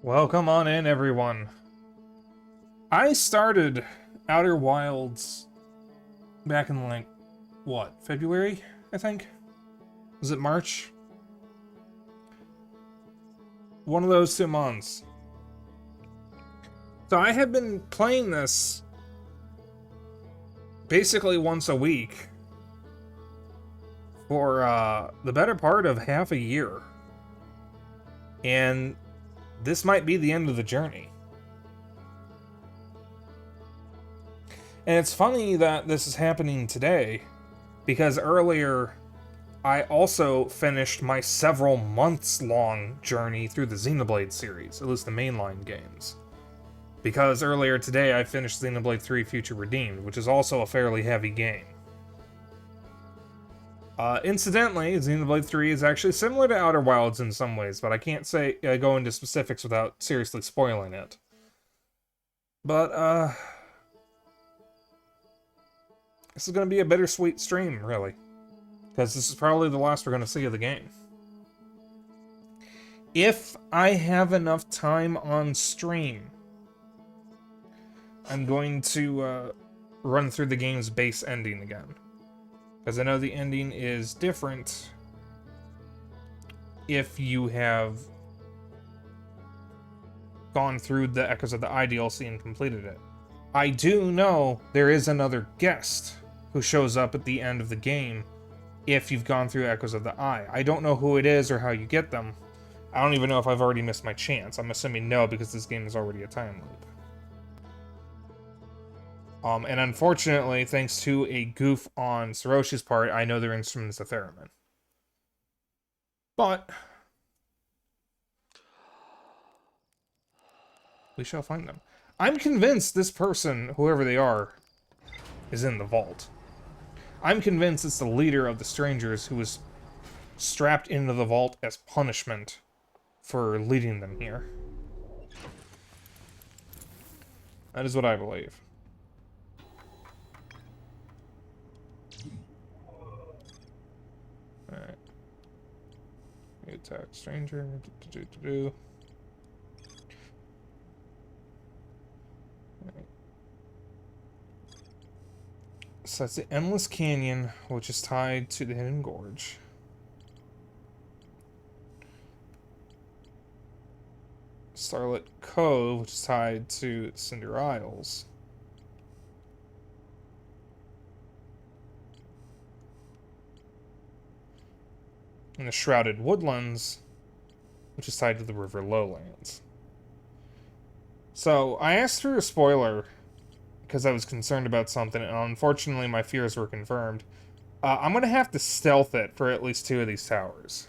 Welcome on in, everyone. I started Outer Wilds back in, like, what, February, I think? Was it March? One of those 2 months. So I have been playing this basically once a week for the better part of half a year. And this might be the end of the journey. And it's funny that this is happening today, because earlier I also finished my several months long journey through the Xenoblade series, at least the mainline games. Because earlier today I finished Xenoblade 3 Future Redeemed, which is also a fairly heavy game. Incidentally, Xenoblade 3 is actually similar to Outer Wilds in some ways, but I can't go into specifics without seriously spoiling it. But, this is going to be a bittersweet stream, really. Because this is probably the last we're going to see of the game. If I have enough time on stream, I'm going to run through the game's base ending again. Because I know the ending is different if you have gone through the Echoes of the Eye DLC and completed it. I do know there is another guest who shows up at the end of the game if you've gone through Echoes of the Eye. I don't know who it is or how you get them. I don't even know if I've already missed my chance. I'm assuming no, because this game is already a time loop. And unfortunately, thanks to a goof on Saroshi's part, I know their instrument is a theremin. But we shall find them. I'm convinced this person, whoever they are, is in the vault. I'm convinced it's the leader of the strangers who was strapped into the vault as punishment for leading them here. That is what I believe. Alright. Attack stranger. Alright. So that's the Endless Canyon, which is tied to the Hidden Gorge. Starlit Cove, which is tied to Cinder Isles. And the Shrouded Woodlands, which is tied to the River Lowlands. So, I asked for a spoiler because I was concerned about something, and unfortunately my fears were confirmed. I'm going to have to stealth it for at least 2 of these towers.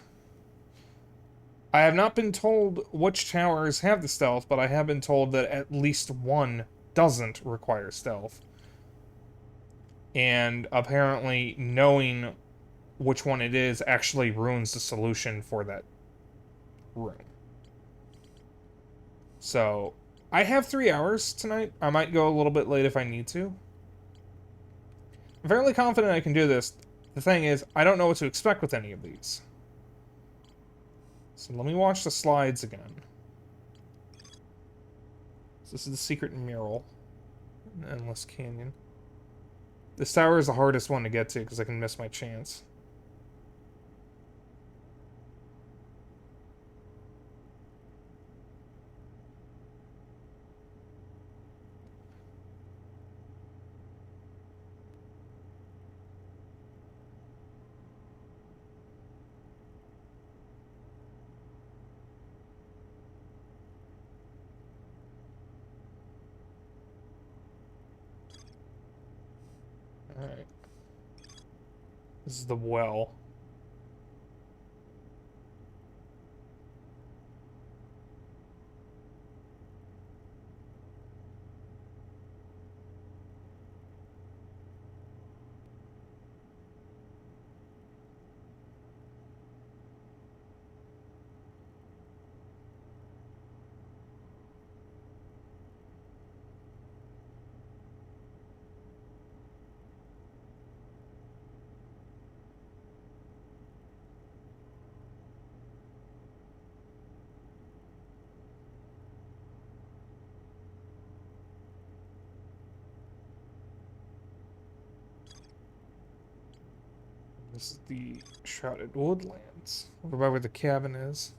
I have not been told which towers have the stealth, but I have been told that at least one doesn't require stealth. And apparently knowing which one it is actually ruins the solution for that room. So, I have 3 hours tonight. I might go a little bit late if I need to. I'm fairly confident I can do this. The thing is, I don't know what to expect with any of these. So let me watch the slides again. So this is the secret mural in Endless Canyon. This tower is the hardest one to get to because I can miss my chance. Alright. This is the well. This is the Shrouded Woodlands. Over by where the cabin is.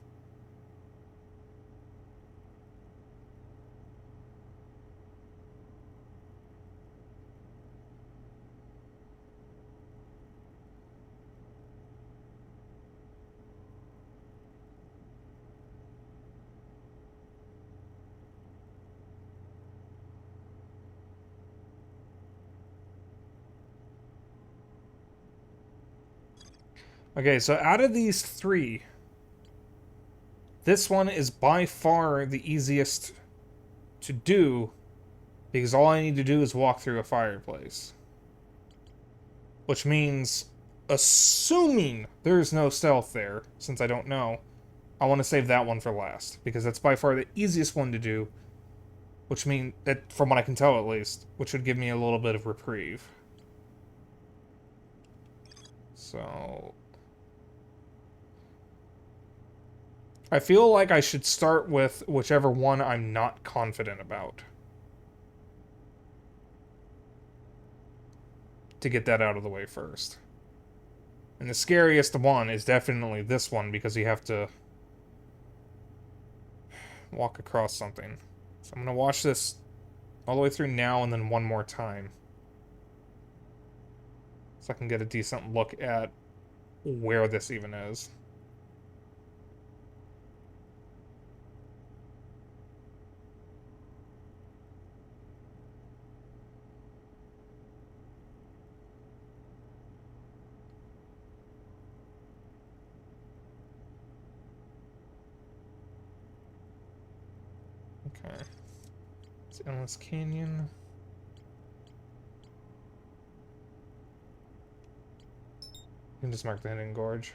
Okay, so out of these three, this one is by far the easiest to do because all I need to do is walk through a fireplace. Which means, assuming there's no stealth there, since I don't know, I want to save that one for last because that's by far the easiest one to do, which means, that, from what I can tell at least, which would give me a little bit of reprieve. So... I feel like I should start with whichever one I'm not confident about. To get that out of the way first. And the scariest one is definitely this one because you have to walk across something. So I'm going to watch this all the way through now and then one more time. So I can get a decent look at where this even is. Okay. It's Endless Canyon. You can just mark the Hidden Gorge.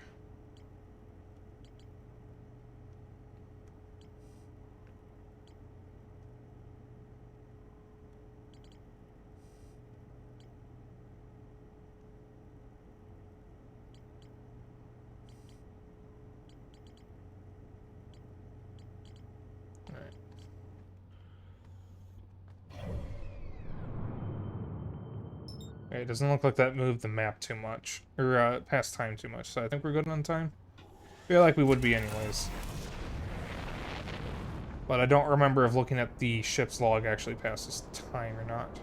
It doesn't look like that moved the map too much, or past time too much, so I think we're good on time. I feel like we would be anyways. But I don't remember if looking at the ship's log actually passes time or not.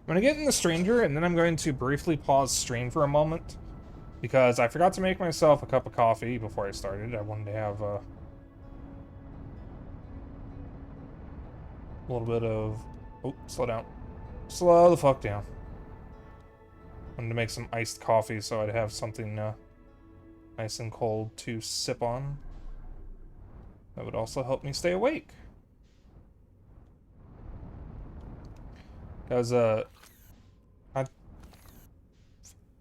I'm gonna get in the Stranger, and then I'm going to briefly pause stream for a moment, because I forgot to make myself a cup of coffee before I started. I wanted to have a little bit of... Oh, slow down. Slow the fuck down. Wanted to make some iced coffee so I'd have something nice and cold to sip on. That would also help me stay awake. Because,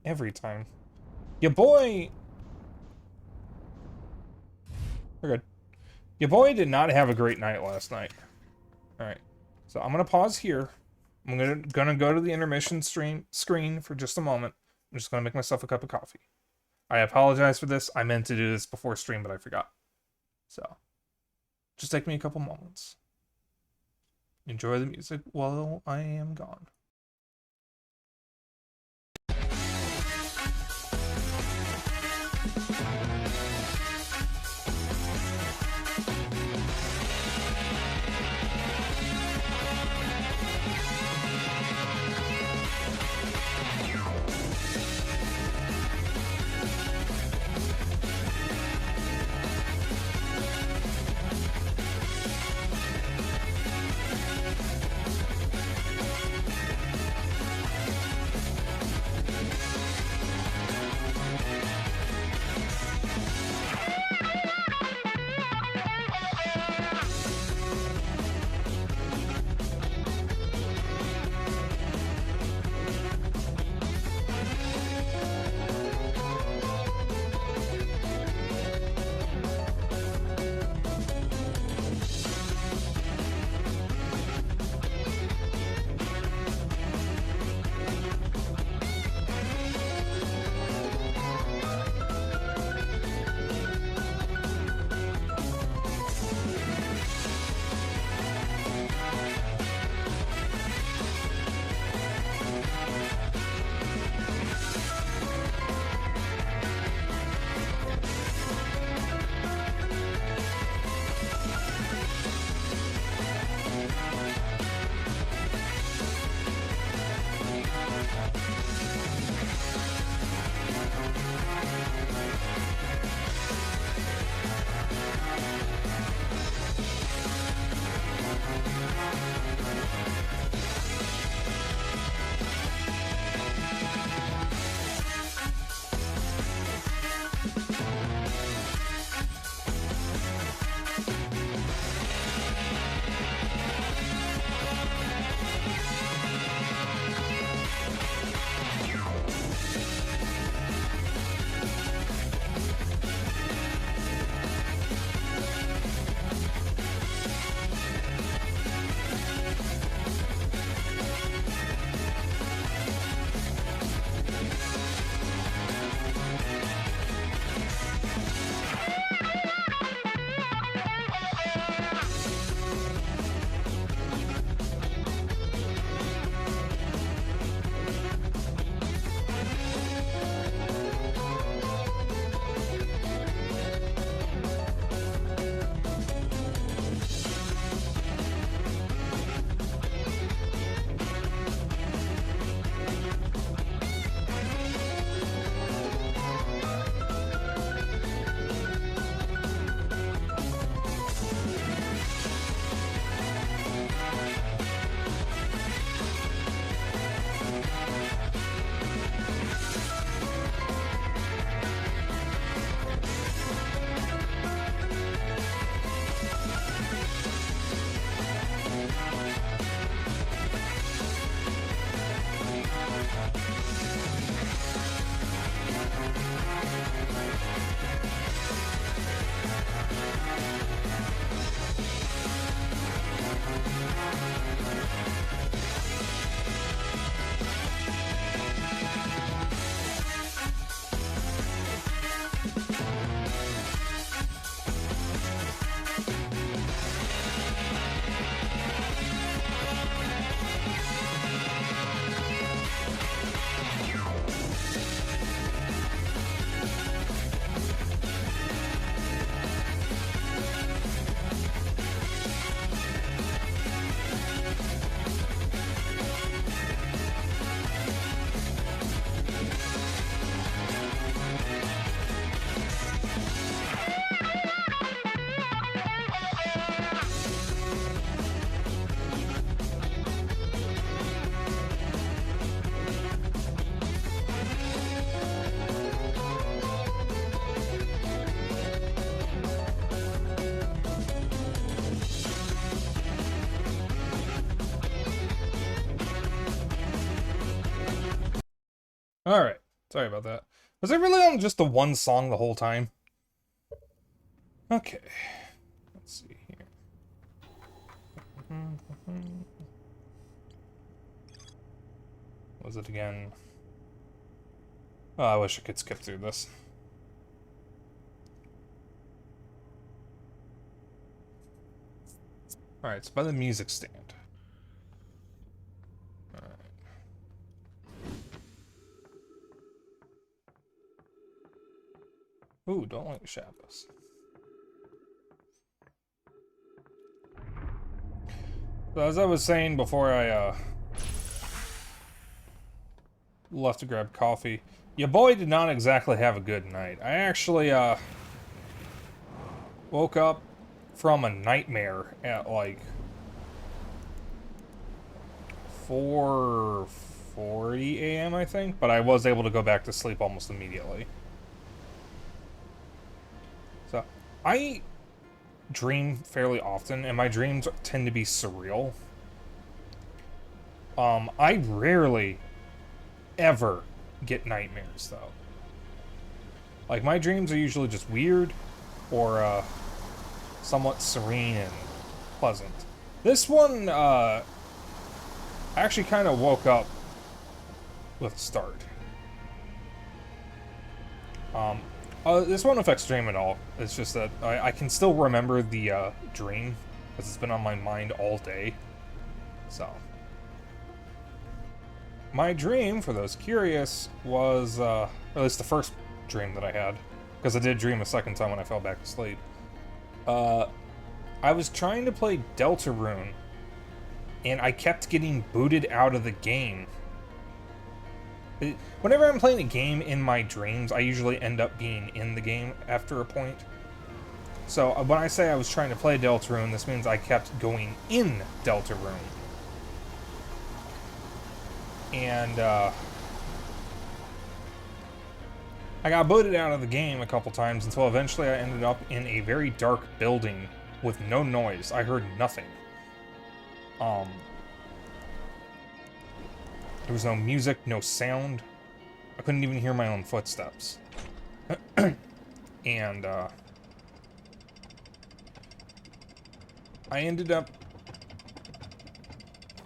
every time. Your boy... We're good. Your boy did not have a great night last night. Alright. So I'm going to pause here. I'm gonna go to the intermission screen for just a moment. I'm just going to make myself a cup of coffee. I apologize for this. I meant to do this before stream, but I forgot. So, just take me a couple moments. Enjoy the music while I am gone. Alright. Sorry about that. Was I really on just the one song the whole time? Okay. Let's see here. What was it again? Oh, I wish I could skip through this. Alright, it's by the music stand. Alright. Ooh, don't like the shadows. So as I was saying before I left to grab coffee, your boy did not exactly have a good night. I actually woke up from a nightmare at like 4:40 a.m. I think, but I was able to go back to sleep almost immediately. So I dream fairly often, and my dreams tend to be surreal. I rarely ever get nightmares, though. Like, my dreams are usually just weird, or, somewhat serene and pleasant. This one, I actually kind of woke up with a start. This won't affect dream at all. It's just that I can still remember the, dream, because it's been on my mind all day. So. My dream, for those curious, was, or at least the first dream that I had, because I did dream a second time when I fell back to sleep. I was trying to play Deltarune, and I kept getting booted out of the game. Whenever I'm playing a game in my dreams, I usually end up being in the game after a point. So when I say I was trying to play Deltarune, this means I kept going in Deltarune. And I got booted out of the game a couple times until eventually I ended up in a very dark building with no noise. I heard nothing. There was no music, no sound. I couldn't even hear my own footsteps. And I ended up...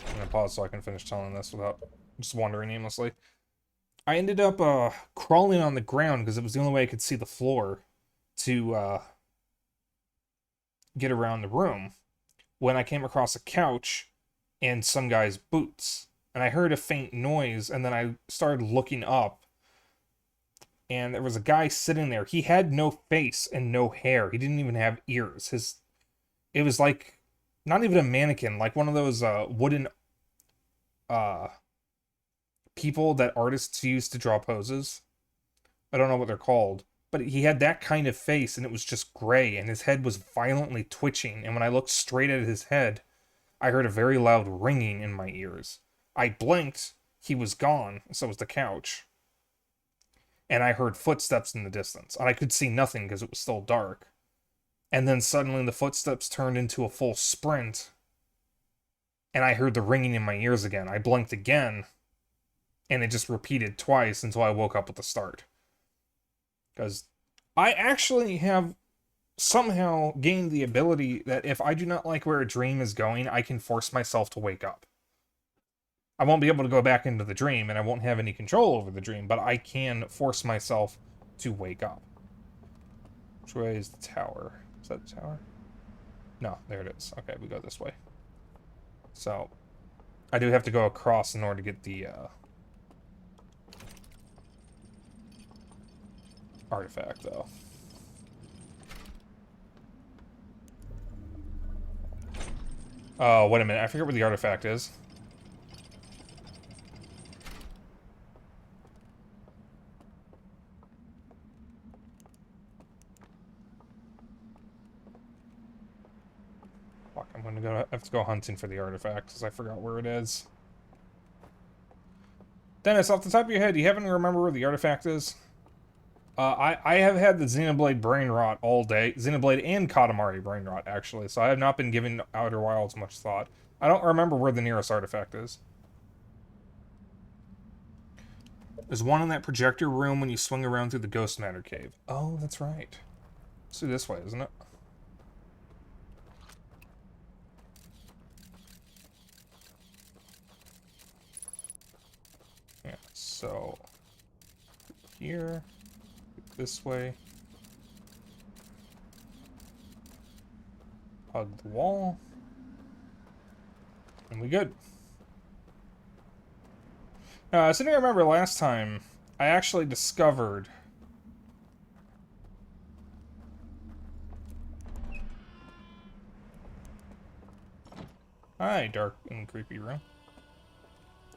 I'm gonna pause so I can finish telling this without just wandering aimlessly. I ended up crawling on the ground because it was the only way I could see the floor to get around the room, when I came across a couch and some guy's boots. And I heard a faint noise, and then I started looking up, and there was a guy sitting there. He had no face and no hair. He didn't even have ears. It was like, not even a mannequin, like one of those wooden people that artists use to draw poses. I don't know what they're called, but he had that kind of face, and it was just gray, and his head was violently twitching, and when I looked straight at his head, I heard a very loud ringing in my ears. I blinked, he was gone, so was the couch. And I heard footsteps in the distance, and I could see nothing because it was still dark. And then suddenly the footsteps turned into a full sprint, and I heard the ringing in my ears again. I blinked again, and it just repeated twice until I woke up with the start. Because I actually have somehow gained the ability that if I do not like where a dream is going, I can force myself to wake up. I won't be able to go back into the dream, and I won't have any control over the dream, but I can force myself to wake up. Which way is the tower? Is that the tower? No, there it is. Okay, we go this way. So, I do have to go across in order to get the, artifact, though. Oh, wait a minute. I forget where the artifact is. Fuck, I'm gonna go. I have to go hunting for the artifact because I forgot where it is. Dennis, off the top of your head, do you happen to remember where the artifact is? I have had the Xenoblade Brain Rot all day. Xenoblade and Katamari Brain Rot, actually, so I have not been giving Outer Wilds much thought. I don't remember where the nearest artifact is. There's one in that projector room when you swing around through the ghost matter cave. Oh, that's right. It's through this way, isn't it? Yeah, so here, this way. Hug the wall. And we good. So I remember last time, I actually discovered... Hi, dark and creepy room.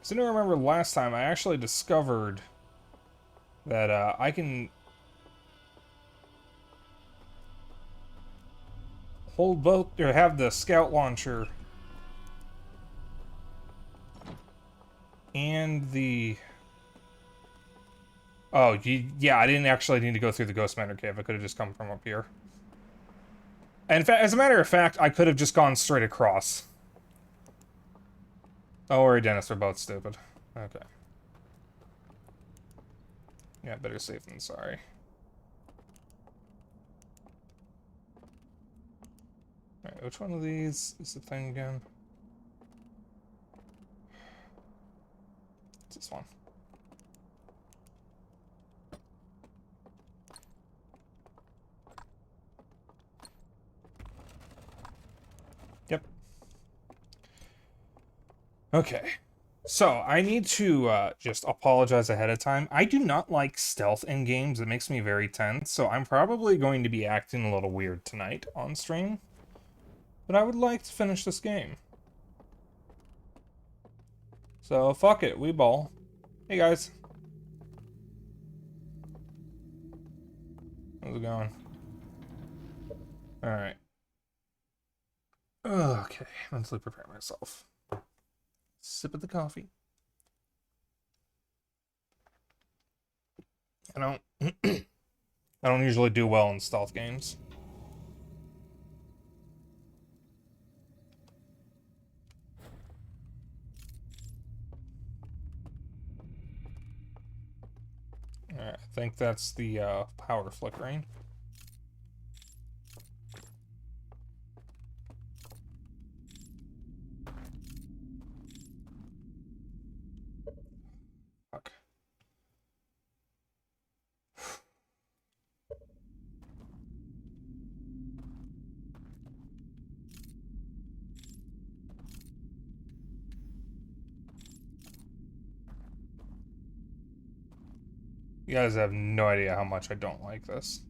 So I remember last time, I actually discovered that I can hold both, or have the scout launcher and the... Oh, yeah, I didn't actually need to go through the Ghost Matter Cave. I could have just come from up here. And in fact, as a matter of fact, I could have just gone straight across. Oh, worry, Dennis, we're both stupid. Okay. Yeah, better safe than sorry. Alright, which one of these is the thing again? It's this one. Yep. Okay. So, I need to just apologize ahead of time. I do not like stealth in games. It makes me very tense, so I'm probably going to be acting a little weird tonight on stream. But I would like to finish this game. So, fuck it, we ball. Hey guys. How's it going? Alright. Okay, mentally prepare myself. Sip of the coffee. I don't I don't usually do well in stealth games. Alright, I think that's the power flickering. Fuck. You guys have no idea how much I don't like this.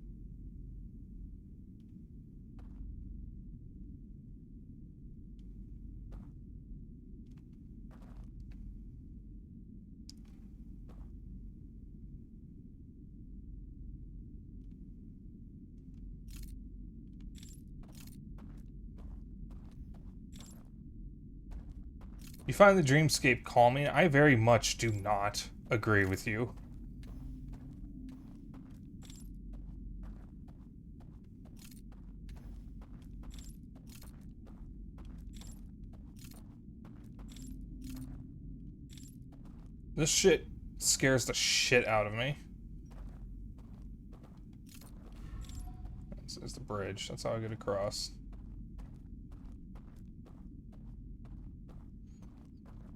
You find the dreamscape calming? I very much do not agree with you. This shit scares the shit out of me. This is the bridge. That's how I get across.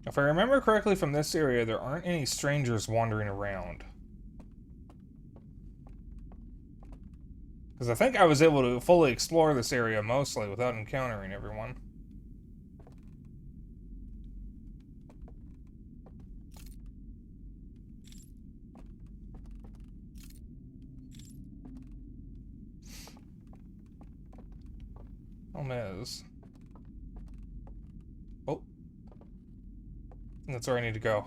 If I remember correctly from this area, there aren't any strangers wandering around. Because I think I was able to fully explore this area mostly without encountering everyone. Oh, Miz. Oh. That's where I need to go.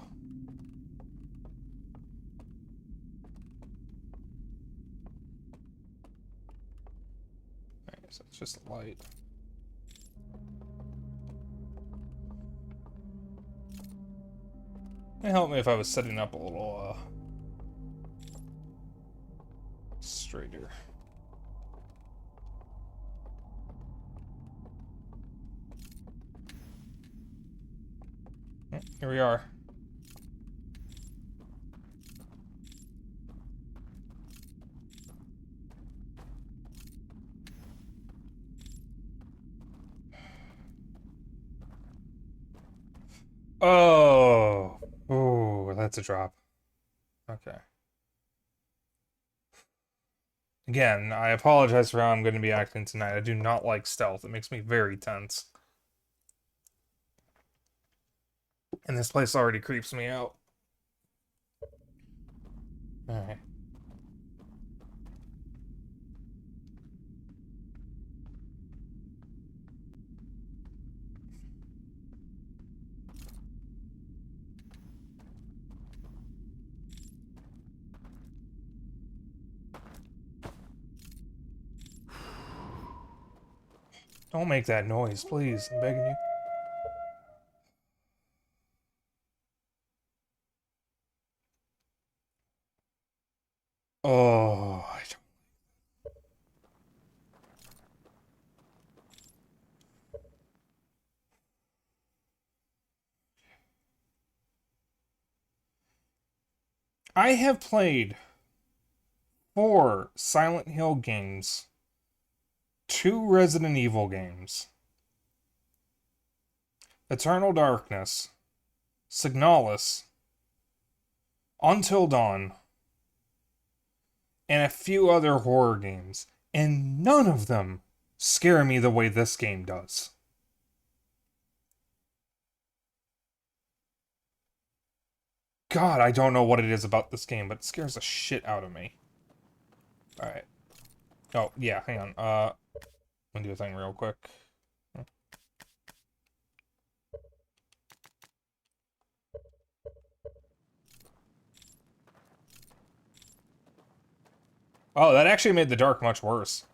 Alright, so it's just a light. It'd help me if I was setting up a little, straighter. Here we are. Oh. Oh, that's a drop. Okay. Again, I apologize for how I'm going to be acting tonight. I do not like stealth. It makes me very tense. And this place already creeps me out. Alright. Don't make that noise, please. I'm begging you. Oh, I have played 4 Silent Hill games, 2 Resident Evil games, Eternal Darkness, Signalis, Until Dawn, and a few other horror games, and none of them scare me the way this game does. God, I don't know what it is about this game, but it scares the shit out of me. Alright. Oh, yeah, hang on. Let me do a thing real quick. Oh, that actually made the dark much worse,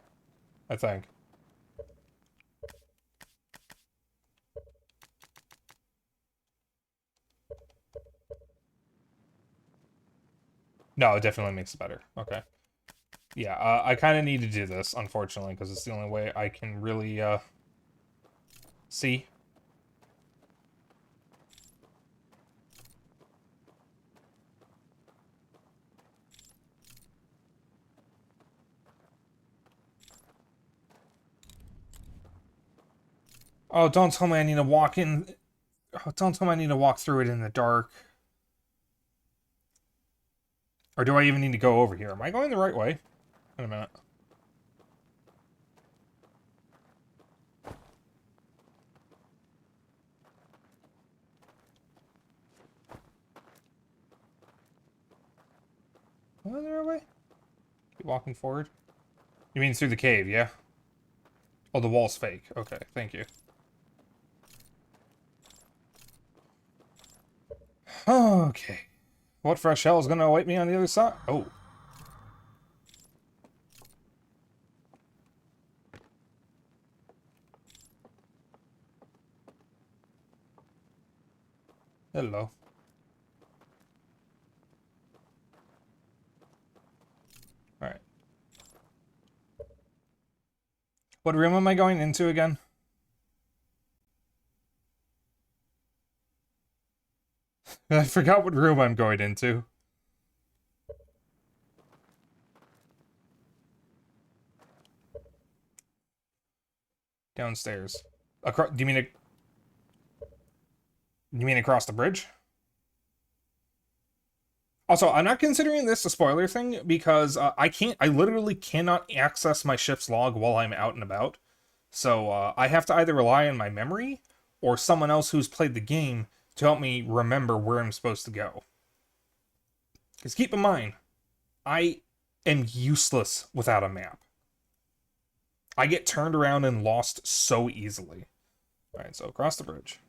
I think. No, it definitely makes it better. Okay. Yeah, I kind of need to do this, unfortunately, because it's the only way I can really, see. Oh, don't tell me I need to walk in... Oh, don't tell me I need to walk through it in the dark. Or do I even need to go over here? Am I going the right way? Wait a minute. Am I the right way? Keep walking forward. You mean through the cave, yeah? Oh, the wall's fake. Okay, thank you. Okay. What fresh hell is going to await me on the other side? Oh. Hello. Alright. What room am I going into again? I forgot what room I'm going into. Downstairs. Across? Do you mean across the bridge? Also, I'm not considering this a spoiler thing because I literally cannot access my shift's log while I'm out and about. So I have to either rely on my memory or someone else who's played the game to help me remember where I'm supposed to go. Because keep in mind, I am useless without a map. I get turned around and lost so easily. Alright, so across the bridge.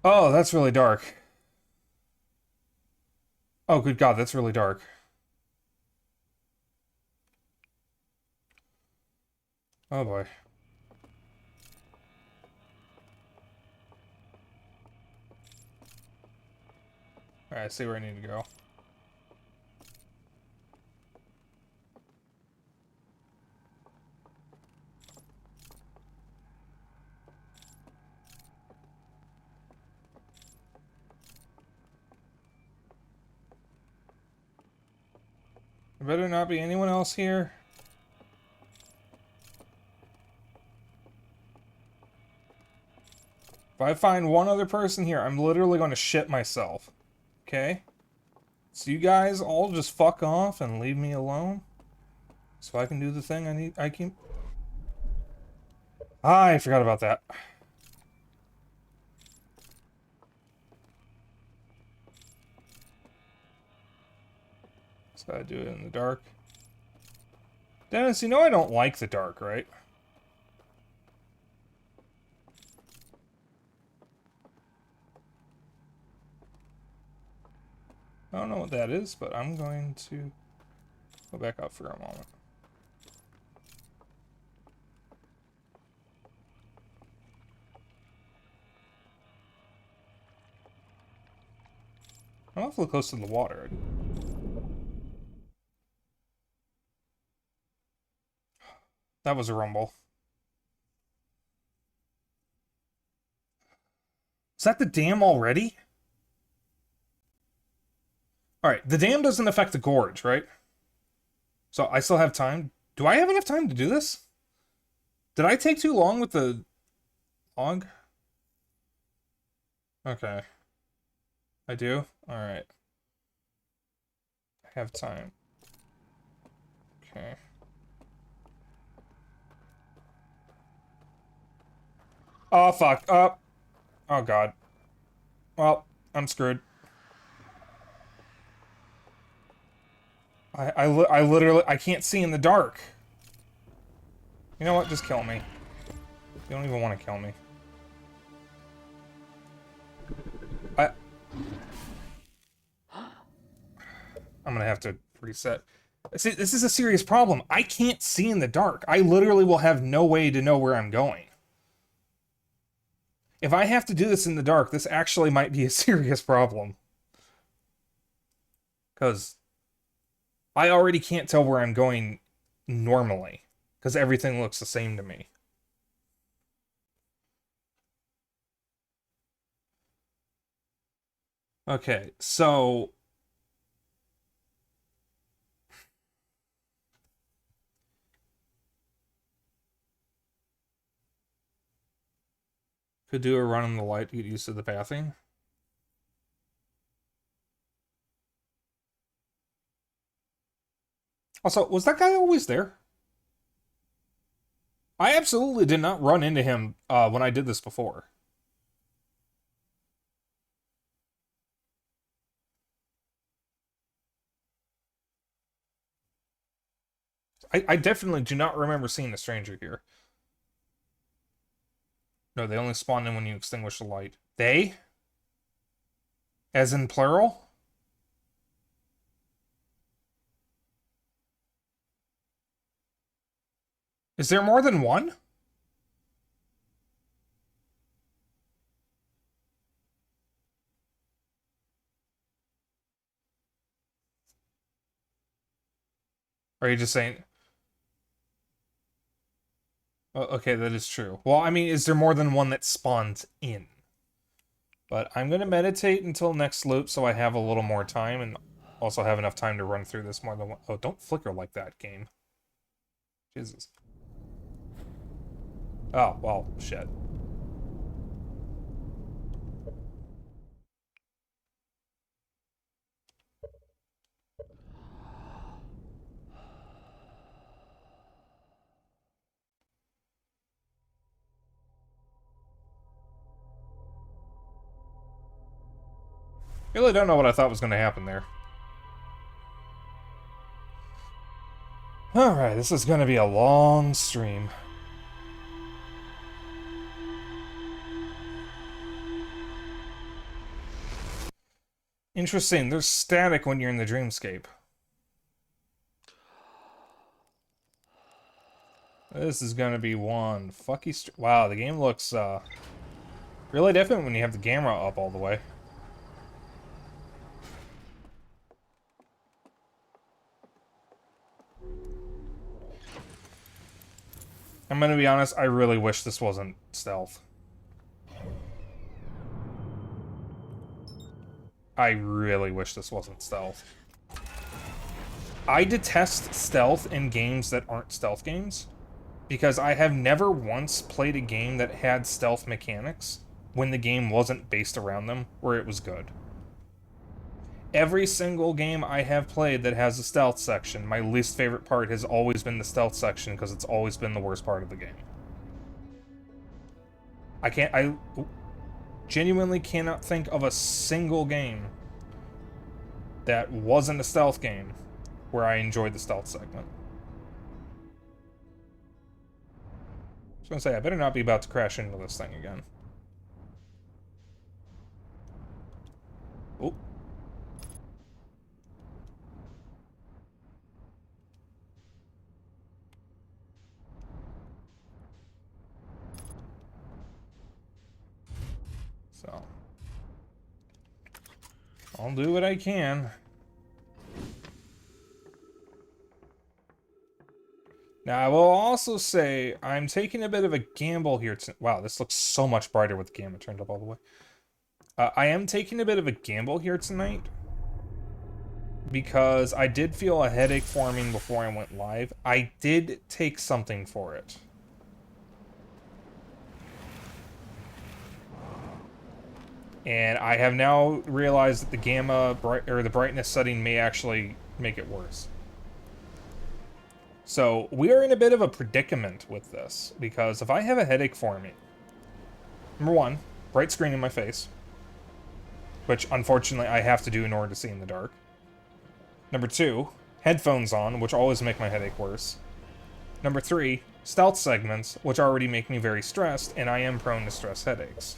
Oh, that's really dark. Oh, good God, that's really dark. Oh boy. Alright, I see where I need to go. There better not be anyone else here. If I find one other person here, I'm literally going to shit myself. Okay? So you guys all just fuck off and leave me alone? So I can do the thing I need. I forgot about that. Just gotta do it in the dark. Dennis, you know I don't like the dark, right? I don't know what that is, but I'm going to go back up for a moment. I'm awfully close to the water. That was a rumble. Is that the dam already? Alright, the dam doesn't affect the gorge, right? So I still have time. Do I have enough time to do this? Did I take too long with the log? Okay. I do? Alright. I have time. Okay. Oh, fuck. Oh, God. Well, I'm screwed. I literally, I can't see in the dark. You know what? Just kill me. You don't even want to kill me. I'm gonna have to reset. See, this is a serious problem. I can't see in the dark. I literally will have no way to know where I'm going. If I have to do this in the dark, this actually might be a serious problem. Because I already can't tell where I'm going normally. Because everything looks the same to me. Okay, so... Could do a run on the light to get used to the pathing. Also, was that guy always there? I absolutely did not run into him when I did this before. I definitely do not remember seeing a stranger here. No, they only spawn in when you extinguish the light. They? As in plural? Is there more than one? Or are you just saying... Oh, okay, that is true. Well, I mean, is there more than one that spawns in? But I'm going to meditate until next loop so I have a little more time and also have enough time to run through this more than one. Oh, don't flicker like that, game. Jesus. Oh, well, shit. Really don't know what I thought was going to happen there. Alright, this is going to be a long stream. Interesting, there's static when you're in the dreamscape. This is going to be one fucky wow, the game looks really different when you have the camera up all the way. I'm gonna be honest, I really wish this wasn't stealth. I really wish this wasn't stealth. I detest stealth in games that aren't stealth games, because I have never once played a game that had stealth mechanics when the game wasn't based around them where it was good. Every single game I have played that has a stealth section, my least favorite part has always been the stealth section because it's always been the worst part of the game. I genuinely cannot think of a single game that wasn't a stealth game where I enjoyed the stealth segment. I was gonna say, I better not be about to crash into this thing again. Oh. So, I'll do what I can. Now, I will also say, I'm taking a bit of a gamble here. Wow, this looks so much brighter with the gamma turned up all the way. I am taking a bit of a gamble here tonight, because I did feel a headache forming before I went live. I did take something for it. And I have now realized that the gamma the brightness setting may actually make it worse. So we are in a bit of a predicament with this, because if I have a headache forming, number one, bright screen in my face, which unfortunately I have to do in order to see in the dark. Number two, headphones on, which always make my headache worse. Number three, stealth segments, which already make me very stressed, and I am prone to stress headaches.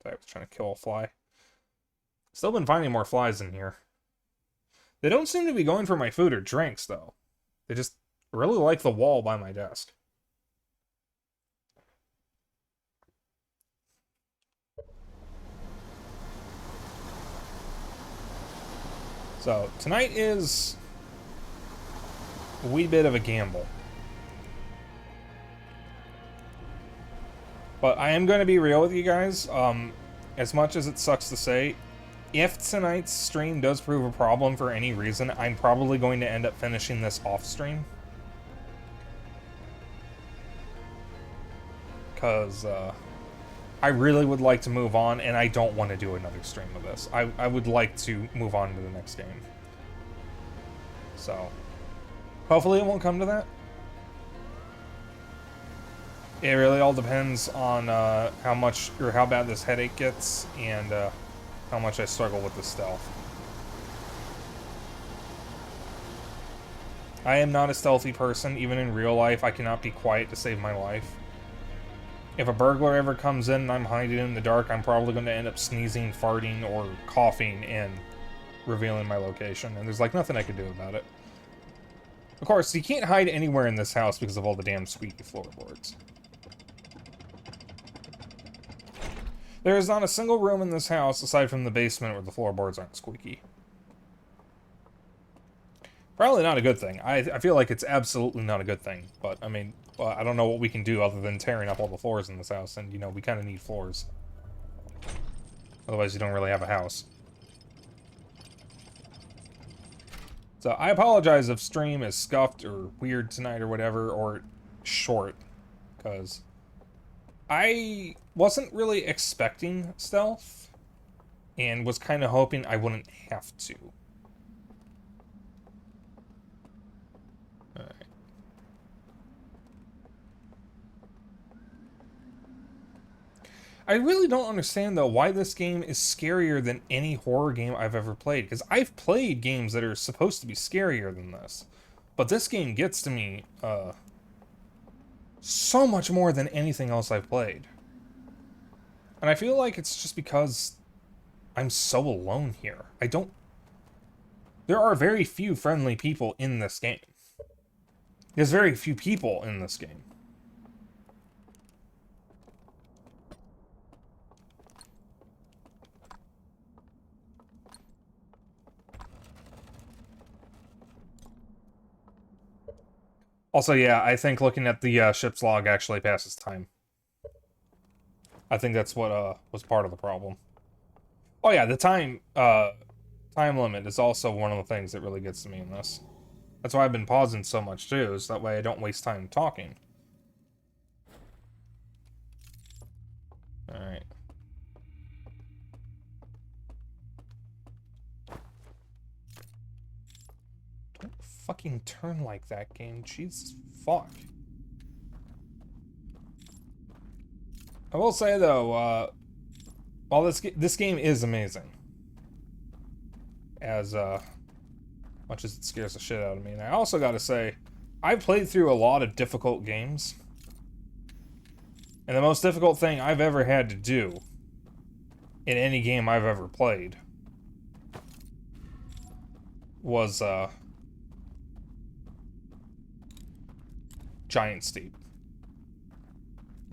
I was trying to kill a fly. Still been finding more flies in here. They don't seem to be going for my food or drinks, though. They just really like the wall by my desk. So, tonight is a wee bit of a gamble. But I am going to be real with you guys. As much as it sucks to say, if tonight's stream does prove a problem for any reason, I'm probably going to end up finishing this off stream. Because I really would like to move on, and I don't want to do another stream of this. I would like to move on to the next game. So, hopefully it won't come to that. It really all depends on how much or how bad this headache gets, and how much I struggle with the stealth. I am not a stealthy person. Even in real life, I cannot be quiet to save my life. If a burglar ever comes in and I'm hiding in the dark, I'm probably going to end up sneezing, farting, or coughing and revealing my location, and there's like nothing I can do about it. Of course, you can't hide anywhere in this house because of all the damn squeaky floorboards. There is not a single room in this house, aside from the basement, where the floorboards aren't squeaky. Probably not a good thing. I feel like it's absolutely not a good thing. But, I mean, I don't know what we can do other than tearing up all the floors in this house. And, you know, we kind of need floors. Otherwise, you don't really have a house. So, I apologize if stream is scuffed or weird tonight or whatever, or short. Because I wasn't really expecting stealth, and was kind of hoping I wouldn't have to. Alright. I really don't understand, though, why this game is scarier than any horror game I've ever played. Because I've played games that are supposed to be scarier than this. But this game gets to me, so much more than anything else I've played. And I feel like it's just because I'm so alone here. There are very few friendly people in this game. There's very few people in this game. Also, yeah, I think looking at the ship's log actually passes time. I think that's what was part of the problem. Oh yeah, the time limit is also one of the things that really gets to me in this. That's why I've been pausing so much too, so that way I don't waste time talking. Alright. Don't fucking turn like that, game. Jesus fuck. I will say though, while this game is amazing, as much as it scares the shit out of me, and I also gotta say, I've played through a lot of difficult games, and the most difficult thing I've ever had to do in any game I've ever played was Giant Steep.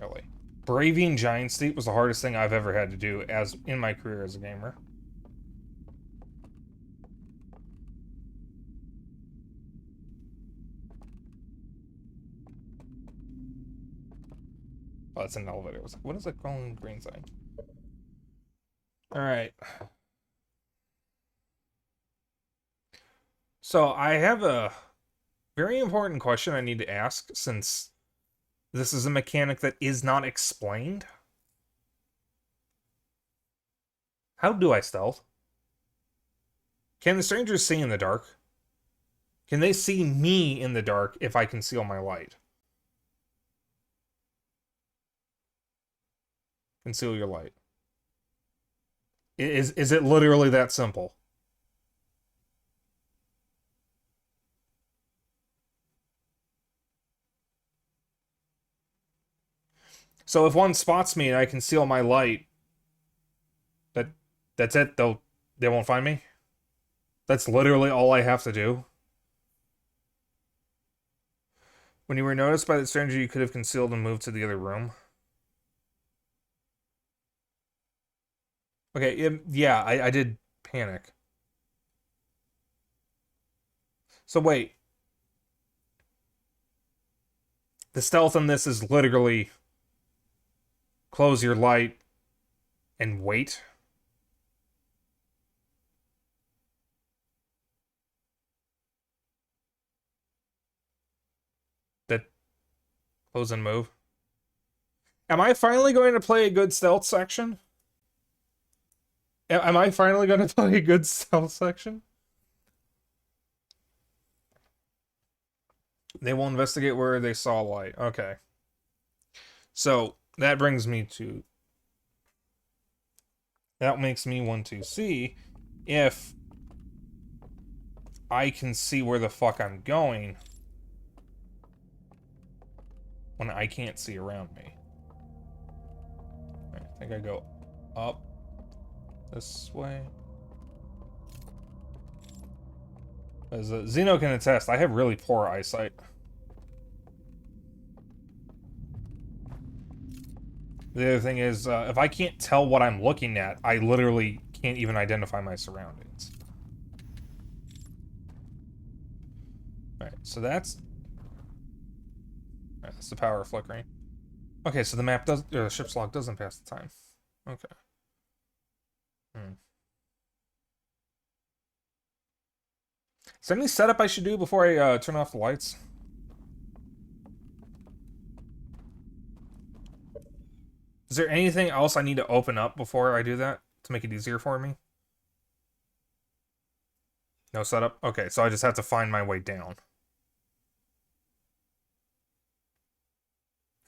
Really. Braving Giant Steep was the hardest thing I've ever had to do as in my career as a gamer. Oh, that's an elevator. What is that glowing green sign? Alright. So I have a very important question I need to ask, since this is a mechanic that is not explained. How do I stealth? Can the strangers see in the dark? Can they see me in the dark if I conceal my light? Conceal your light. Is it literally that simple? So if one spots me and I conceal my light, that's it. They won't find me. That's literally all I have to do. When you were noticed by the stranger, you could have concealed and moved to the other room. Okay, yeah, I did panic. So wait. The stealth in this is literally close your light and wait. That close and move. Am I finally going to play a good stealth section? Am I finally going to play a good stealth section? They will investigate where they saw light. Okay. So, that brings me to... That makes me want to see if I can see where the fuck I'm going when I can't see around me. I think I go up this way. As Zeno can attest, I have really poor eyesight. The other thing is, if I can't tell what I'm looking at, I literally can't even identify my surroundings. Alright, so that's... Alright, that's the power flickering. Okay, so the map does... the ship's log doesn't pass the time. Okay. Is there any setup I should do before I turn off the lights? Is there anything else I need to open up before I do that to make it easier for me? No setup? Okay, so I just have to find my way down.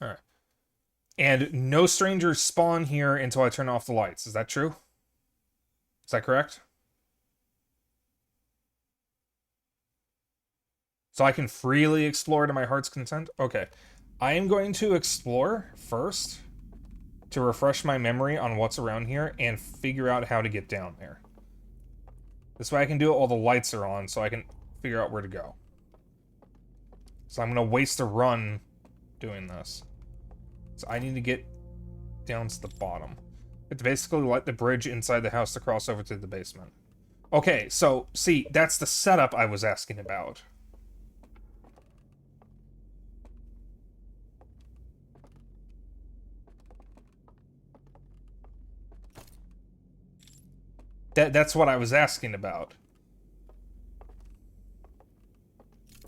Alright. And no strangers spawn here until I turn off the lights. Is that true? Is that correct? So I can freely explore to my heart's content? Okay. I am going to explore first to refresh my memory on what's around here and figure out how to get down there. This way I can do it while the lights are on so I can figure out where to go. So I'm going to waste a run doing this. So I need to get down to the bottom. I have to basically light the bridge inside the house to cross over to the basement. Okay, so, see, that's the setup I was asking about. That's what I was asking about.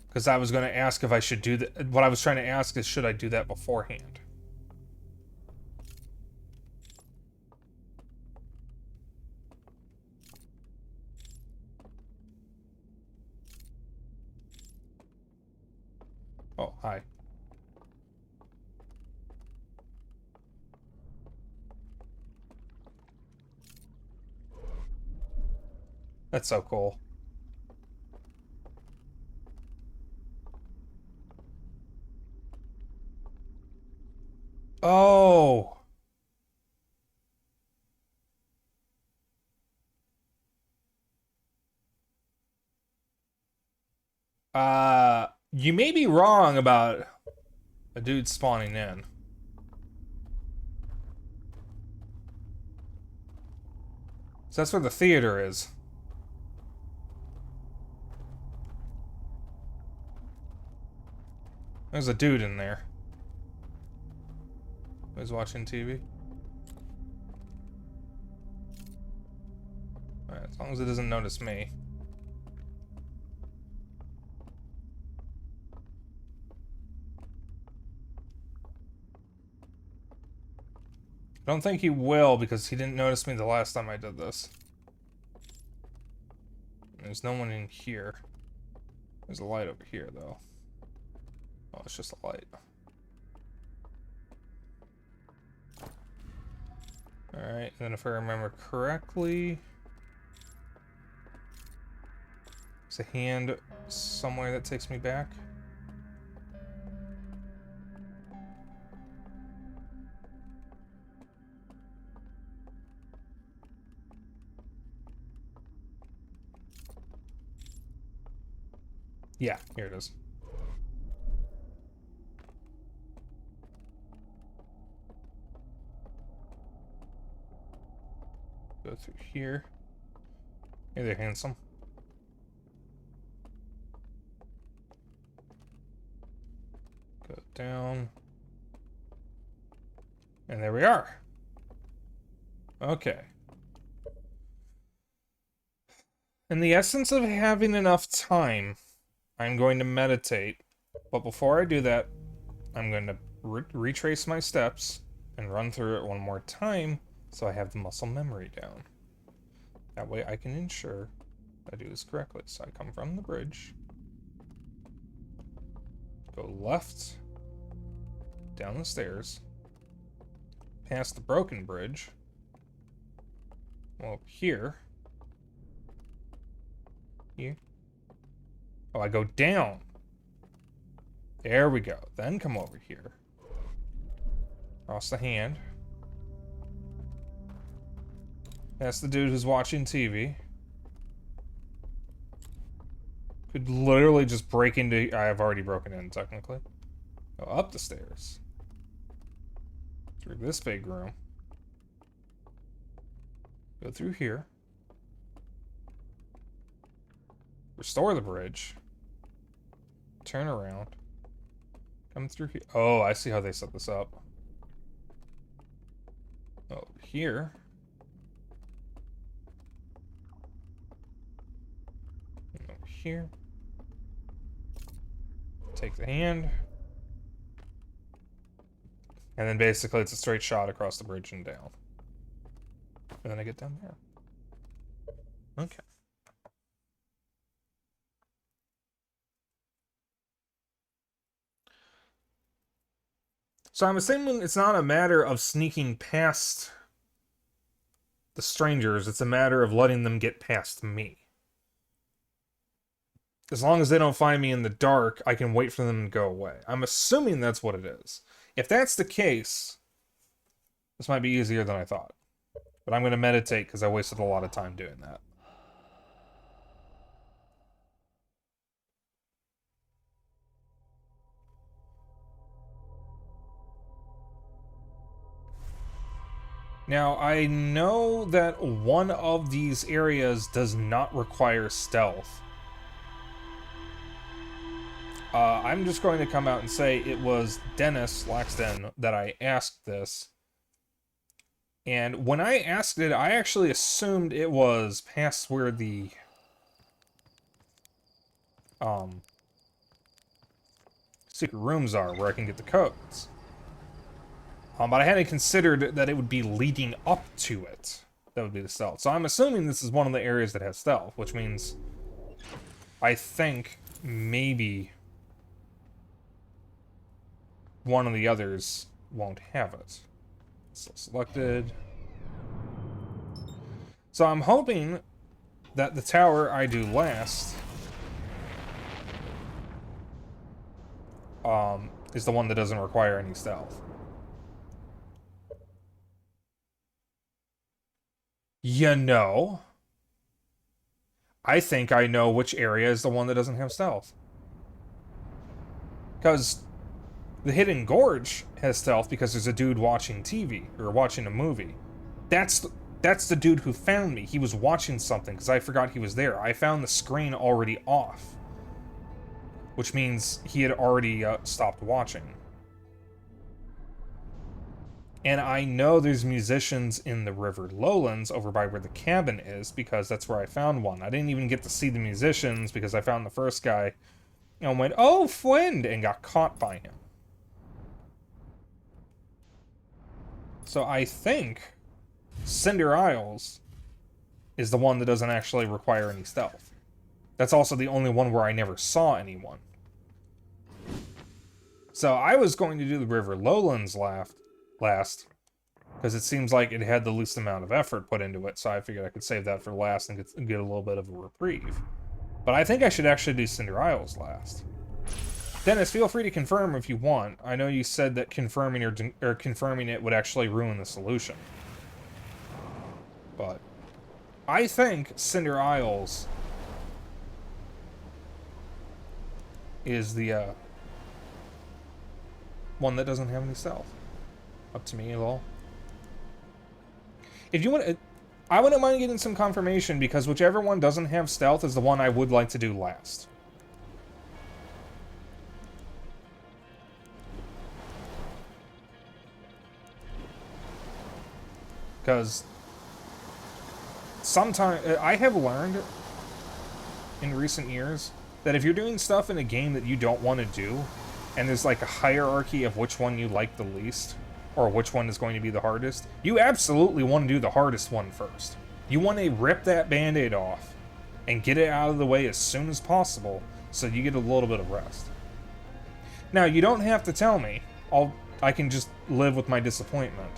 Because I was going to ask if I should do that. What I was trying to ask is, should I do that beforehand? Oh, hi. That's so cool. Oh. You may be wrong about a dude spawning in. So that's where the theater is. There's a dude in there. Who's watching TV? Alright, as long as it doesn't notice me. I don't think he will, because he didn't notice me the last time I did this. There's no one in here. There's a light over here, though. Oh, it's just a light. Alright, and then if I remember correctly... there's a hand somewhere that takes me back. Yeah, here it is. Go through here. Hey there, handsome. Go down. And there we are. Okay. In the essence of having enough time, I'm going to meditate. But before I do that, I'm going to retrace my steps and run through it one more time so I have the muscle memory down. That way I can ensure I do this correctly. So I come from the bridge, go left, down the stairs, past the broken bridge, well, here. Oh, I go down. There we go. Then come over here. Cross the hand. That's the dude who's watching TV. Could literally just break into... I have already broken in, technically. Go up the stairs. Through this big room. Go through here. Restore the bridge. Turn around. Come through here. Oh, I see how they set this up. Oh, here. And over here. Take the hand. And then basically it's a straight shot across the bridge and down. And then I get down there. Okay. So I'm assuming it's not a matter of sneaking past the strangers, it's a matter of letting them get past me. As long as they don't find me in the dark, I can wait for them to go away. I'm assuming that's what it is. If that's the case, this might be easier than I thought. But I'm going to meditate because I wasted a lot of time doing that. Now, I know that one of these areas does not require stealth. I'm just going to come out and say it was Dennis Laxton that I asked this. And when I asked it, I actually assumed it was past where the secret rooms are, where I can get the codes. But I hadn't considered that it would be leading up to it. That would be the stealth. So I'm assuming this is one of the areas that has stealth, which means I think maybe one of the others won't have it. So selected. So I'm hoping that the tower I do last is the one that doesn't require any stealth. You know, I think I know which area is the one that doesn't have stealth. Because the Hidden Gorge has stealth because there's a dude watching TV, or watching a movie. That's the dude who found me. He was watching something, because I forgot he was there. I found the screen already off. Which means he had already stopped watching. And I know there's musicians in the river lowlands over by where the cabin is, because that's where I found one. I didn't even get to see the musicians because I found the first guy and went, "Oh, friend," and got caught by him. So I think Cinder Isles is the one that doesn't actually require any stealth. That's also the only one where I never saw anyone. So I was going to do the river lowlands last, because it seems like it had the least amount of effort put into it, so I figured I could save that for last and get a little bit of a reprieve. But I think I should actually do Cinder Isles last. Dennis, feel free to confirm if you want. I know you said that confirming or confirming it would actually ruin the solution. But I think Cinder Isles is the one that doesn't have any stealth. Up to me, lol. If you want, I wouldn't mind getting some confirmation, because whichever one doesn't have stealth is the one I would like to do last. Because sometimes I have learned in recent years that if you're doing stuff in a game that you don't want to do, and there's like a hierarchy of which one you like the least, or which one is going to be the hardest, you absolutely want to do the hardest one first. You want to rip that band-aid off and get it out of the way as soon as possible so you get a little bit of rest. Now, you don't have to tell me. I can just live with my disappointment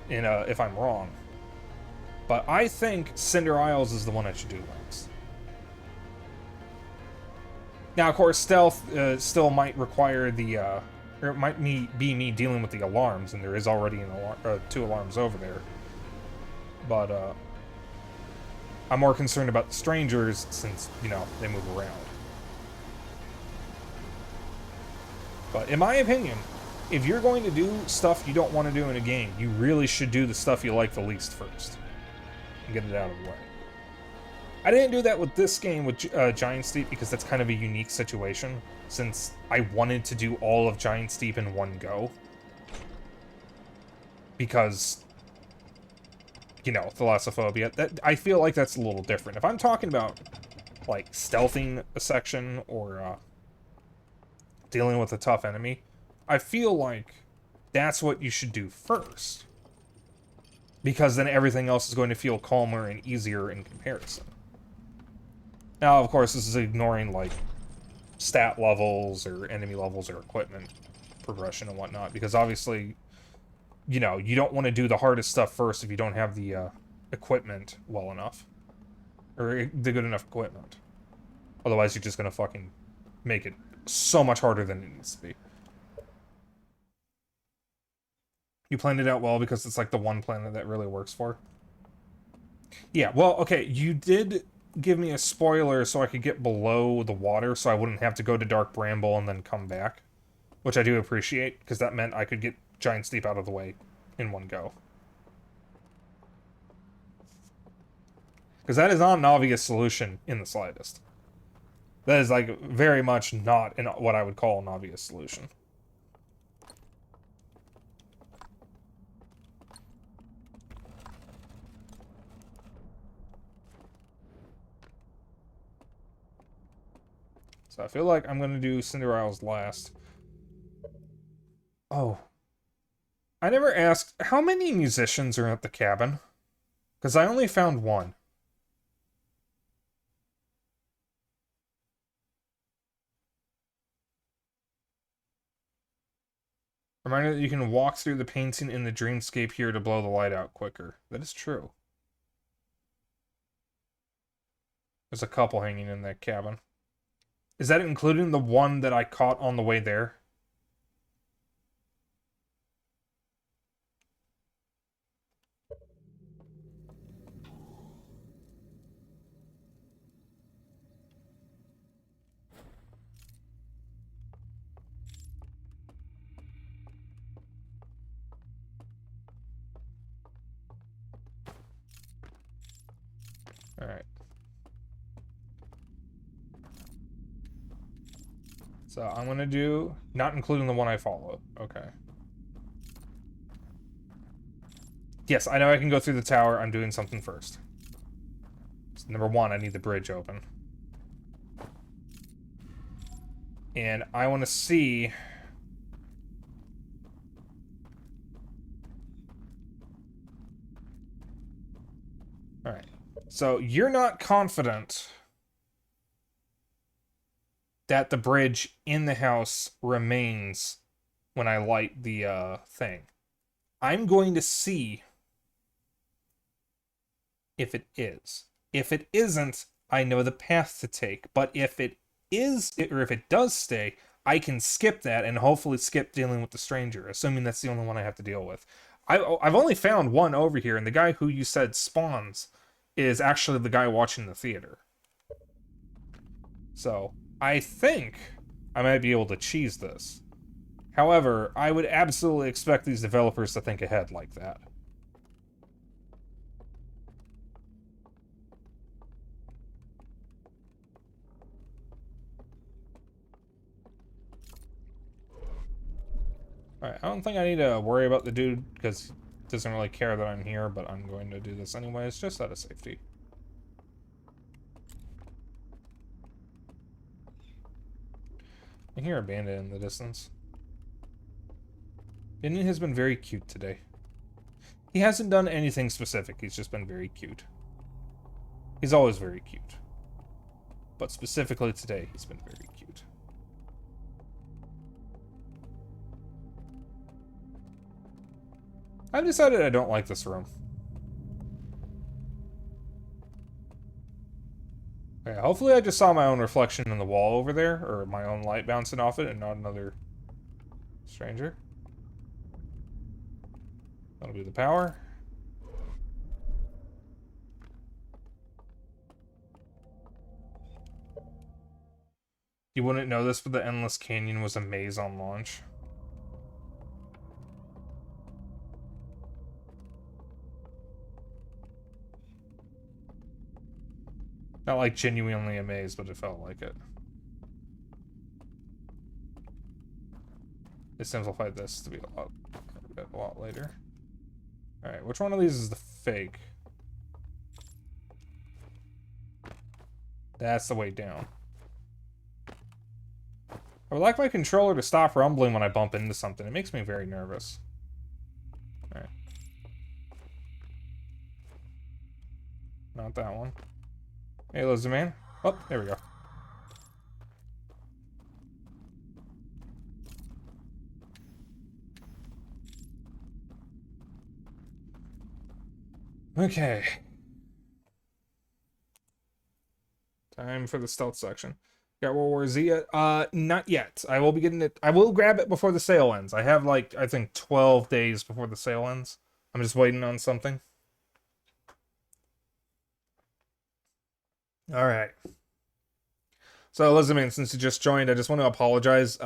if I'm wrong. But I think Cinder Isles is the one I should do next. Now, of course, stealth still might require the, or it might be me dealing with the alarms, and there is already an 2 alarms over there. But, I'm more concerned about the strangers, since, you know, they move around. But in my opinion, if you're going to do stuff you don't want to do in a game, you really should do the stuff you like the least first. And get it out of the way. I didn't do that with this game with Giant Steep, because that's kind of a unique situation, since I wanted to do all of Giant Steep in one go. Because, you know, thalassophobia, I feel like that's a little different. If I'm talking about, like, stealthing a section, or dealing with a tough enemy, I feel like that's what you should do first. Because then everything else is going to feel calmer and easier in comparison. Now, of course, this is ignoring, like, stat levels, or enemy levels, or equipment progression and whatnot, because obviously, you know, you don't want to do the hardest stuff first if you don't have the equipment well enough. Or the good enough equipment. Otherwise, you're just going to fucking make it so much harder than it needs to be. You planned it out well because it's like the one planet that really works for. Yeah, well, okay, you did give me a spoiler so I could get below the water so I wouldn't have to go to Dark Bramble and then come back. Which I do appreciate, because that meant I could get Giant Steep out of the way in one go. Because that is not an obvious solution in the slightest. That is, like, very much not what I would call an obvious solution. So I feel like I'm going to do Cinderella's last. Oh. I never asked, how many musicians are at the cabin? Because I only found one. Reminder that you can walk through the painting in the dreamscape here to blow the light out quicker. That is true. There's a couple hanging in that cabin. Is that including the one that I caught on the way there? Alright. So I'm going to do, not including the one I follow. Okay. Yes, I know I can go through the tower. I'm doing something first. So number one, I need the bridge open. And I want to see... Alright. So you're not confident that the bridge in the house remains when I light the thing. I'm going to see if it is. If it isn't, I know the path to take. But if it is, or if it does stay, I can skip that and hopefully skip dealing with the stranger, assuming that's the only one I have to deal with. I've only found one over here, and the guy who you said spawns is actually the guy watching the theater. So, I think I might be able to cheese this. However, I would absolutely expect these developers to think ahead like that. Alright, I don't think I need to worry about the dude, because he doesn't really care that I'm here, but I'm going to do this anyways, just out of safety. I hear a bandit in the distance. Bandit has been very cute today. He hasn't done anything specific, he's just been very cute. He's always very cute. But specifically today, he's been very cute. I've decided I don't like this room. Okay, hopefully I just saw my own reflection in the wall over there, or my own light bouncing off it, and not another stranger. That'll be the power. You wouldn't know this, but the Endless Canyon was a maze on launch. Not like genuinely a maze, but it felt like it. They simplified this to be a lot later. Alright, which one of these is the fake? That's the way down. I would like my controller to stop rumbling when I bump into something. It makes me very nervous. Alright. Not that one. Hey, lizard man. Oh, there we go. Okay. Time for the stealth section. Got World War Z yet? Not yet. I will be getting it. I will grab it before the sale ends. I have, like, I think 12 days before the sale ends. I'm just waiting on something. Alright. So, Elizabeth, since you just joined, I just want to apologize.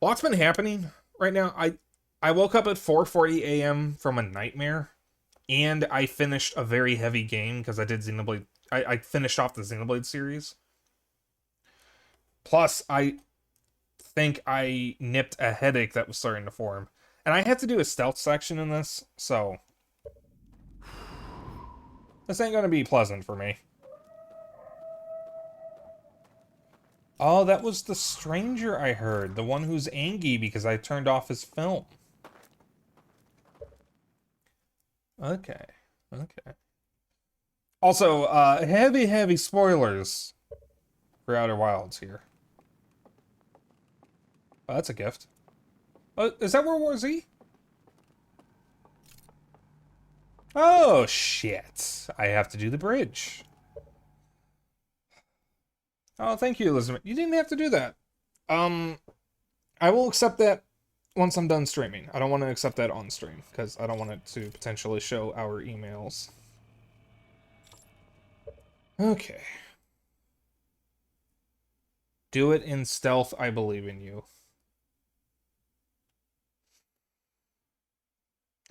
Lots been happening right now. I woke up at 4:40 a.m. from a nightmare, and I finished a very heavy game because I did Xenoblade. I finished off the Xenoblade series. Plus, I think I nipped a headache that was starting to form. And I have to do a stealth section in this, so this ain't gonna be pleasant for me. Oh, that was the stranger I heard. The one who's angry because I turned off his film. Okay. Okay. Also, heavy spoilers for Outer Wilds here. Oh, that's a gift. Is that World War Z? Oh, shit. I have to do the bridge. Oh, thank you, Elizabeth. You didn't have to do that. I will accept that once I'm done streaming. I don't want to accept that on stream, because I don't want it to potentially show our emails. Okay. Do it in stealth, I believe in you.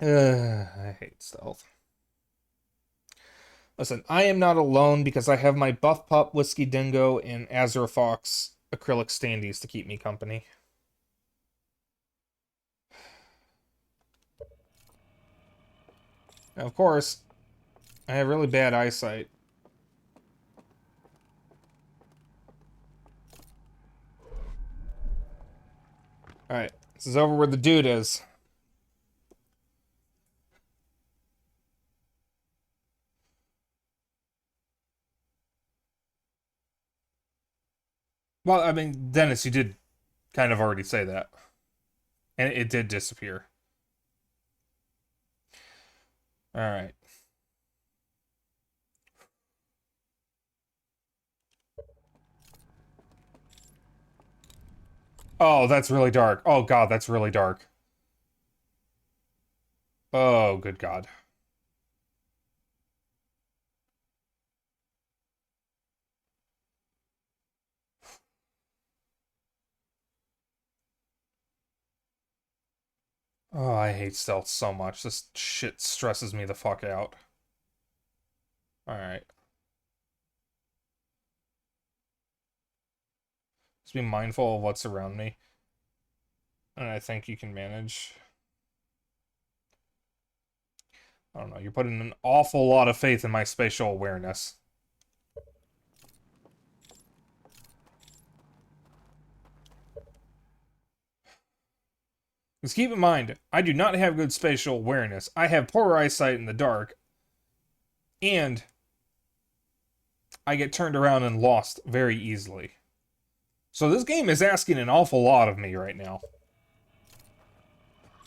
I hate stealth. Listen, I am not alone because I have my Buff Pup, Whiskey Dingo, and Azure Fox acrylic standees to keep me company. Now, of course, I have really bad eyesight. Alright, this is over where the dude is. Well, I mean, Dennis, you did kind of already say that. And it did disappear. Alright. Oh, that's really dark. Oh, God, that's really dark. Oh, good God. Oh, I hate stealth so much. This shit stresses me the fuck out. Alright. Just be mindful of what's around me. And I think you can manage. I don't know, you're putting an awful lot of faith in my spatial awareness. Because keep in mind, I do not have good spatial awareness. I have poor eyesight in the dark. And I get turned around and lost very easily. So this game is asking an awful lot of me right now.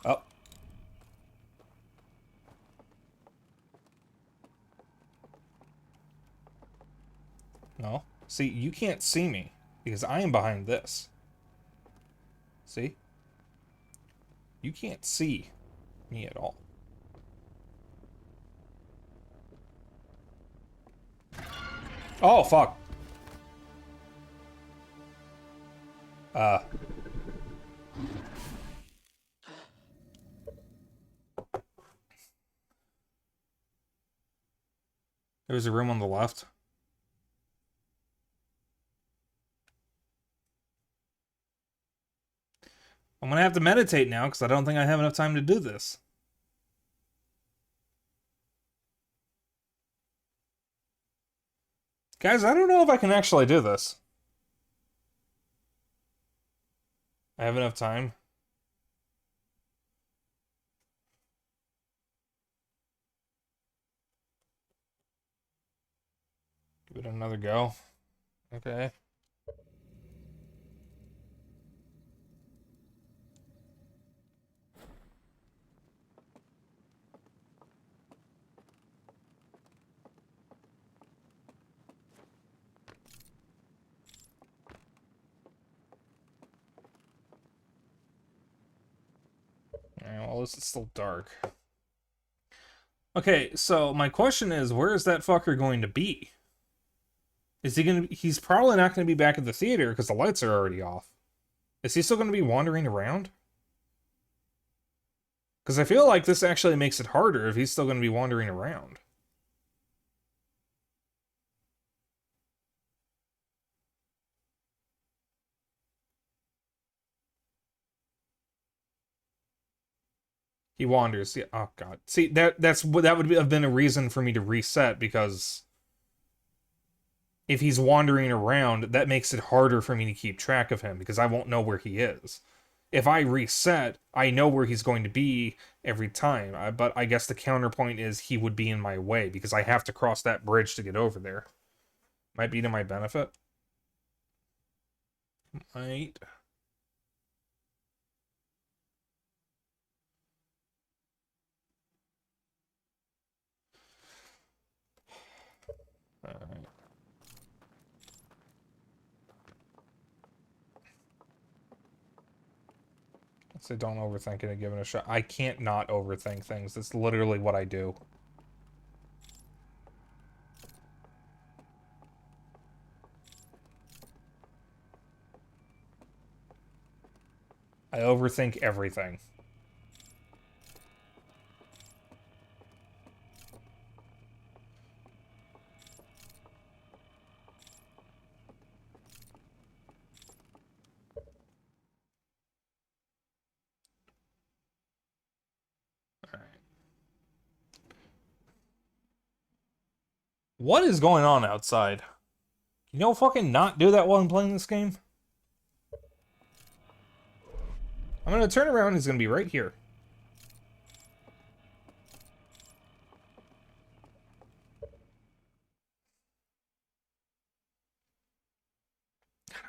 Oh. No. See, you can't see me. Because I am behind this. See? You can't see me at all. Oh, fuck. There's a room on the left. I'm gonna have to meditate now, because I don't think I have enough time to do this. Guys, I don't know if I can actually do this. I have enough time. Give it another go. Okay. Alright, well, this is still dark. Okay, so my question is, where is that fucker going to be? Is he gonna be... He's probably not gonna be back at the theater, because the lights are already off. Is he still gonna be wandering around? Because I feel like this actually makes it harder if he's still gonna be wandering around. He wanders. Yeah. Oh God. See, that would have been a reason for me to reset, because if he's wandering around, that makes it harder for me to keep track of him because I won't know where he is. If I reset, I know where he's going to be every time. But I guess the counterpoint is he would be in my way because I have to cross that bridge to get over there. Might be to my benefit. Might. Alright. So don't overthink it and give it a shot. I can't not overthink things. That's literally what I do. I overthink everything. What is going on outside? You know, fucking not do that while I'm playing this game? I'm gonna turn around and he's gonna be right here.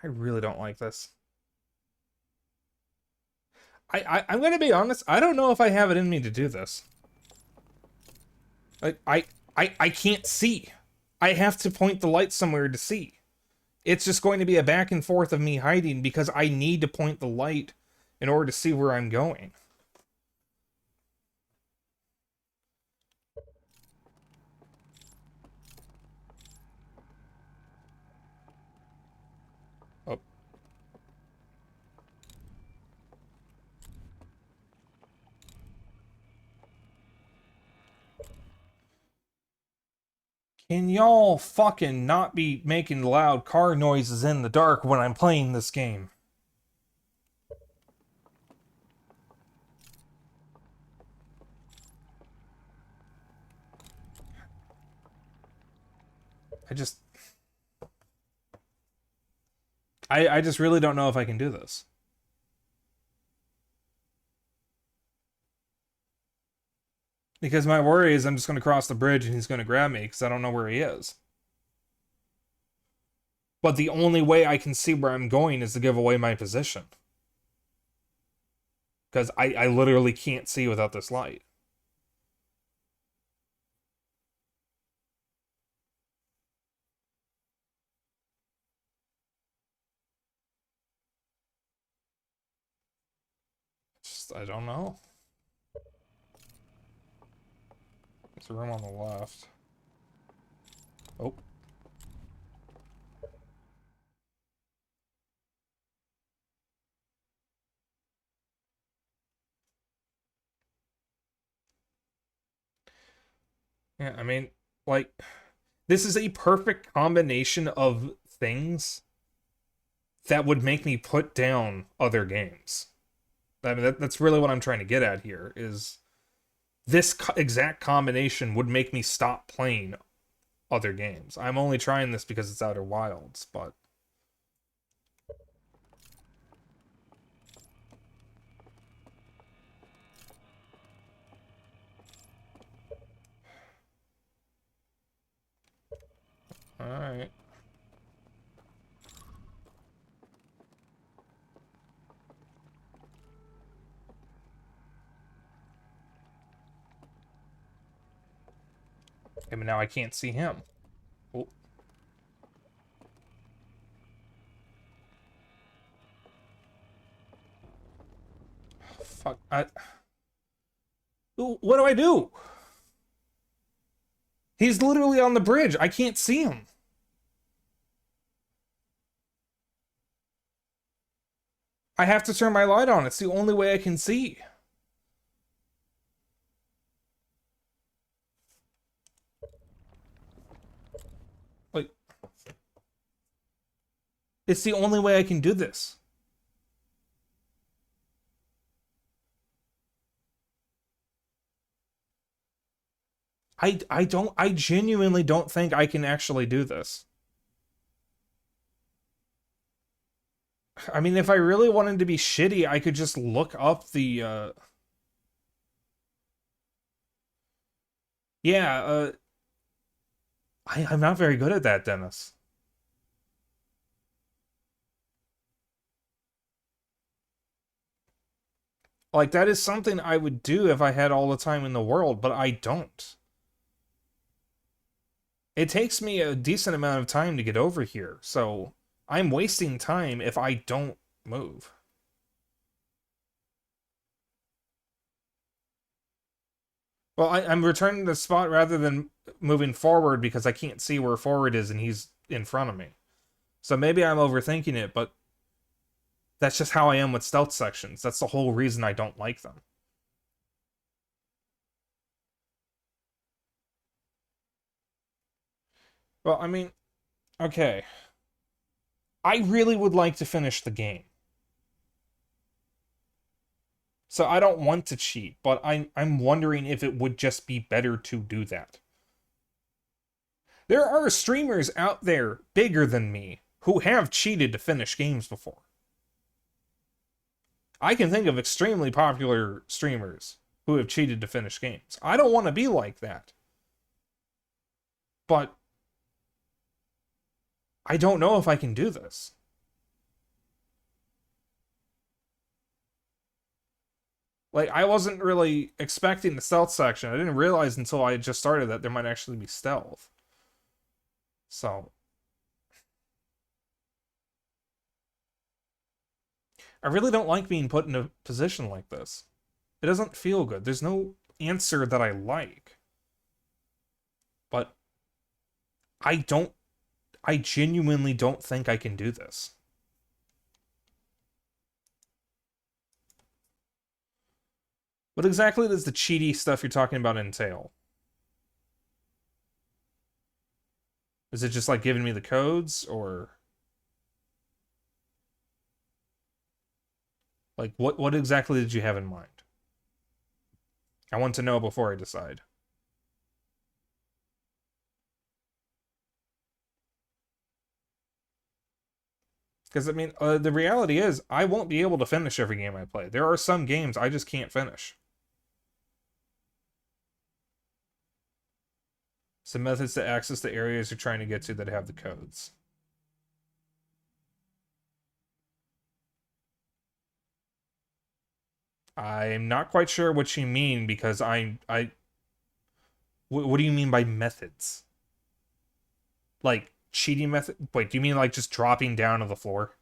I really don't like this. I'm gonna be honest, I don't know if I have it in me to do this. Like, I can't see. I have to point the light somewhere to see. It's just going to be a back and forth of me hiding because I need to point the light in order to see where I'm going. Oh. Can y'all fucking not be making loud car noises in the dark when I'm playing this game? I just really don't know if I can do this. Because my worry is I'm just going to cross the bridge and he's going to grab me because I don't know where he is. But the only way I can see where I'm going is to give away my position. Because I literally can't see without this light. Just, I don't know. There's a room on the left. Oh. Yeah, I mean, like, this is a perfect combination of things that would make me put down other games. I mean, that's really what I'm trying to get at here, is this exact combination would make me stop playing other games. I'm only trying this because it's Outer Wilds, but... Alright. Okay, but now I can't see him. Oh. Fuck. What do I do? He's literally on the bridge. I can't see him. I have to turn my light on. It's the only way I can see. Like, it's the only way I can do this. I genuinely don't think I can actually do this. I mean, if I really wanted to be shitty, I could just look up the, yeah, I'm not very good at that, Dennis. Like, that is something I would do if I had all the time in the world, but I don't. It takes me a decent amount of time to get over here, so I'm wasting time if I don't move. Well, I'm returning to the spot rather than moving forward because I can't see where forward is and he's in front of me. So maybe I'm overthinking it, but that's just how I am with stealth sections. That's the whole reason I don't like them. Well, I mean, okay. I really would like to finish the game. So I don't want to cheat, but I'm wondering if it would just be better to do that. There are streamers out there bigger than me who have cheated to finish games before. I can think of extremely popular streamers who have cheated to finish games. I don't want to be like that. But I don't know if I can do this. Like, I wasn't really expecting the stealth section. I didn't realize until I just started that there might actually be stealth. So, I really don't like being put in a position like this. It doesn't feel good. There's no answer that I like. But I genuinely don't think I can do this. What exactly does the cheaty stuff you're talking about entail? Is it just like giving me the codes, or like what exactly did you have in mind? I want to know before I decide. Because, I mean, the reality is, I won't be able to finish every game I play. There are some games I just can't finish. Some methods to access the areas you're trying to get to that have the codes. I'm not quite sure what you mean, because what do you mean by methods? Like, cheating method? Wait, do you mean like just dropping down to the floor?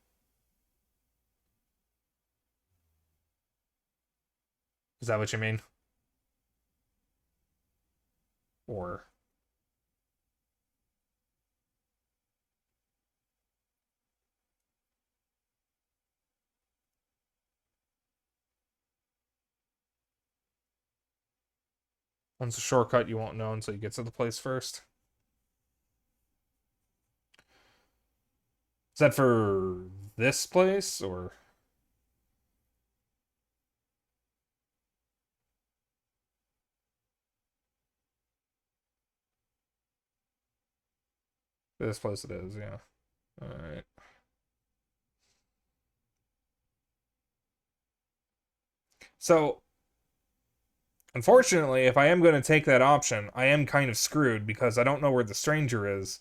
Is that what you mean? Or... Once a shortcut, you won't know until you get to the place first. Is that for this place, or... This place it is, yeah. Alright. So, unfortunately, if I am going to take that option, I am kind of screwed because I don't know where the stranger is,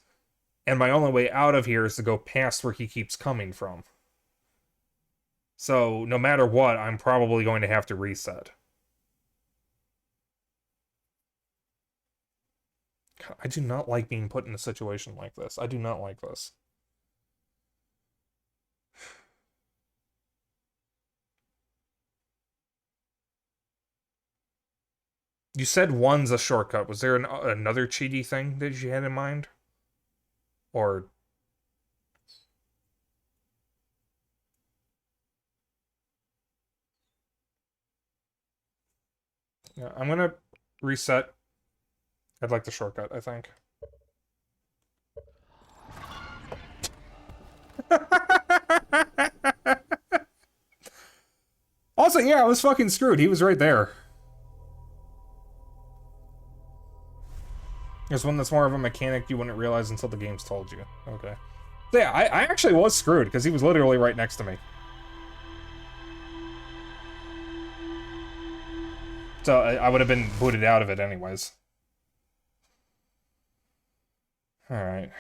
and my only way out of here is to go past where he keeps coming from. So, no matter what, I'm probably going to have to reset. I do not like being put in a situation like this. I do not like this. You said one's a shortcut. Was there another cheaty thing that you had in mind? Or... Yeah, I'm gonna reset. I'd like the shortcut, I think. Also, yeah, I was fucking screwed. He was right there. There's one that's more of a mechanic you wouldn't realize until the game's told you. Okay. So yeah, I actually was screwed, because he was literally right next to me. So I would have been booted out of it anyways. Alright.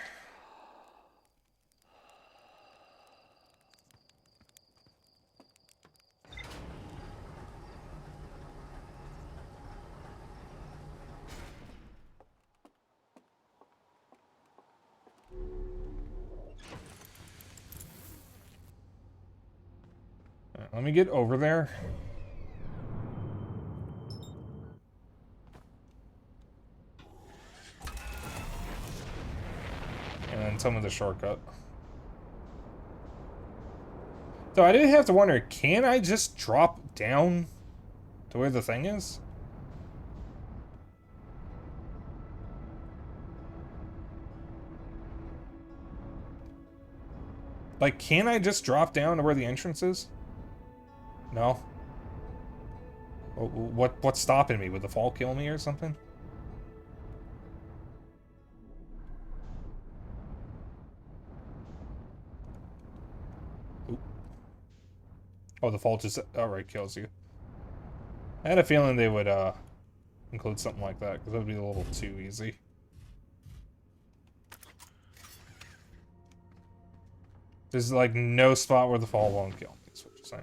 Let me get over there. And then tell me the shortcut. So I did have to wonder, can I just drop down to where the thing is? Like, can I just drop down to where the entrance is? No? What's stopping me? Would the fall kill me or something? Oop. Oh, the fall just outright kills you. I had a feeling they would include something like that, because that would be a little too easy. There's like no spot where the fall won't kill me, is what you're saying.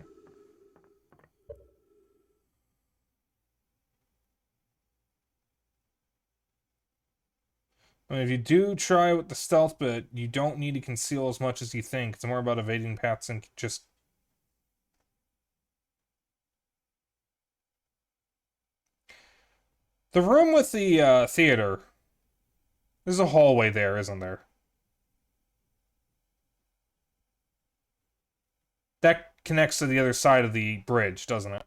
I mean, if you do try with the stealth bit, you don't need to conceal as much as you think. It's more about evading paths and just... The room with the theater. There's a hallway there, isn't there? That connects to the other side of the bridge, doesn't it?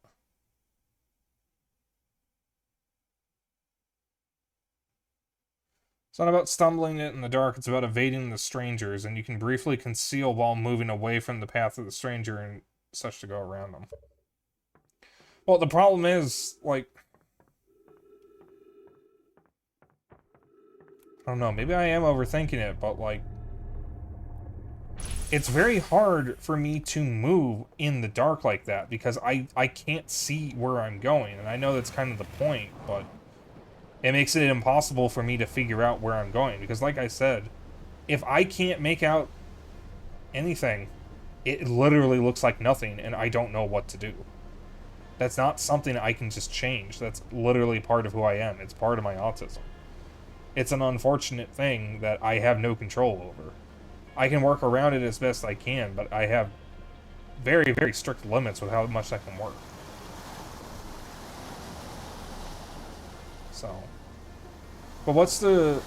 It's not about stumbling it in the dark, it's about evading the strangers, and you can briefly conceal while moving away from the path of the stranger and such to go around them. Well, the problem is, like... I don't know, maybe I am overthinking it, but, like... It's very hard for me to move in the dark like that, because I can't see where I'm going, and I know that's kind of the point, but... It makes it impossible for me to figure out where I'm going, because like I said, if I can't make out anything, it literally looks like nothing, and I don't know what to do. That's not something I can just change. That's literally part of who I am. It's part of my autism. It's an unfortunate thing that I have no control over. I can work around it as best I can, but I have very, very strict limits with how much I can work. So... But what's the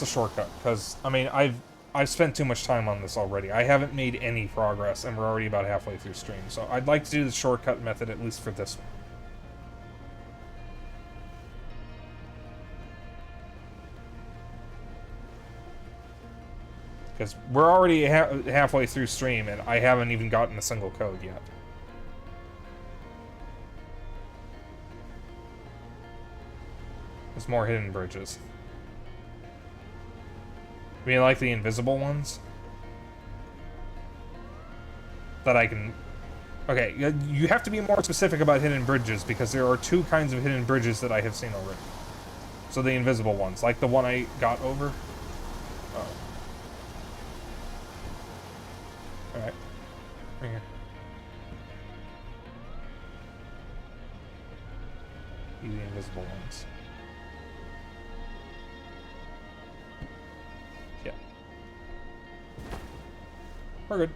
shortcut? Because, I mean, I've spent too much time on this already. I haven't made any progress, and we're already about halfway through stream. So I'd like to do the shortcut method, at least for this one. Because we're already halfway through stream, and I haven't even gotten a single code yet. There's more hidden bridges. I mean, like the invisible ones? That I can... Okay, you have to be more specific about hidden bridges, because there are two kinds of hidden bridges that I have seen already. So the invisible ones, like the one I got over. Oh. Alright. Right here. These are the invisible ones. Yeah. We're good.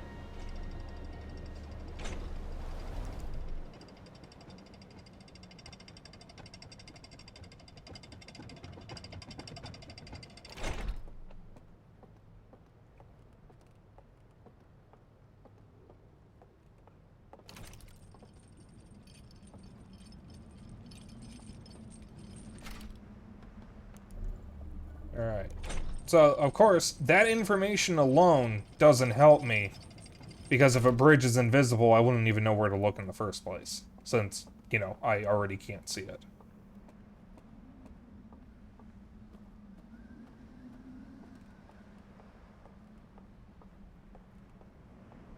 Alright. So, of course, that information alone doesn't help me. Because if a bridge is invisible, I wouldn't even know where to look in the first place. Since, you know, I already can't see it.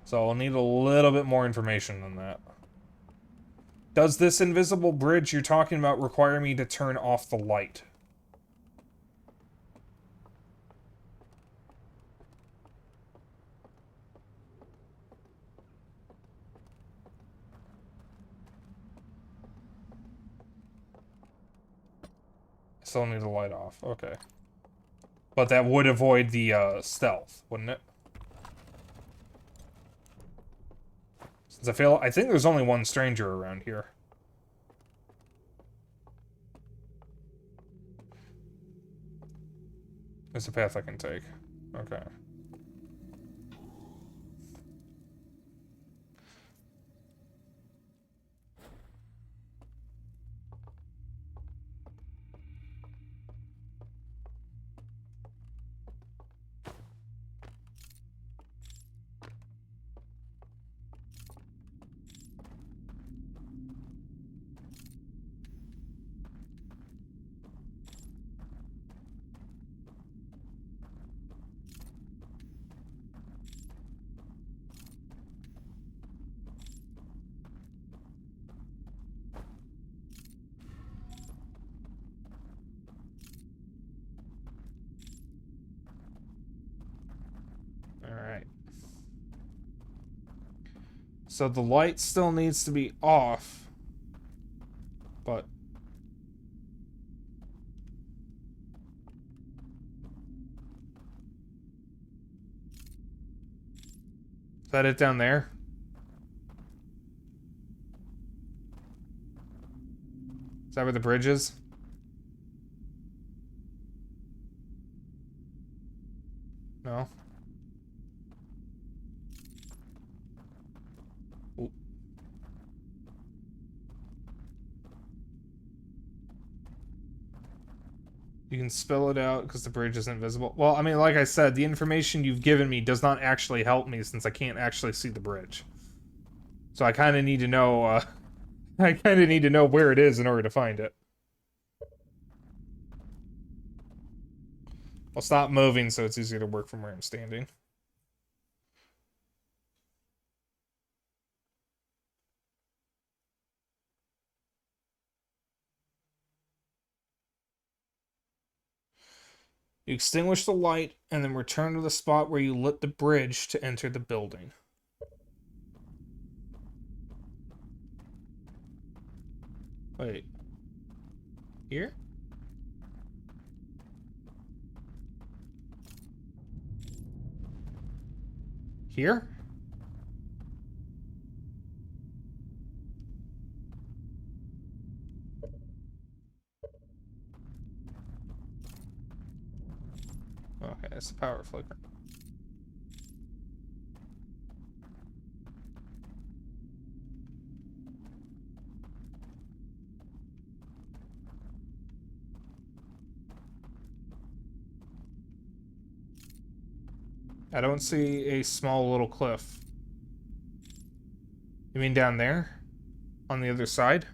So I'll need a little bit more information than that. Does this invisible bridge you're talking about require me to turn off the light? Still need the light off. Okay. But that would avoid the stealth, wouldn't it? Since I think there's only one stranger around here. There's a path I can take. Okay. Alright. So the light still needs to be off. But... is that it down there? Is that where the bridge is? No? Ooh. You can spell it out because the bridge isn't visible. Well, I mean, like I said, the information you've given me does not actually help me since I can't actually see the bridge. So I kind of need to know, I kind of need to know where it is in order to find it. I'll stop moving so it's easier to work from where I'm standing. You extinguish the light and then return to the spot where you lit the bridge to enter the building. Wait. Here? Here? Okay, that's the power flicker. I don't see a small little cliff. You mean down there? On the other side?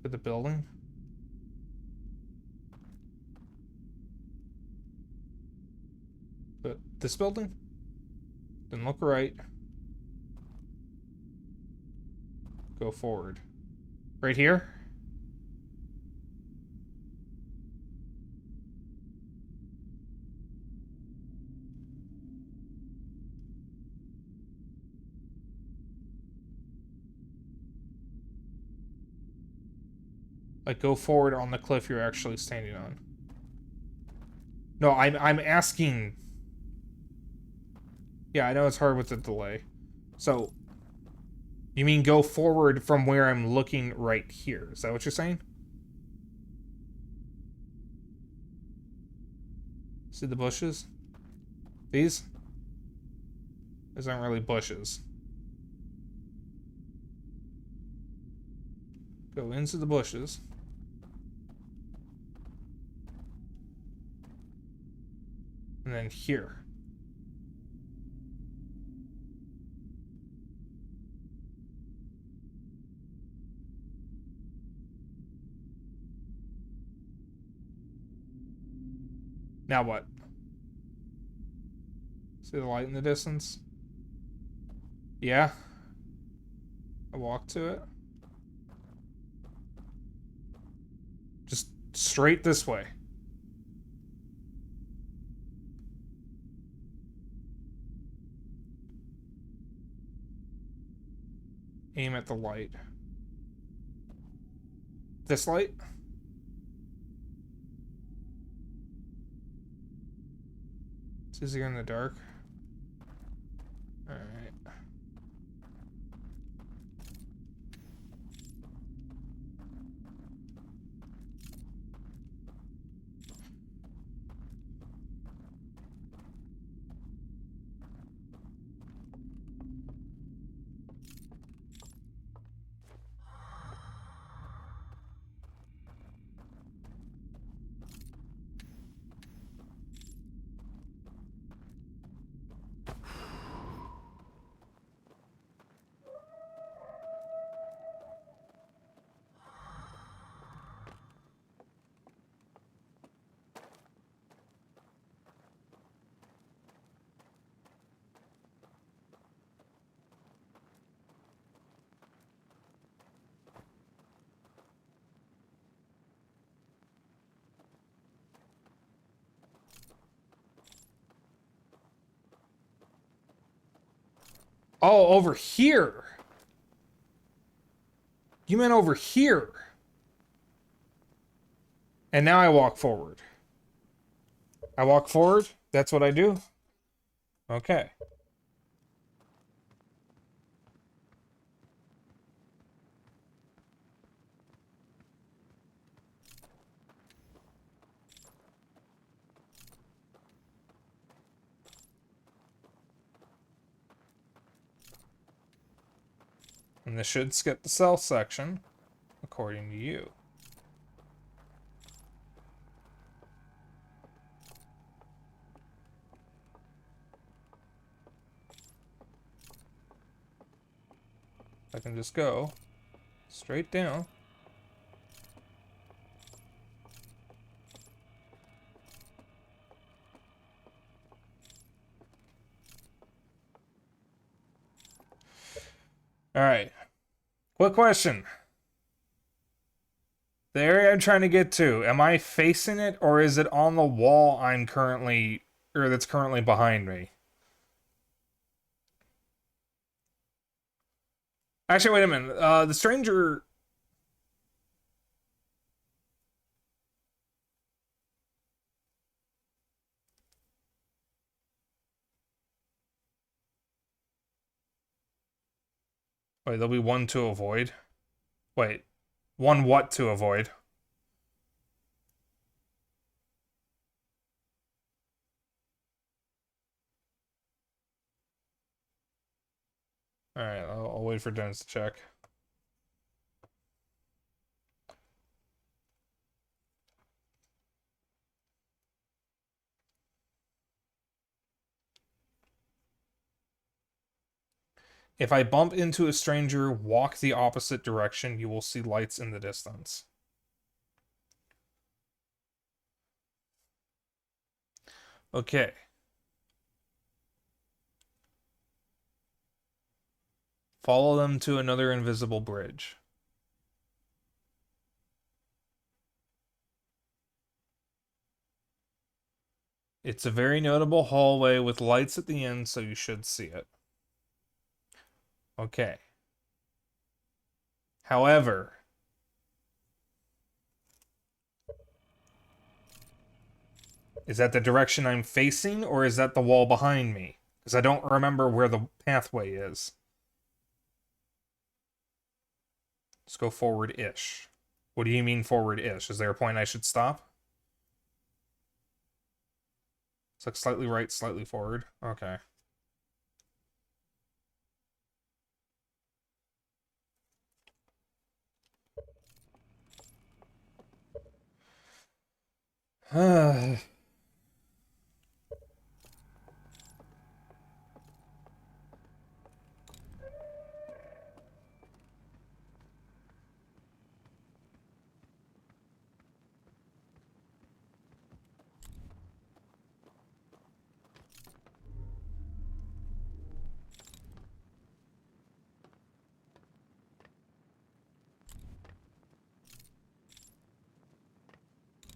For the building? But this building? Then look right. Go forward. Right here? Like, go forward on the cliff you're actually standing on. No, I'm asking... Yeah, I know it's hard with the delay. So, you mean go forward from where I'm looking right here? Is that what you're saying? See the bushes? These? These aren't really bushes. Go into the bushes. And then here. Now what? See the light in the distance? Yeah. I walk to it. Just straight this way. Aim at the light. This light? It's easier in the dark. Alright. Oh, over here. You meant over here. And now I walk forward. I walk forward? That's what I do? Okay. And this should skip the cell section, according to you. I can just go straight down. Alright. Quick question. The area I'm trying to get to, am I facing it or is it on the wall I'm currently, or that's currently behind me? Actually, wait a minute. The stranger... Wait, there'll be one to avoid. Wait. One what to avoid? Alright, I'll wait for Dennis to check. If I bump into a stranger, walk the opposite direction, you will see lights in the distance. Okay. Follow them to another invisible bridge. It's a very notable hallway with lights at the end, so you should see it. Okay. However, is that the direction I'm facing, or is that the wall behind me? Because I don't remember where the pathway is. Let's go forward-ish. What do you mean forward-ish? Is there a point I should stop? It's like slightly right, slightly forward. Okay.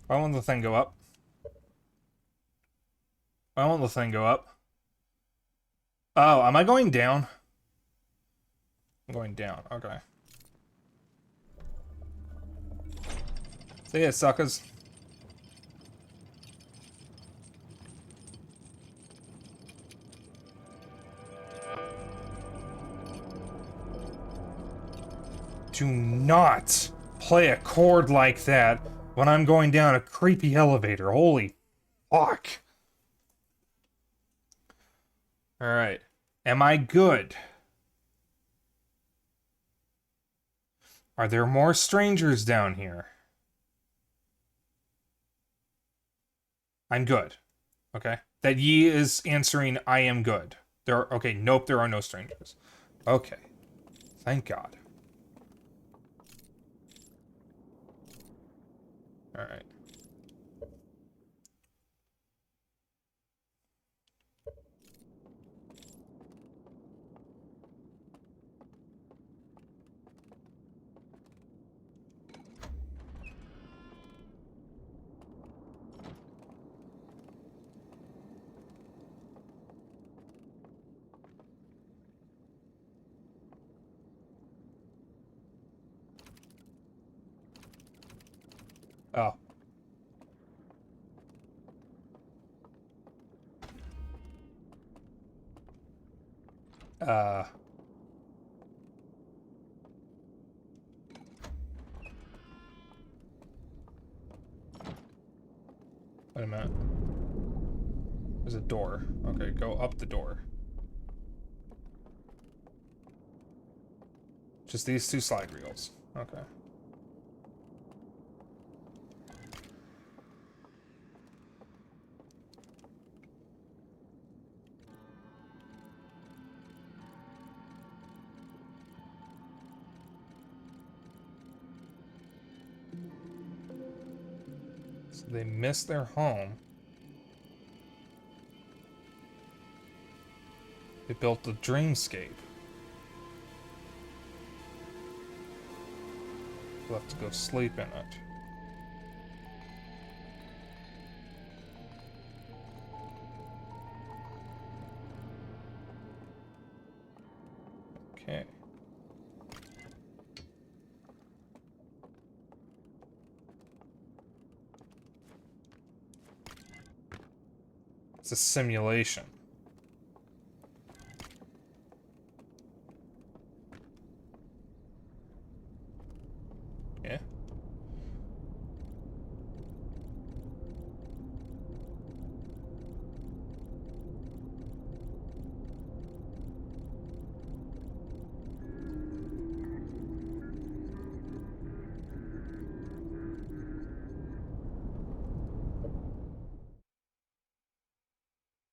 Why won't the thing go up? Why won't the thing go up? Oh, am I going down? I'm going down. Okay. See ya, suckers. Do not play a chord like that when I'm going down a creepy elevator. Holy fuck. Alright. Am I good? Are there more strangers down here? I'm good. Okay. That ye is answering I am good. There are, okay, nope, there are no strangers. Okay. Thank God. Alright. Oh. Uh. Wait a minute. There's a door. Okay, go up the door. Just these two slide reels. Okay. So they missed their home. They built a dreamscape. We'll have to go sleep in it. Okay. It's a simulation. Yeah.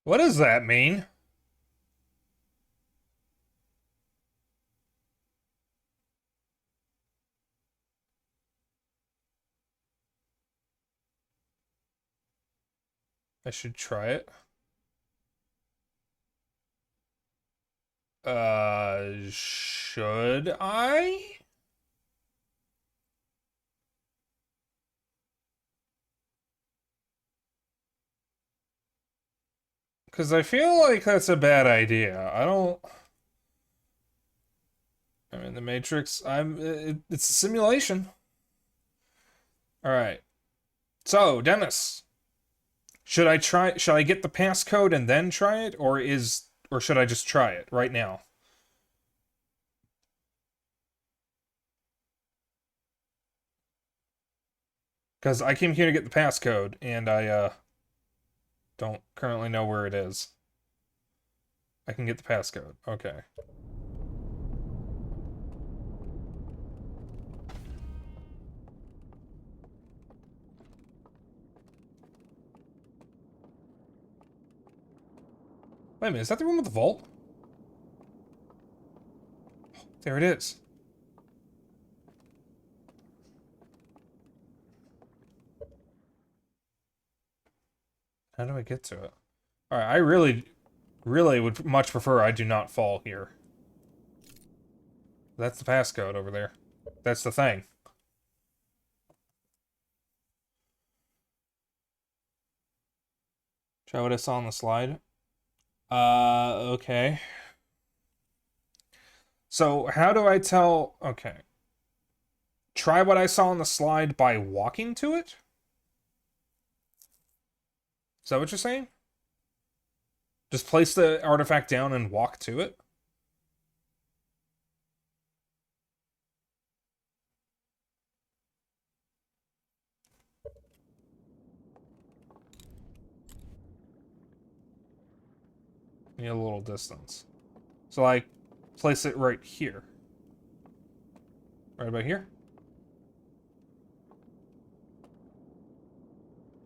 What does that mean? I should try it. Should I? Because I feel like that's a bad idea. I don't... I mean, the Matrix, it's a simulation. Alright. So, Dennis. Should I get the passcode and then try it? Or should I just try it right now? Because I came here to get the passcode, and I, don't currently know where it is. I can get the passcode. Okay. Wait a minute, is that the room with the vault? There it is. How do I get to it? Alright, I really would much prefer I do not fall here. That's the passcode over there. That's the thing. Try what I saw on the slide. Okay. So how do I tell... Okay. Try what I saw on the slide by walking to it? Is that what you're saying? Just place the artifact down and walk to it? Need a little distance. So, like, place it right here. Right about here?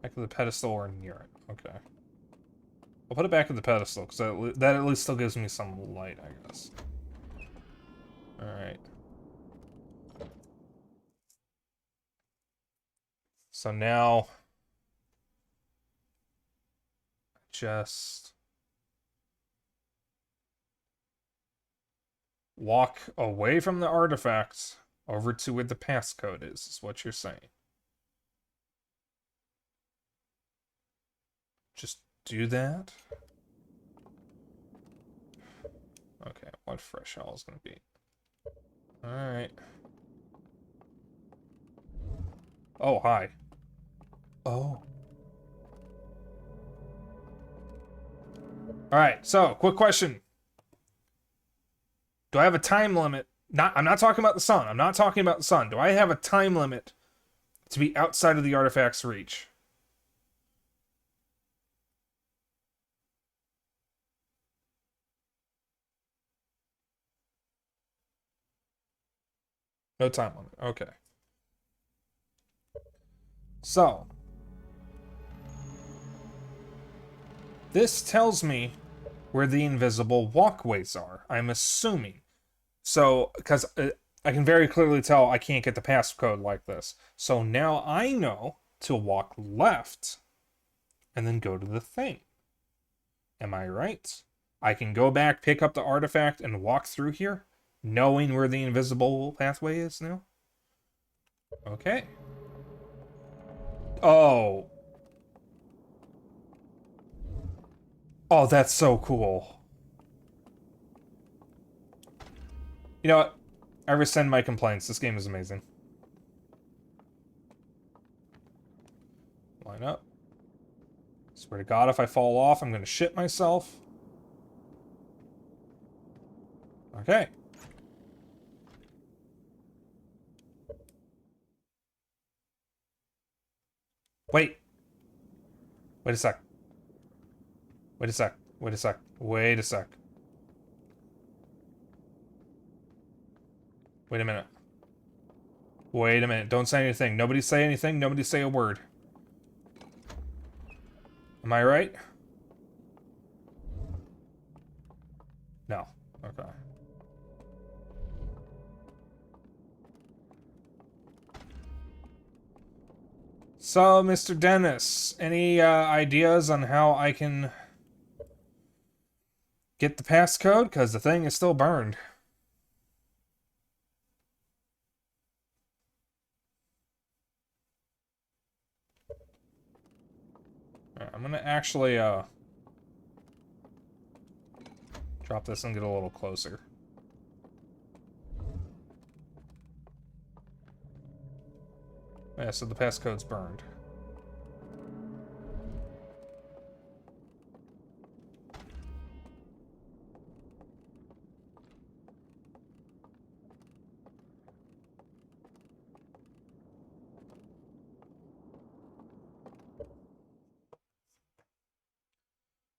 Back of the pedestal or near it. Okay. I'll put it back at the pedestal, because that at least still gives me some light, I guess. Alright. So now... just... walk away from the artifact over to where the passcode is what you're saying. Just do that. Okay, what fresh hell is gonna be? Alright. Oh, hi. Oh. Alright, so, quick question. Do I have a time limit? I'm not talking about the sun. I'm not talking about the sun. Do I have a time limit to be outside of the artifact's reach? No time limit. Okay. So. This tells me where the invisible walkways are, I'm assuming. So, because I can very clearly tell I can't get the passcode like this. So now I know to walk left and then go to the thing. Am I right? I can go back, pick up the artifact, and walk through here, knowing where the invisible pathway is now? Okay. Oh. Oh, that's so cool. You know what? I rescind my complaints. This game is amazing. Line up. Swear to God, if I fall off, I'm gonna shit myself. Okay. Wait. Wait a sec. Wait a sec. Wait a sec. Wait a sec. Wait a minute. Wait a minute. Don't say anything. Nobody say anything. Nobody say a word. Am I right? No. Okay. So, Mr. Dennis, any ideas on how I can get the passcode? Because the thing is still burned. Alright, I'm gonna actually drop this and get a little closer. Yeah, so the passcode's burned.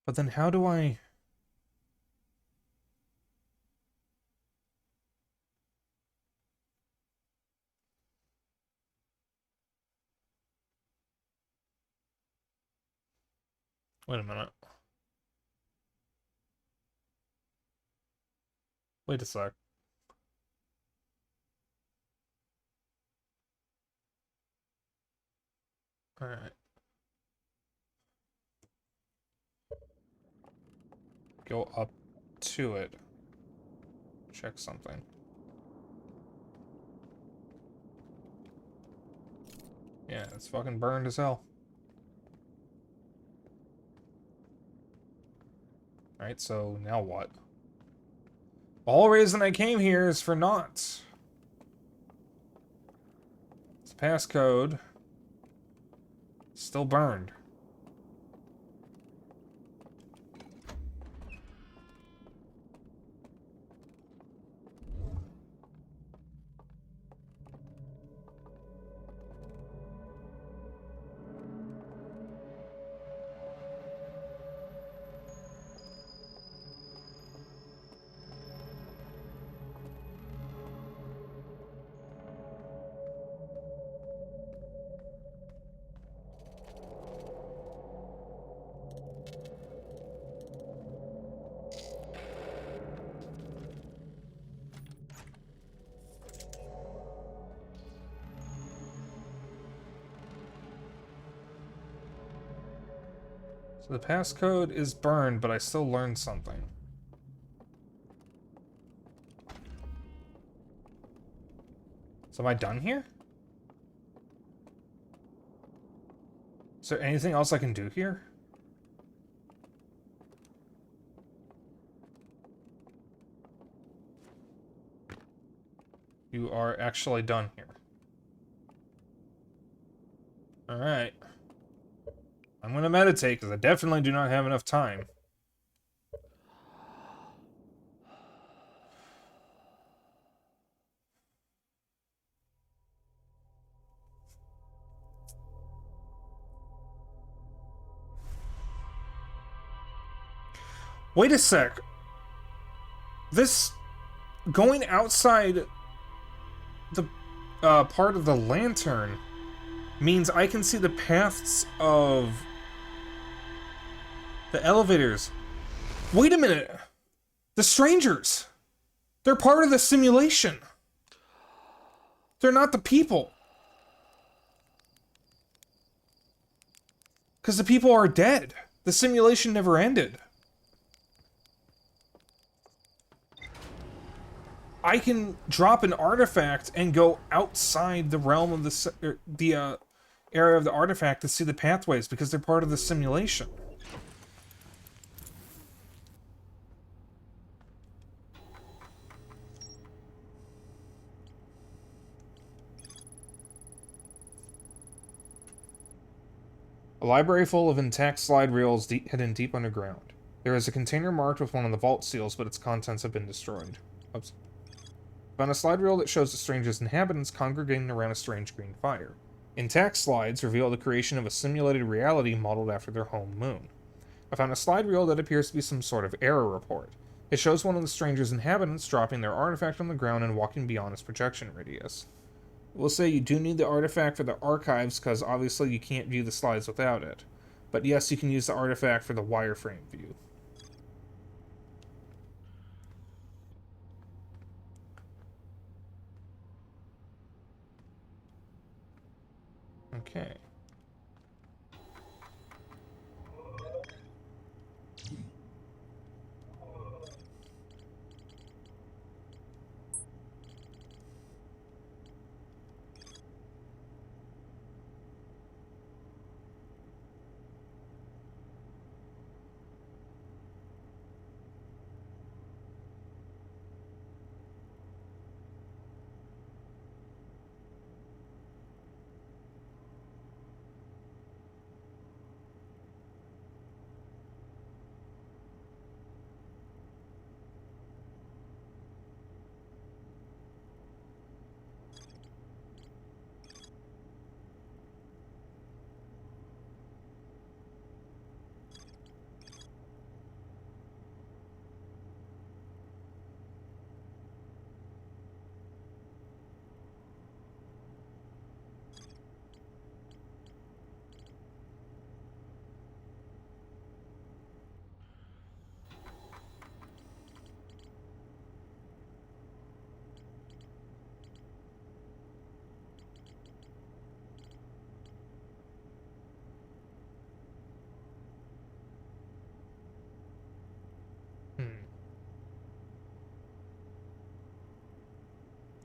But then how do I... Wait a minute. Wait a sec. Alright. Go up to it. Check something. Yeah, it's fucking burned as hell. Alright, so now what? All reason I came here is for naught. It's passcode. Still burned. So the passcode is burned, but I still learned something. So am I done here? Is there anything else I can do here? You are actually done here. Alright. I'm gonna meditate, because I definitely do not have enough time. Wait a sec. This... going outside the part of the lantern means I can see the paths of the elevators. Wait a minute. The strangers. They're part of the simulation. They're not the people. Because the people are dead. The simulation never ended. I can drop an artifact and go outside the realm of the area of the artifact to see the pathways because they're part of the simulation. A library full of intact slide reels hidden deep underground. There is a container marked with one of the vault seals, but its contents have been destroyed. Oops. Found a slide reel that shows the stranger's inhabitants congregating around a strange green fire. Intact slides reveal the creation of a simulated reality modeled after their home moon. I found a slide reel that appears to be some sort of error report. It shows one of the stranger's inhabitants dropping their artifact on the ground and walking beyond its projection radius. We'll say you do need the artifact for the archives, because obviously you can't view the slides without it. But yes, you can use the artifact for the wireframe view. Okay.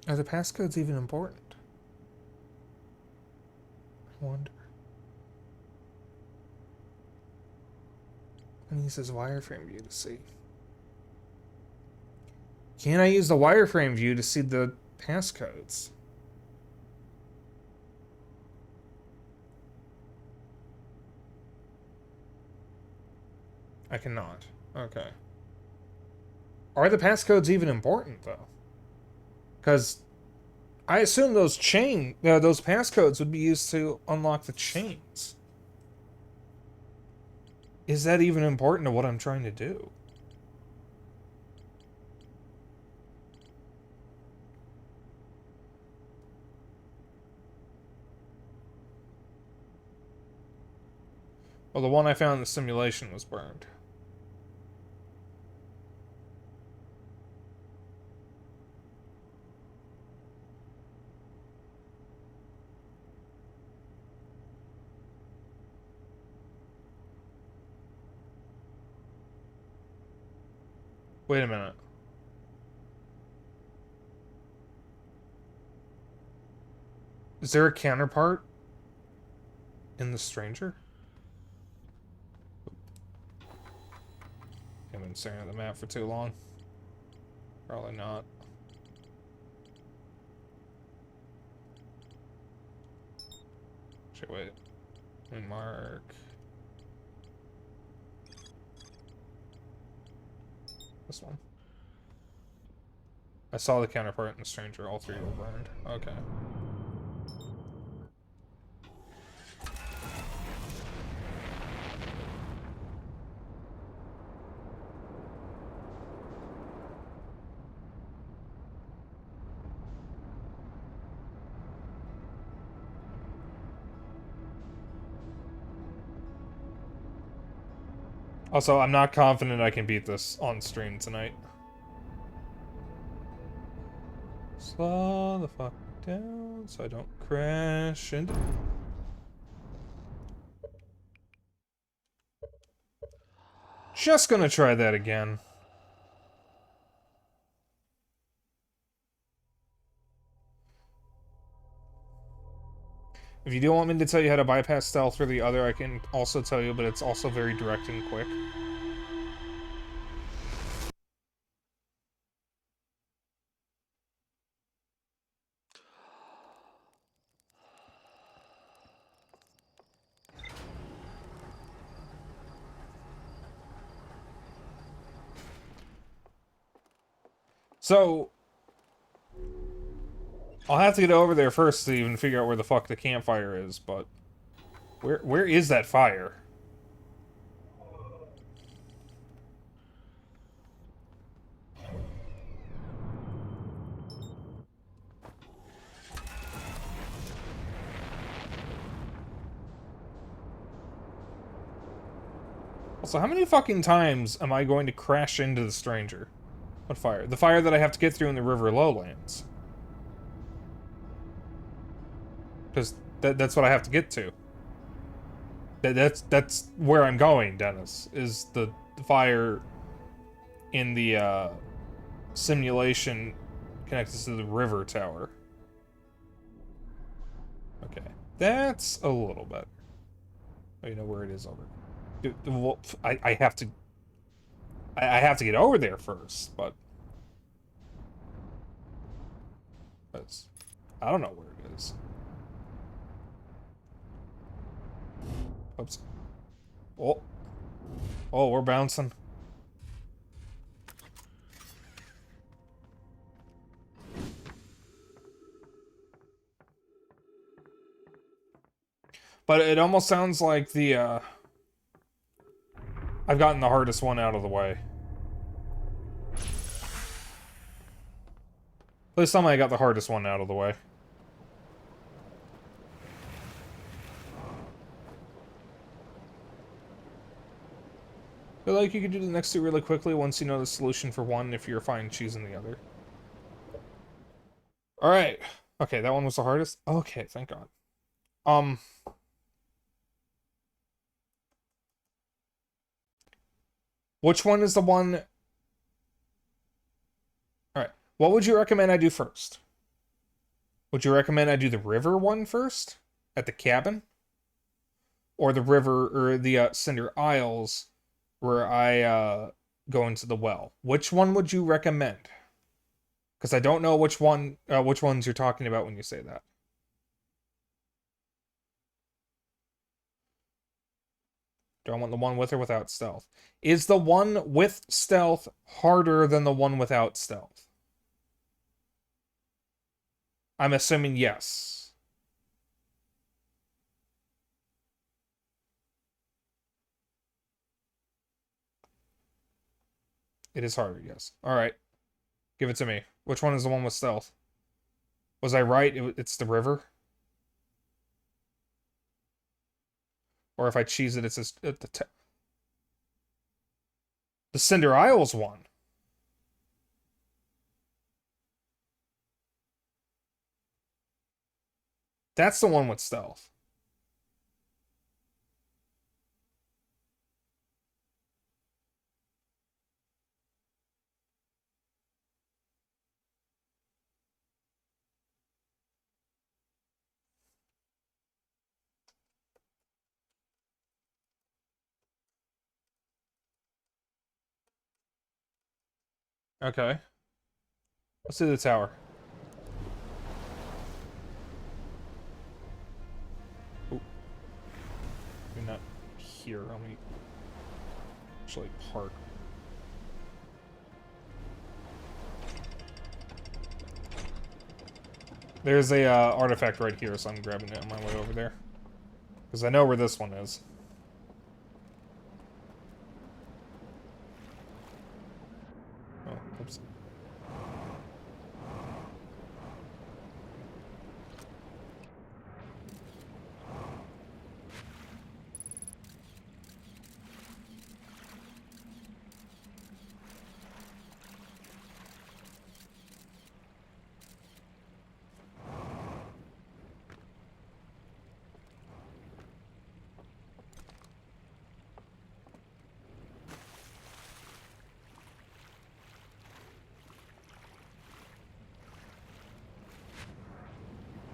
Are the passcodes even important? I wonder. use this wireframe view to see? Can I use the wireframe view to see the passcodes? I cannot. Okay. Are the passcodes even important, though? Because I assume those those passcodes would be used to unlock the chains. Is that even important to what I'm trying to do? Well, the one I found in the simulation was burned. Wait a minute. Is there a counterpart in the stranger? I've been staring at the map for too long. Probably not. Actually, wait. And mark. This one. I saw the counterpart in the stranger. All three were burned. Okay. Also, I'm not confident I can beat this on stream tonight. Slow the fuck down so I don't crash into... Just gonna try that again. If you do want me to tell you how to bypass stealth for the other, I can also tell you, but it's also very direct and quick. So, I'll have to get over there first to even figure out where the fuck the campfire is, but... Where is that fire? Also, how many fucking times am I going to crash into the stranger? What fire? The fire that I have to get through in the river lowlands. Because that's what I have to get to. That's where I'm going, Dennis. Is the fire in the simulation connected to the river tower. Okay. That's a little better. Oh, you know where it is over. Well, I have to... I have to get over there first, but... I don't know where it is. Oops. Oh. Oh, we're bouncing. But it almost sounds like the, I've gotten the hardest one out of the way. Please tell me I got the hardest one out of the way. I feel like you could do the next two really quickly once you know the solution for one if you're fine choosing the other. Alright. Okay, that one was the hardest? Okay, thank God. Which one is the one... Alright. What would you recommend I do first? Would you recommend I do the river one first? At the cabin? Or the river, or the Cinder Isles where I go into the well. Which one would you recommend? Because I don't know which ones you're talking about when you say that. Do I want the one with or without stealth? Is the one with stealth harder than the one without stealth? I'm assuming yes. It is harder, yes. Alright. Give it to me. Which one is the one with stealth? Was I right? It's the river? Or if I cheese it, it's the Cinder Isles one. That's the one with stealth. Okay. Let's do the tower. Ooh. You're not here. Let me actually park. There's a artifact right here, so I'm grabbing it on my way over there. Because I know where this one is. Oh, oops.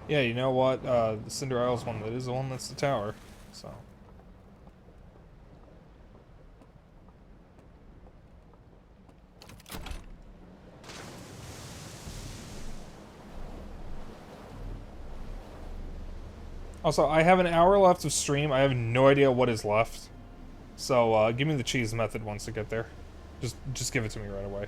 Yeah, you know what? The Cinder Isles one, that is the one that's the tower. So. Also, I have an hour left of stream. I have no idea what is left. So, give me the cheese method once I get there. Just give it to me right away.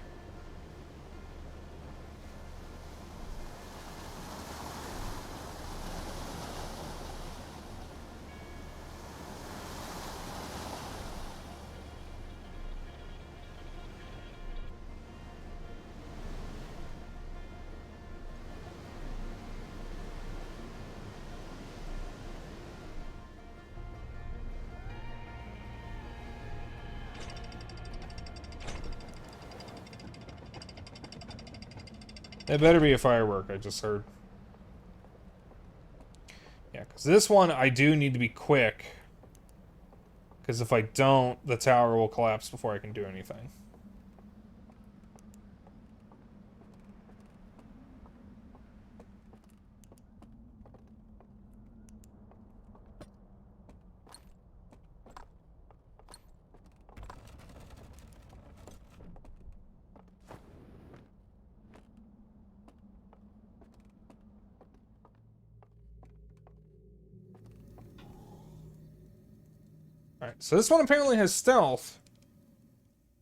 It better be a firework, I just heard. Yeah, because this one, I do need to be quick. Because if I don't, the tower will collapse before I can do anything. Alright, so this one apparently has stealth.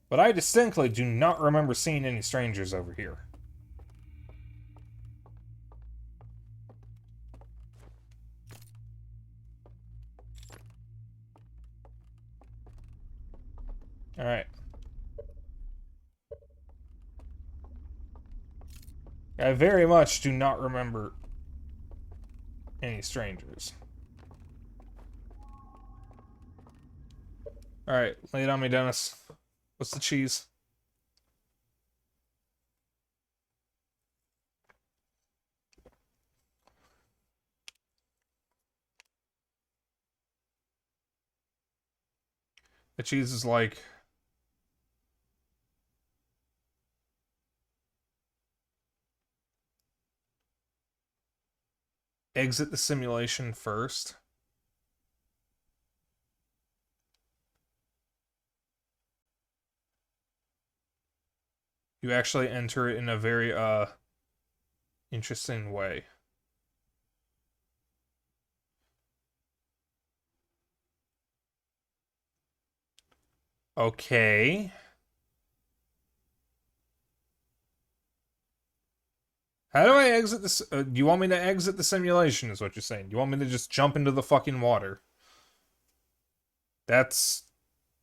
But I distinctly do not remember seeing any strangers over here. Alright. I very much do not remember any strangers. Alright, lay it on me, Dennis. What's the cheese? The cheese is like... exit the simulation first. You actually enter it in a very, interesting way. Okay. How do I exit this? Do you want me to exit the simulation, is what you're saying? You want me to just jump into the fucking water? That's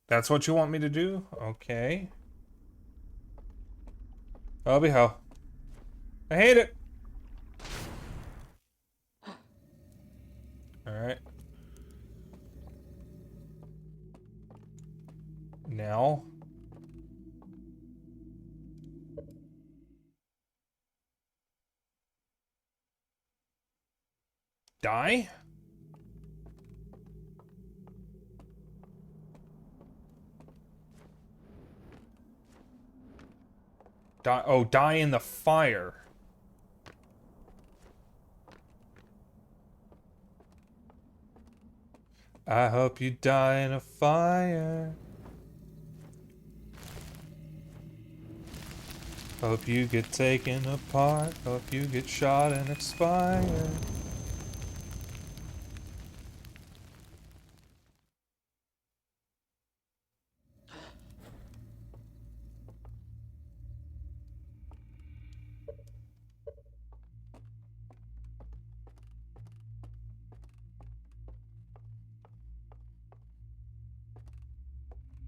what you want me to do? Okay. I'll be hell. I hate it. Alright. Now. Die? Die. Oh, die in the fire. I hope you die in a fire. Hope you get taken apart. Hope you get shot and expire.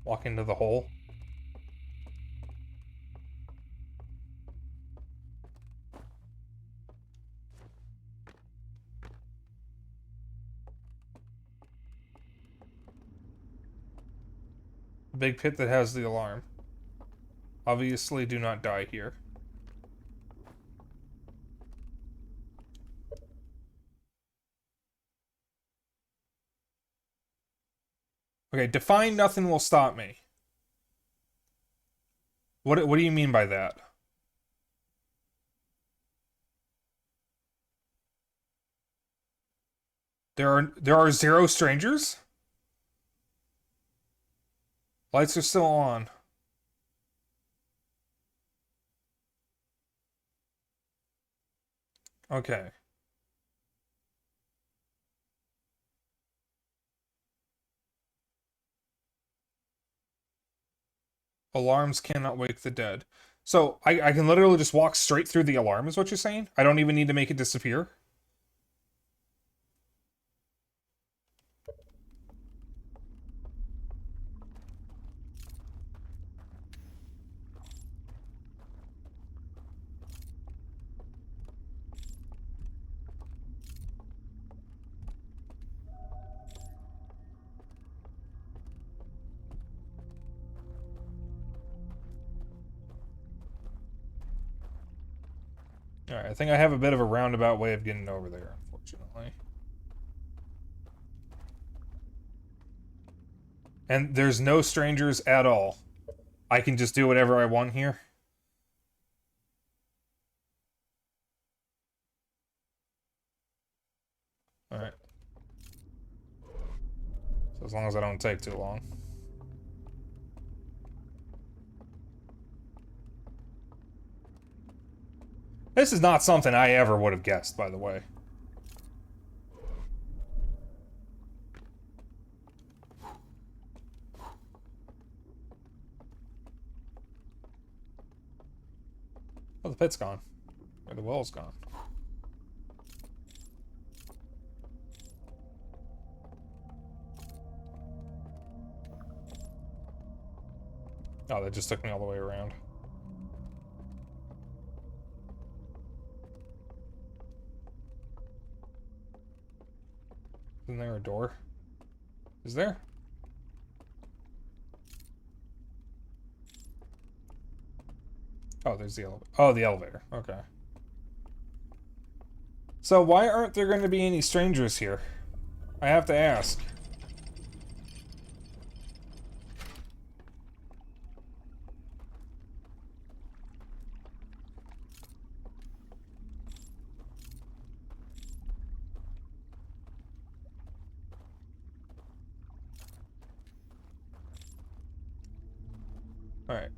Walk into the hole. The big pit that has the alarm. Obviously, do not die here. Okay, define nothing will stop me. What do you mean by that? There are zero strangers? Lights are still on. Okay. Alarms cannot wake the dead. So, I can literally just walk straight through the alarm, is what you're saying? I don't even need to make it disappear? Alright, I think I have a bit of a roundabout way of getting over there, unfortunately. And there's no strangers at all. I can just do whatever I want here. Alright. So as long as I don't take too long. This is not something I ever would have guessed, by the way. Oh, the pit's gone. Or the well's gone. Oh, that just took me all the way around. Isn't there a door? Is there? Oh, there's the elevator. Oh, the elevator. Okay. So why aren't there going to be any strangers here? I have to ask. Alright.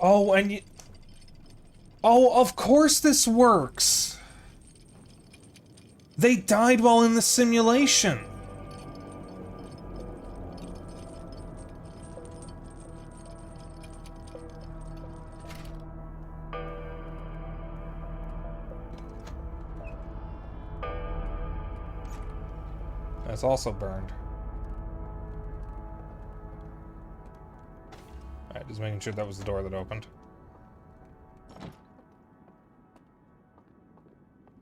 Oh, and you... Oh, of course this works! They died while in the simulation! That's also burned. Alright, just making sure that was the door that opened.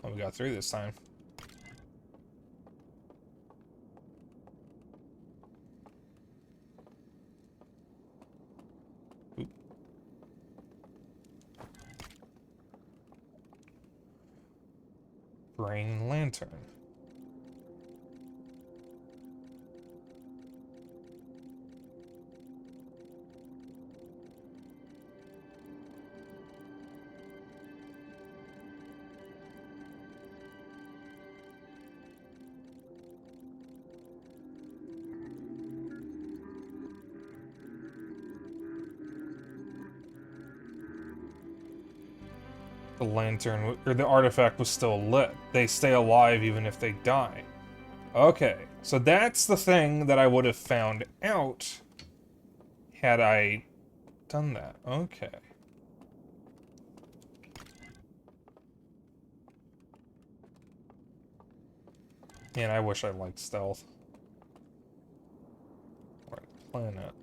Oh, we got through this time. Oop. Brain lantern. The lantern, or the artifact was still lit. They stay alive even if they die. Okay, so that's the thing that I would have found out had I done that. Okay. Man, I wish I liked stealth. Right, planet.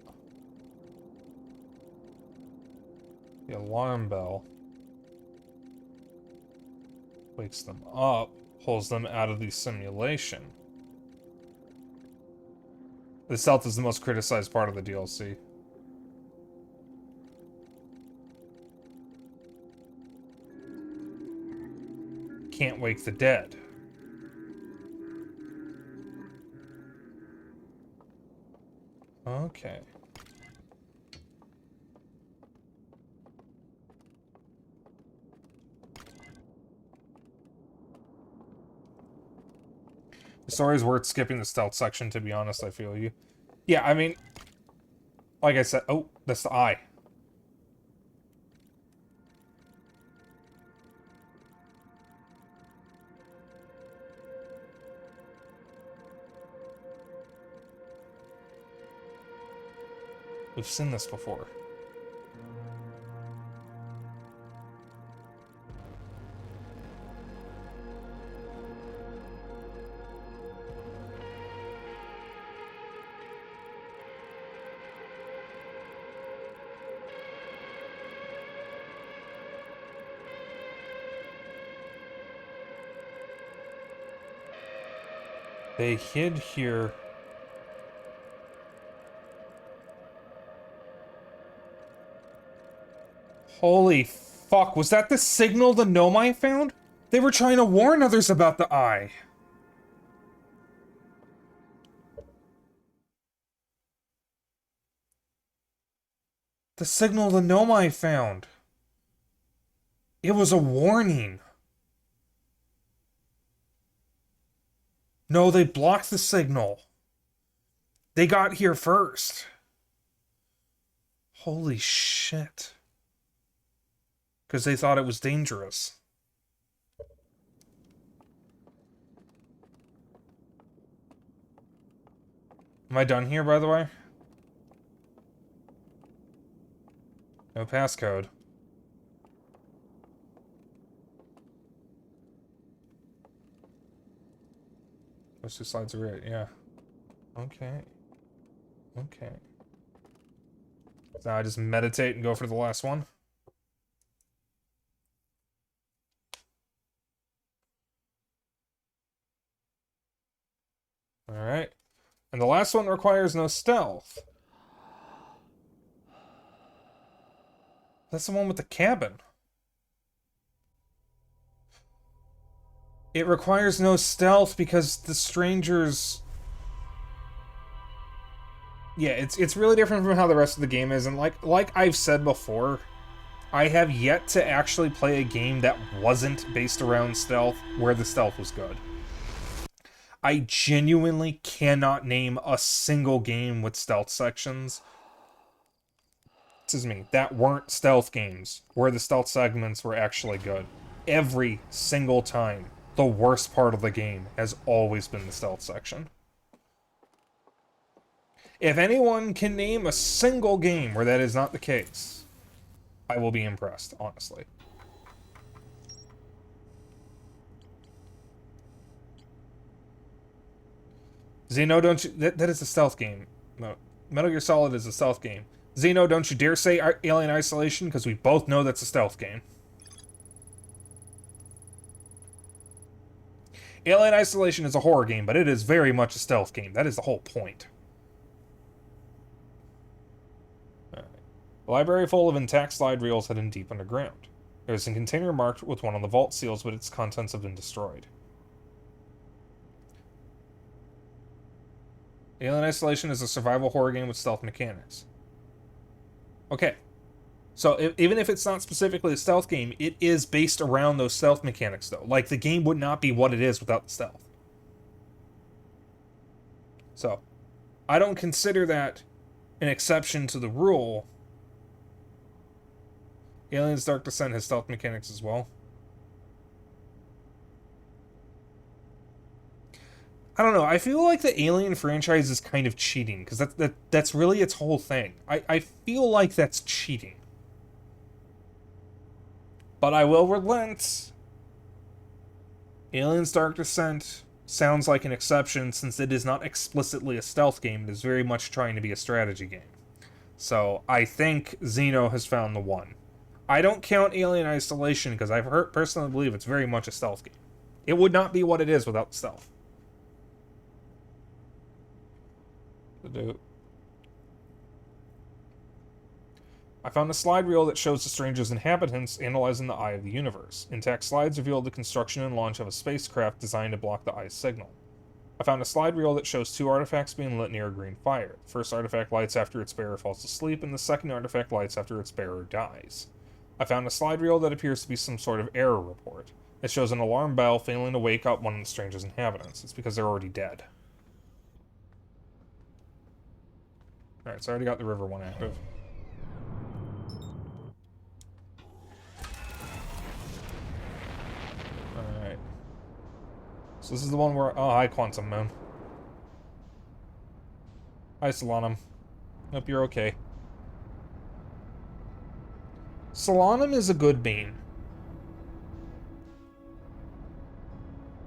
The alarm bell wakes them up, pulls them out of the simulation. The stealth is the most criticized part of the DLC. Can't wake the dead. Okay. The story is worth skipping the stealth section, to be honest, I feel you. Yeah, I mean, like I said, oh, that's the eye. We've seen this before. They hid here. Holy fuck, was that the signal the gnome I found? They were trying to warn others about the eye. The signal the gnome I found. It was a warning. No, they blocked the signal. They got here first. Holy shit. Because they thought it was dangerous. Am I done here, by the way? No passcode. Those two slides are right, yeah. Okay. Okay. So now I just meditate and go for the last one. Alright. And the last one requires no stealth. That's the one with the cabin. It requires no stealth because the strangers... Yeah, it's really different from how the rest of the game is, and like I've said before, I have yet to actually play a game that wasn't based around stealth where the stealth was good. I genuinely cannot name a single game with stealth sections excuse me, that weren't stealth games, where the stealth segments were actually good. Every single time, the worst part of the game has always been the stealth section. If anyone can name a single game where that is not the case, I will be impressed, honestly. Xeno, don't you... That is a stealth game. No, Metal Gear Solid is a stealth game. Xeno, don't you dare say Alien Isolation, because we both know that's a stealth game. Alien Isolation is a horror game, but it is very much a stealth game. That is the whole point. Right. A library full of intact slide reels hidden deep underground. There is a container marked with one of the vault seals, but its contents have been destroyed. Alien Isolation is a survival horror game with stealth mechanics. Okay. So even if it's not specifically a stealth game, it is based around those stealth mechanics, though. Like, the game would not be what it is without the stealth. So, I don't consider that an exception to the rule. Alien's Dark Descent has stealth mechanics as well. I don't know, I feel like the Alien franchise is kind of cheating, because that's really its whole thing. I feel like that's cheating. But I will relent. Alien's Dark Descent sounds like an exception, since it is not explicitly a stealth game. It is very much trying to be a strategy game. So I think Xeno has found the one. I don't count Alien Isolation, because I personally believe it's very much a stealth game. It would not be what it is without stealth. I found a slide reel that shows the stranger's inhabitants analyzing the eye of the universe. Intact slides reveal the construction and launch of a spacecraft designed to block the eye's signal. I found a slide reel that shows two artifacts being lit near a green fire. The first artifact lights after its bearer falls asleep, and the second artifact lights after its bearer dies. I found a slide reel that appears to be some sort of error report. It shows an alarm bell failing to wake up one of the stranger's inhabitants. It's because they're already dead. Alright, so I already got the river one active. Alright. So this is the one where... Oh, hi, Quantum Moon. Hi, Solanum. Hope you're okay. Solanum is a good bean.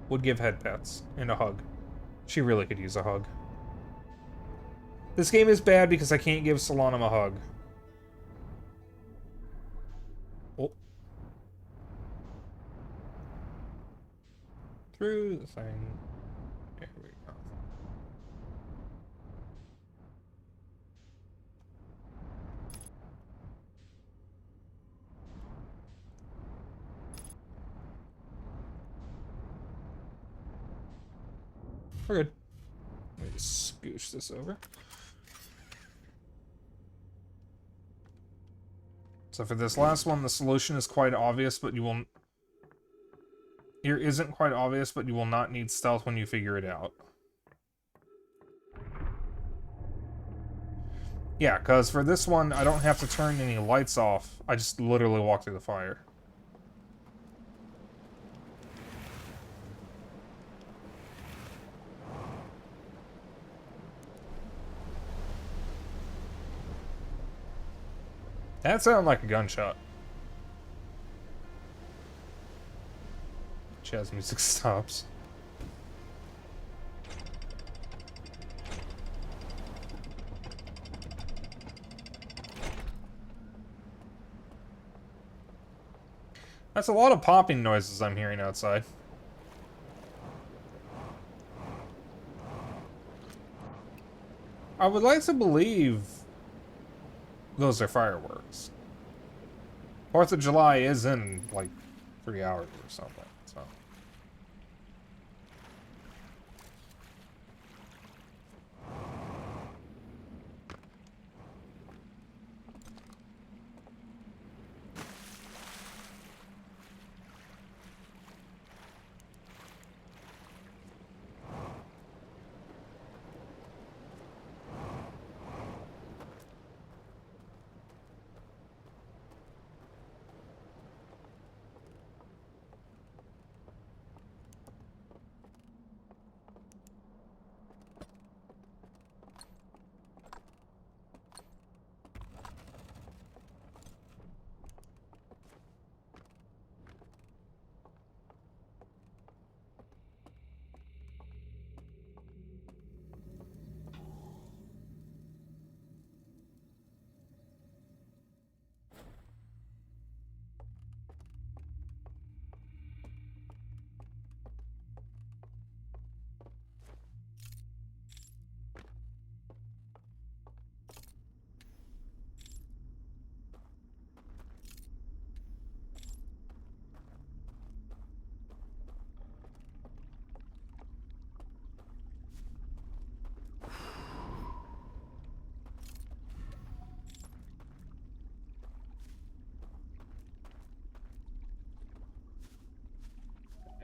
Would give head pats and a hug. She really could use a hug. This game is bad because I can't give Solanum a hug. Oh. Through the thing. There we go. We're good. Let me just scooch this over. So for this last one, the solution is quite obvious, but you will... Here isn't quite obvious, but you will not need stealth when you figure it out. Yeah, because for this one, I don't have to turn any lights off. I just literally walk through the fire. That sounded like a gunshot. Jazz music stops. That's a lot of popping noises I'm hearing outside. I would like to believe those are fireworks. 4th of July is in, like, 3 hours or something, so...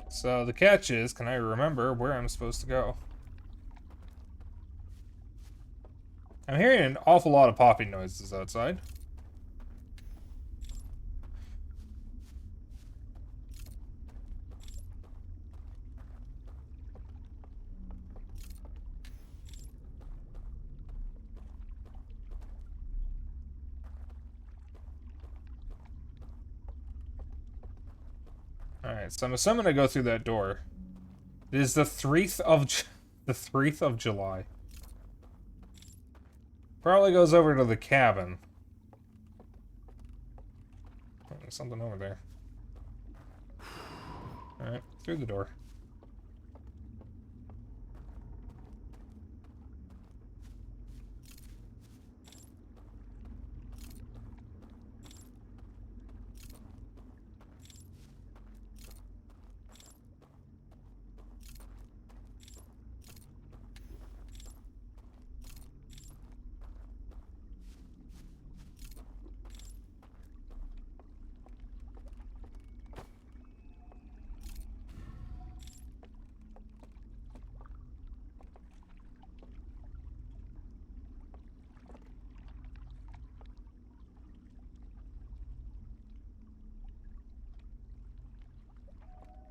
So the catch is, can I remember where I'm supposed to go? I'm hearing an awful lot of popping noises outside. Alright, so I'm assuming I go through that door. It is the 3rd of... the 3rd of July. Probably goes over to the cabin. Oh, there's something over there. Alright, through the door.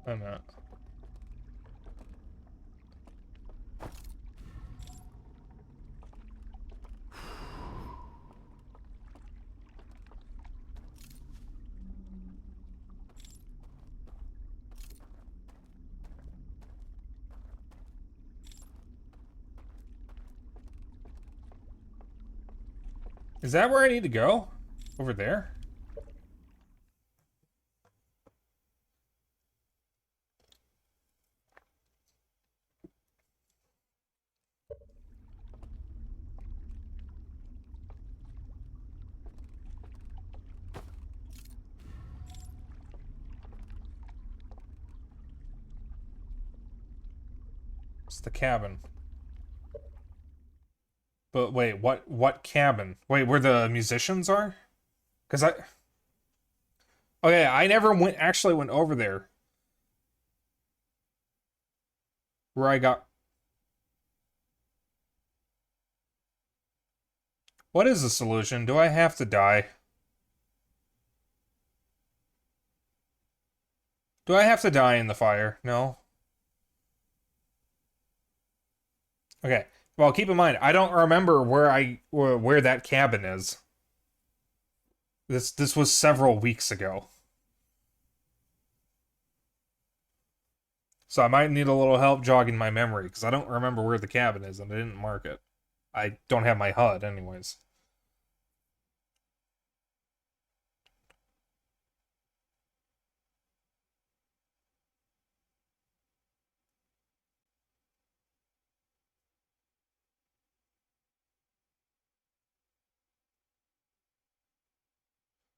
I'm not. Is that where I need to go? Over there? It's the cabin. But wait, what cabin? Wait, where the musicians are? Cause I... Okay, I never actually went over there. Where I got... What is the solution? Do I have to die? Do I have to die in the fire? No. Okay. Well, keep in mind, I don't remember where that cabin is. This was several weeks ago. So I might need a little help jogging my memory, because I don't remember where the cabin is, and I didn't mark it. I don't have my HUD, anyways.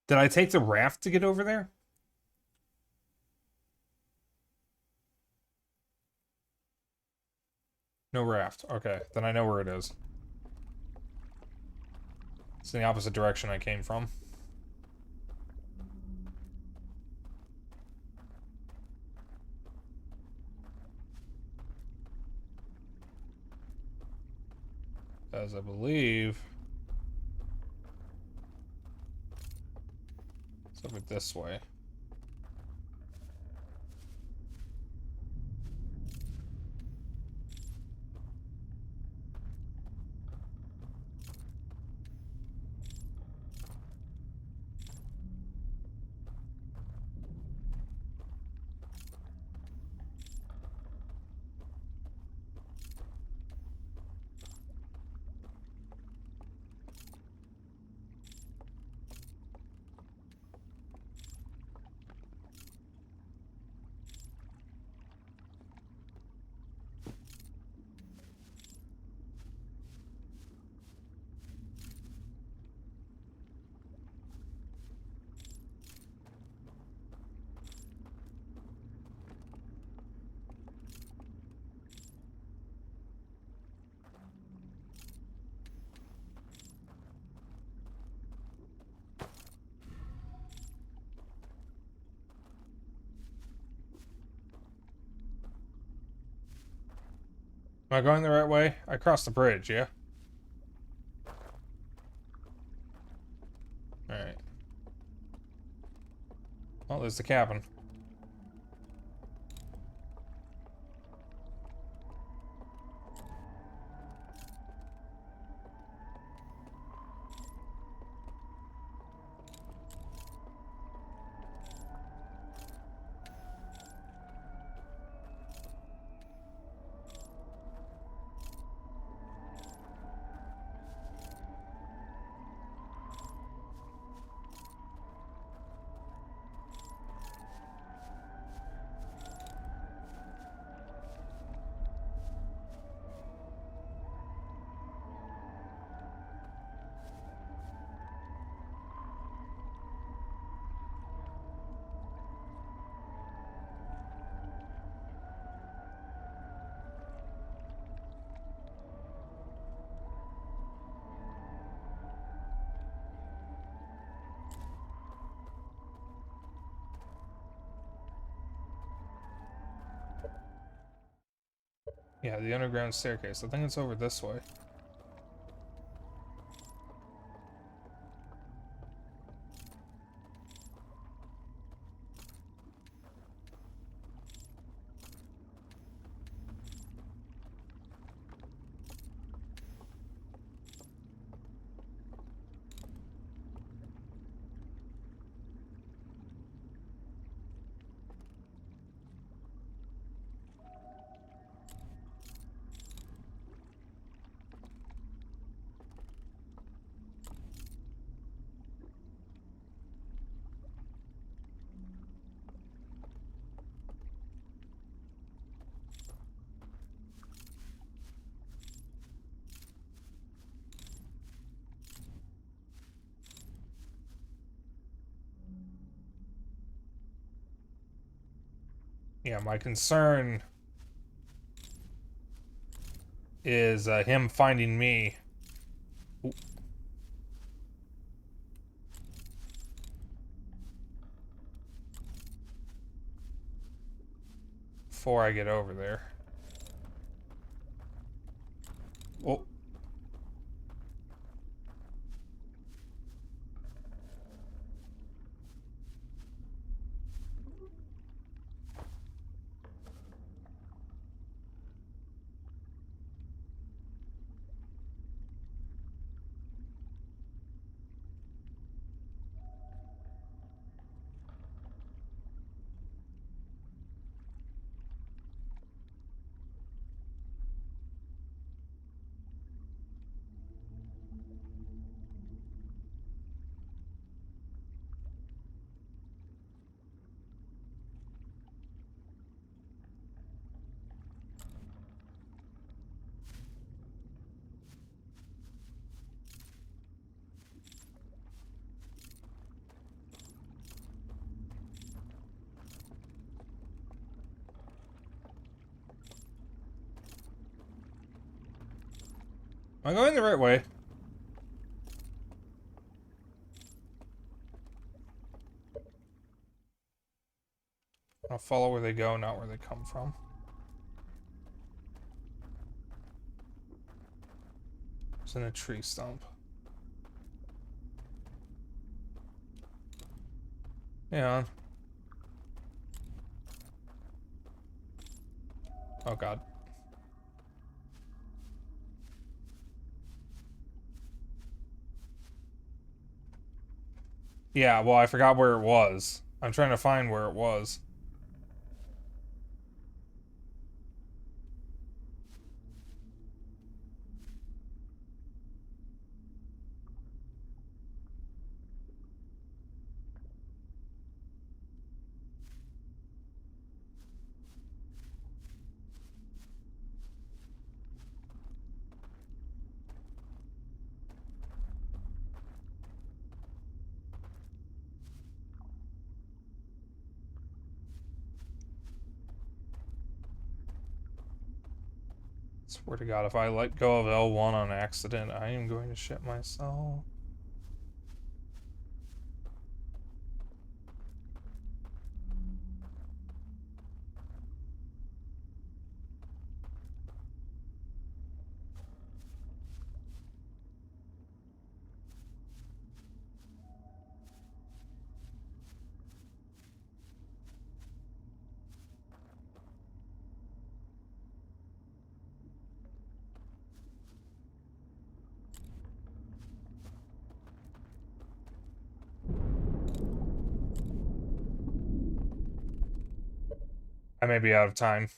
Did I take the raft to get over there? No raft. Okay, then I know where it is. It's in the opposite direction I came from. As I believe... It's over this way. Am I going the right way? I crossed the bridge, yeah? Alright. Well, there's the cabin. Yeah, the underground staircase. I think it's over this way. Yeah, my concern is him finding me. Ooh. Before I get over there. Oh. Am I going the right way? I'll follow where they go, not where they come from. It's in a tree stump. Yeah. Oh god. Yeah, well, I forgot where it was. I'm trying to find where it was. Swear to God, if I let go of L1 on accident, I am going to shit myself. I may be out of time.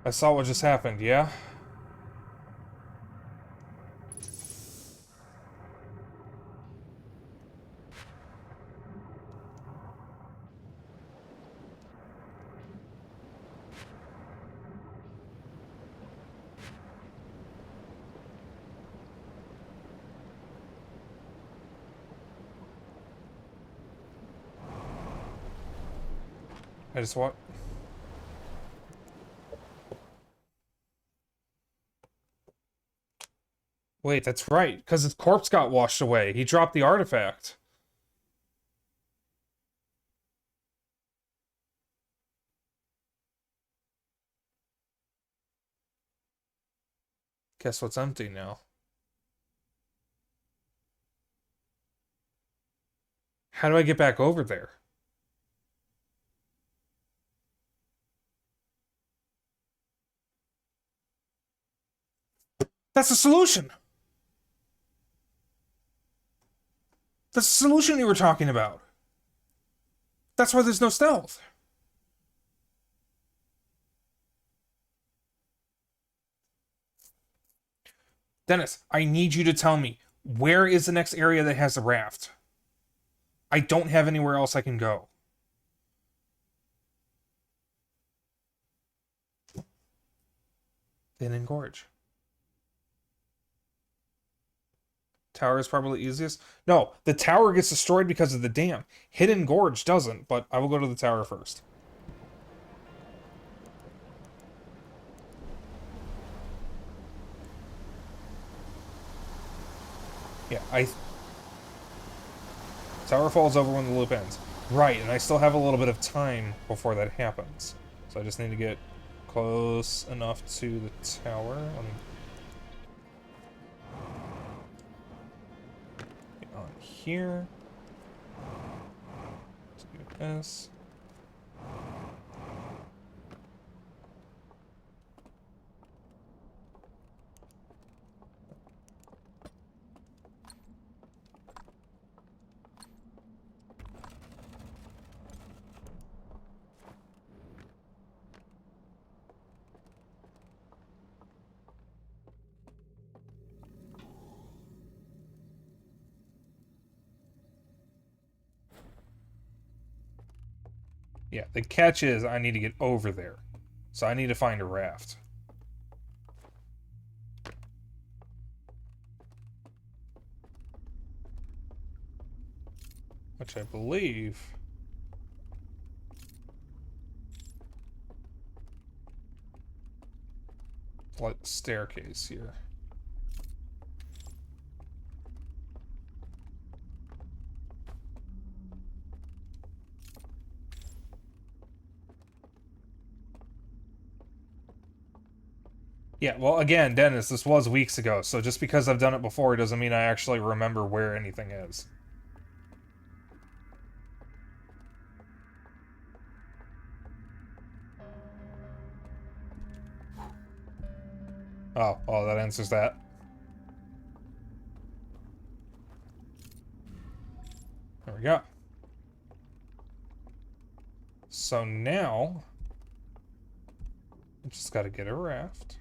I saw what just happened, yeah? I just want... Wait, that's right, because his corpse got washed away. He dropped the artifact. Guess what's empty now? How do I get back over there? That's the solution! That's the solution you were talking about. That's why there's no stealth. Dennis, I need you to tell me, where is the next area that has a raft? I don't have anywhere else I can go. Hidden Gorge. Tower is probably easiest. No, the tower gets destroyed because of the dam. Hidden Gorge doesn't, but I will go to the tower first. Yeah, Tower falls over when the loop ends. Right, and I still have a little bit of time before that happens. So I just need to get close enough to the tower. Get on here. Let's do this. Yeah, the catch is I need to get over there. So I need to find a raft. Which I believe... Like staircase here. Yeah, well, again, Dennis, this was weeks ago, so just because I've done it before doesn't mean I actually remember where anything is. Oh, well, that answers that. There we go. So now, I just gotta get a raft.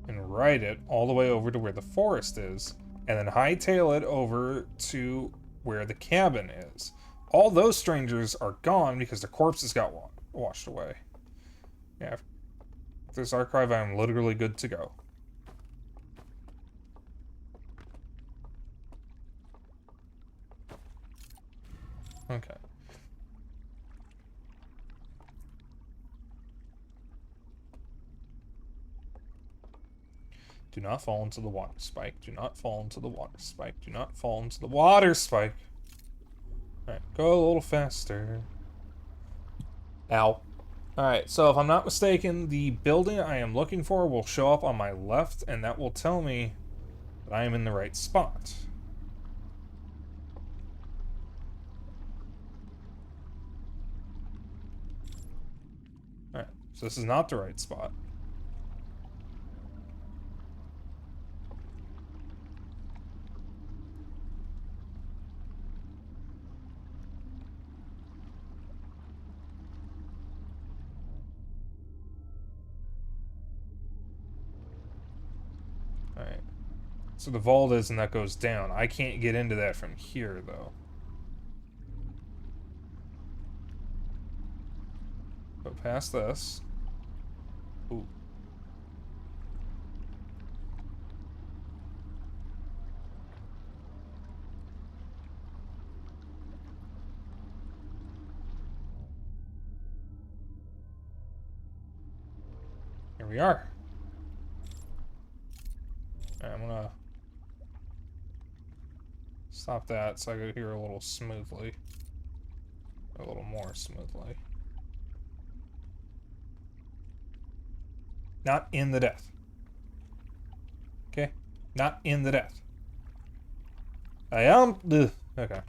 And ride it all the way over to where the forest is, and then hightail it over to where the cabin is. All those strangers are gone because their corpses got washed away. Yeah, if there's archive, I'm literally good to go. Okay. Do not fall into the water, Spike. Do not fall into the water, Spike. Do not fall into the water, Spike. Alright, go a little faster. Ow. Alright, so if I'm not mistaken, the building I am looking for will show up on my left, and that will tell me that I am in the right spot. So this is not the right spot. Alright. So the vault is, and that goes down. I can't get into that from here, though. Go past this. Ooh. Here we are. Alright, I'm gonna stop that so I can hear a little smoothly. A little more smoothly. Not in the death. Okay? Not in the death. I am... Ugh. Okay.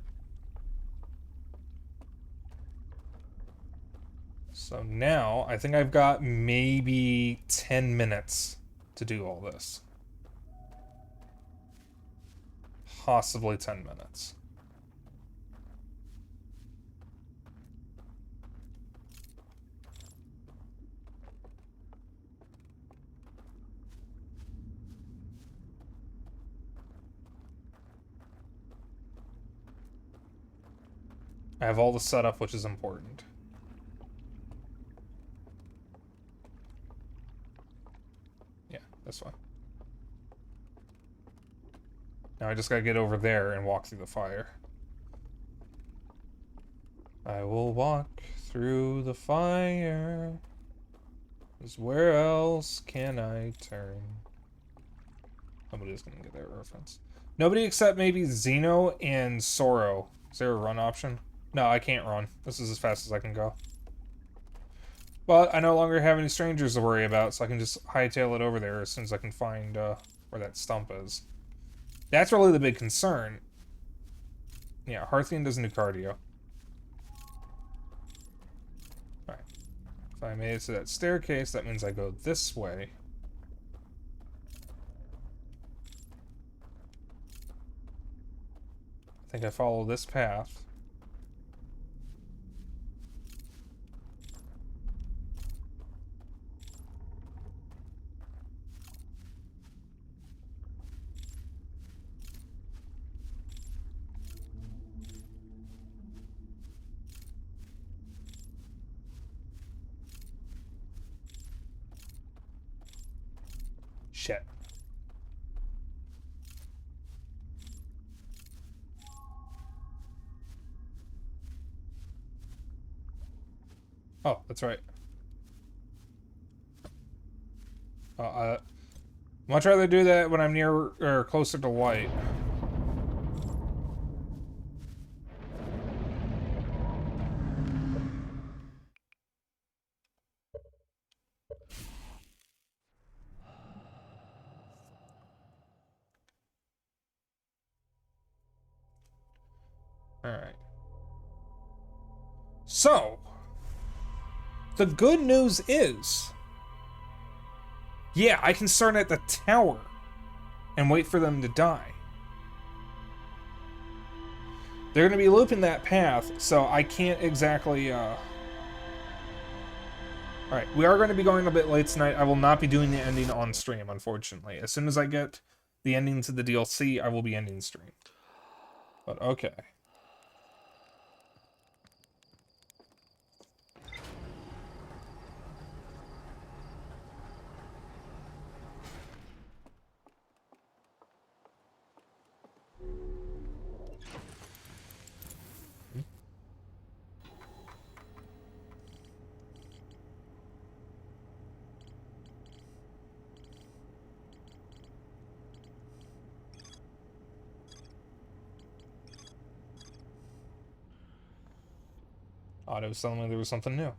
So now, I think I've got maybe 10 minutes to do all this. Possibly 10 minutes. I have all the setup, which is important. Yeah, this one. Now I just gotta get over there and walk through the fire. I will walk through the fire. 'Cause where else can I turn? Nobody's gonna get that reference. Nobody except maybe Xeno and Soro. Is there a run option? No, I can't run. This is as fast as I can go. But I no longer have any strangers to worry about, so I can just hightail it over there as soon as I can find where that stump is. That's really the big concern. Yeah, Hearthian doesn't do cardio. Alright. If I made it to that staircase, that means I go this way. I think I follow this path. Shit. Oh, that's right. Much rather do that when I'm near or closer to light. Alright. So, the good news is, yeah, I can start at the tower and wait for them to die. They're going to be looping that path, so I can't exactly, Alright, we are going to be going a bit late tonight. I will not be doing the ending on stream, unfortunately. As soon as I get the ending to the DLC, I will be ending stream. But okay. Otto was telling me there was something new.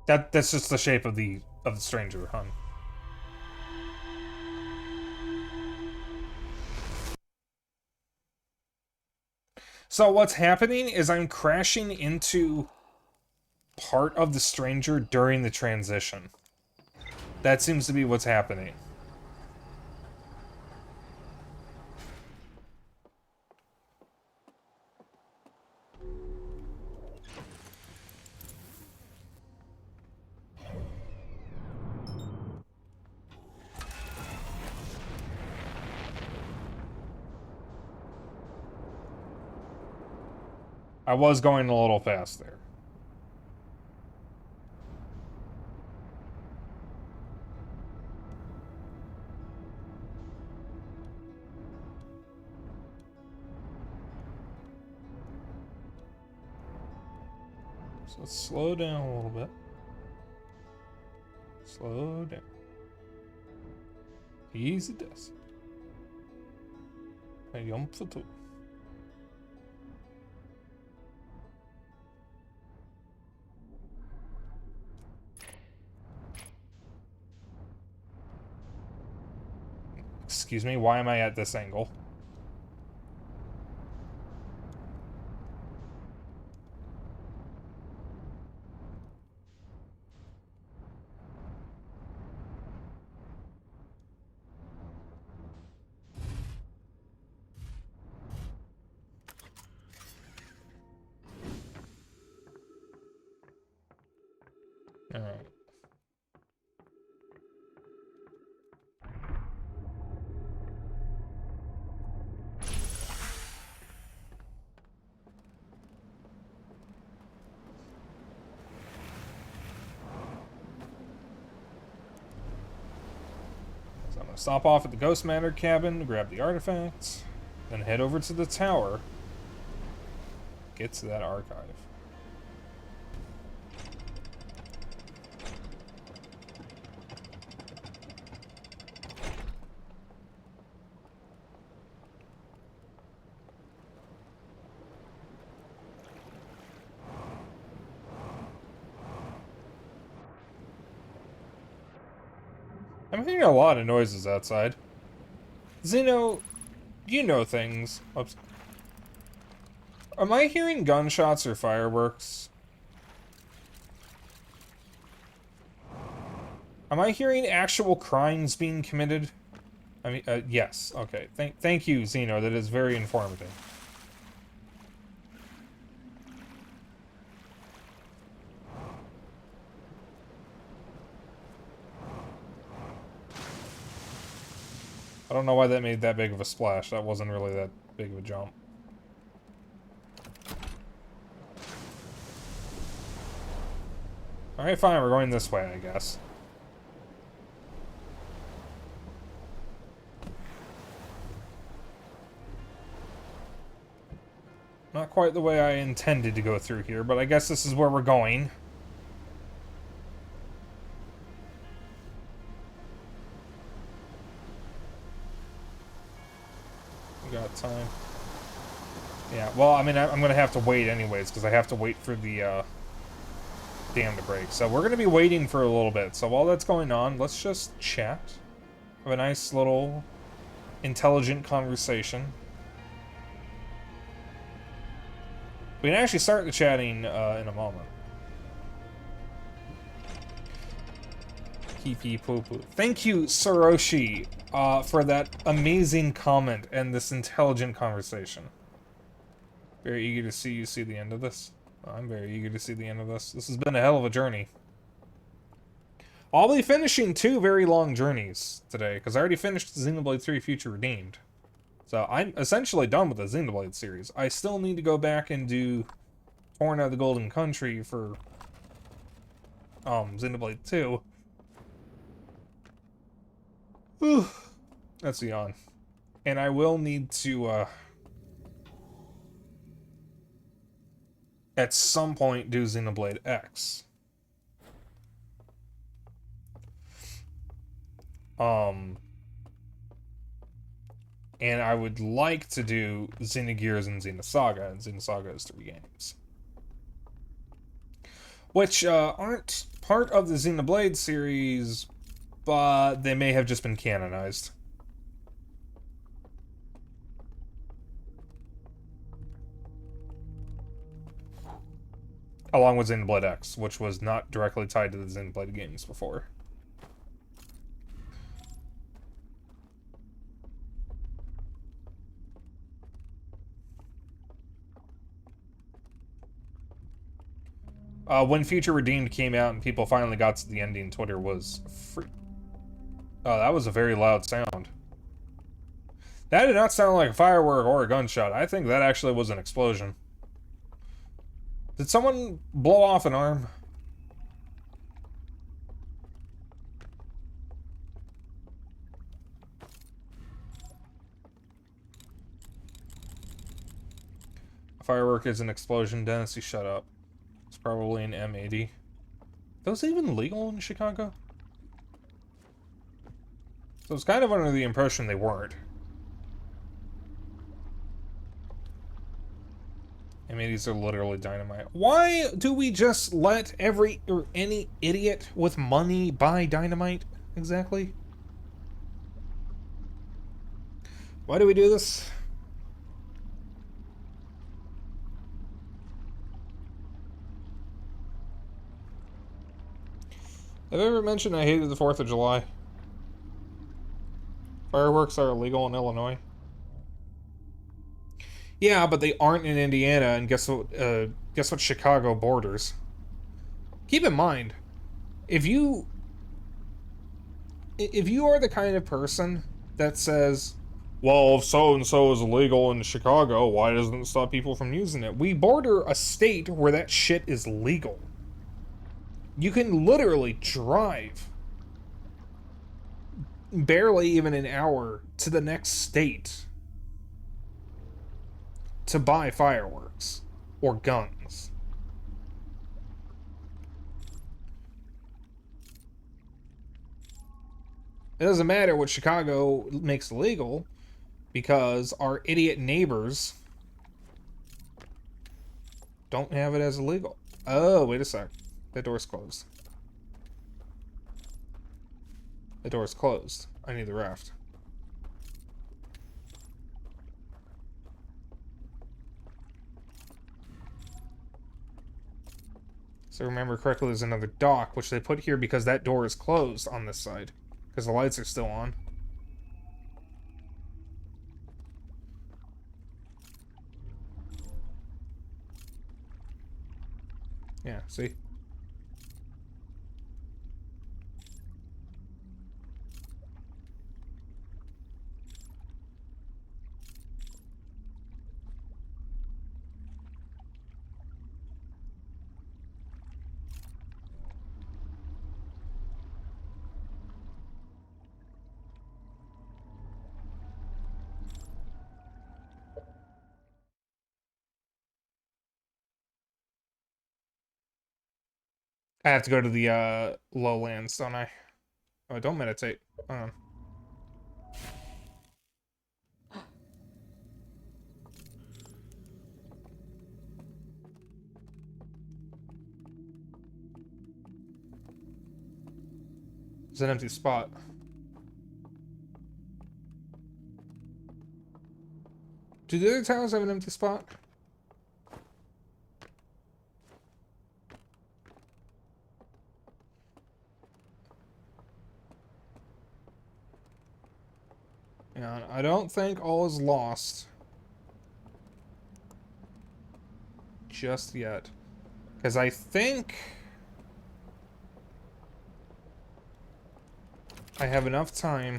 That's just the shape of the stranger, huh? So what's happening is I'm crashing into part of the stranger during the transition. That seems to be what's happening. I was going a little fast there. So let's slow down a little bit. Slow down. Easy does. Jump for two. Excuse me, why am I at this angle? Alright. So I'm gonna stop off at the Ghost Matter cabin, grab the artifacts, then head over to the tower. Get to that archive. I'm hearing a lot of noises outside. Xeno, you know things. Oops. Am I hearing gunshots or fireworks? Am I hearing actual crimes being committed? I mean, yes. Okay. Thank you, Xeno. That is very informative. I don't know why that made that big of a splash. That wasn't really that big of a jump. Alright, fine. We're going this way, I guess. Not quite the way I intended to go through here, but I guess this is where we're going. We got time. Yeah, well, I mean, I'm going to have to wait anyways, because I have to wait for the dam to break. So we're going to be waiting for a little bit. So while that's going on, let's just chat. Have a nice little intelligent conversation. We can actually start the chatting in a moment. Pee pee poo poo. Thank you, Soroshi, for that amazing comment and this intelligent conversation. Very eager to see you see the end of this. I'm very eager to see the end of this. This has been a hell of a journey. I'll be finishing 2 very long journeys today, because I already finished Xenoblade 3 Future Redeemed. So I'm essentially done with the Xenoblade series. I still need to go back and do Torn of the Golden Country for Xenoblade 2. Whew. That's a yawn. And I will need to at some point do Xenoblade X. And I would like to do Xenogears and Xenosaga, and Xenosaga is 3 games. Which aren't part of the Xenoblade series, but they may have just been canonized. Along with Xenoblade X, which was not directly tied to the Xenoblade games before. When Future Redeemed came out and people finally got to the ending, Twitter was free. Oh, that was a very loud sound. That did not sound like a firework or a gunshot. I think that actually was an explosion. Did someone blow off an arm? A firework is an explosion. Dennis, you shut up. It's probably an M80. Those even legal in Chicago? So it's kind of under the impression they weren't. M80s are literally dynamite. Why do we just let any idiot with money buy dynamite? Exactly. Why do we do this? Have I ever mentioned I hated the 4th of July? Fireworks are illegal in Illinois. Yeah, but they aren't in Indiana, and guess what Chicago borders? Keep in mind, if you are the kind of person that says, well, if so-and-so is illegal in Chicago, why doesn't it stop people from using it? We border a state where that shit is legal. You can literally drive barely even an hour to the next state to buy fireworks or guns. It doesn't matter what Chicago makes illegal because our idiot neighbors don't have it as illegal. Oh, wait a sec. That door's closed. The door's closed. I need the raft. So remember correctly, there's another dock, which they put here because that door is closed on this side. Because the lights are still on. Yeah, see? I have to go to the lowlands, don't I? Oh, don't meditate. It's an empty spot. Do the other towers have an empty spot? Yeah, I don't think all is lost just yet. Because I think I have enough time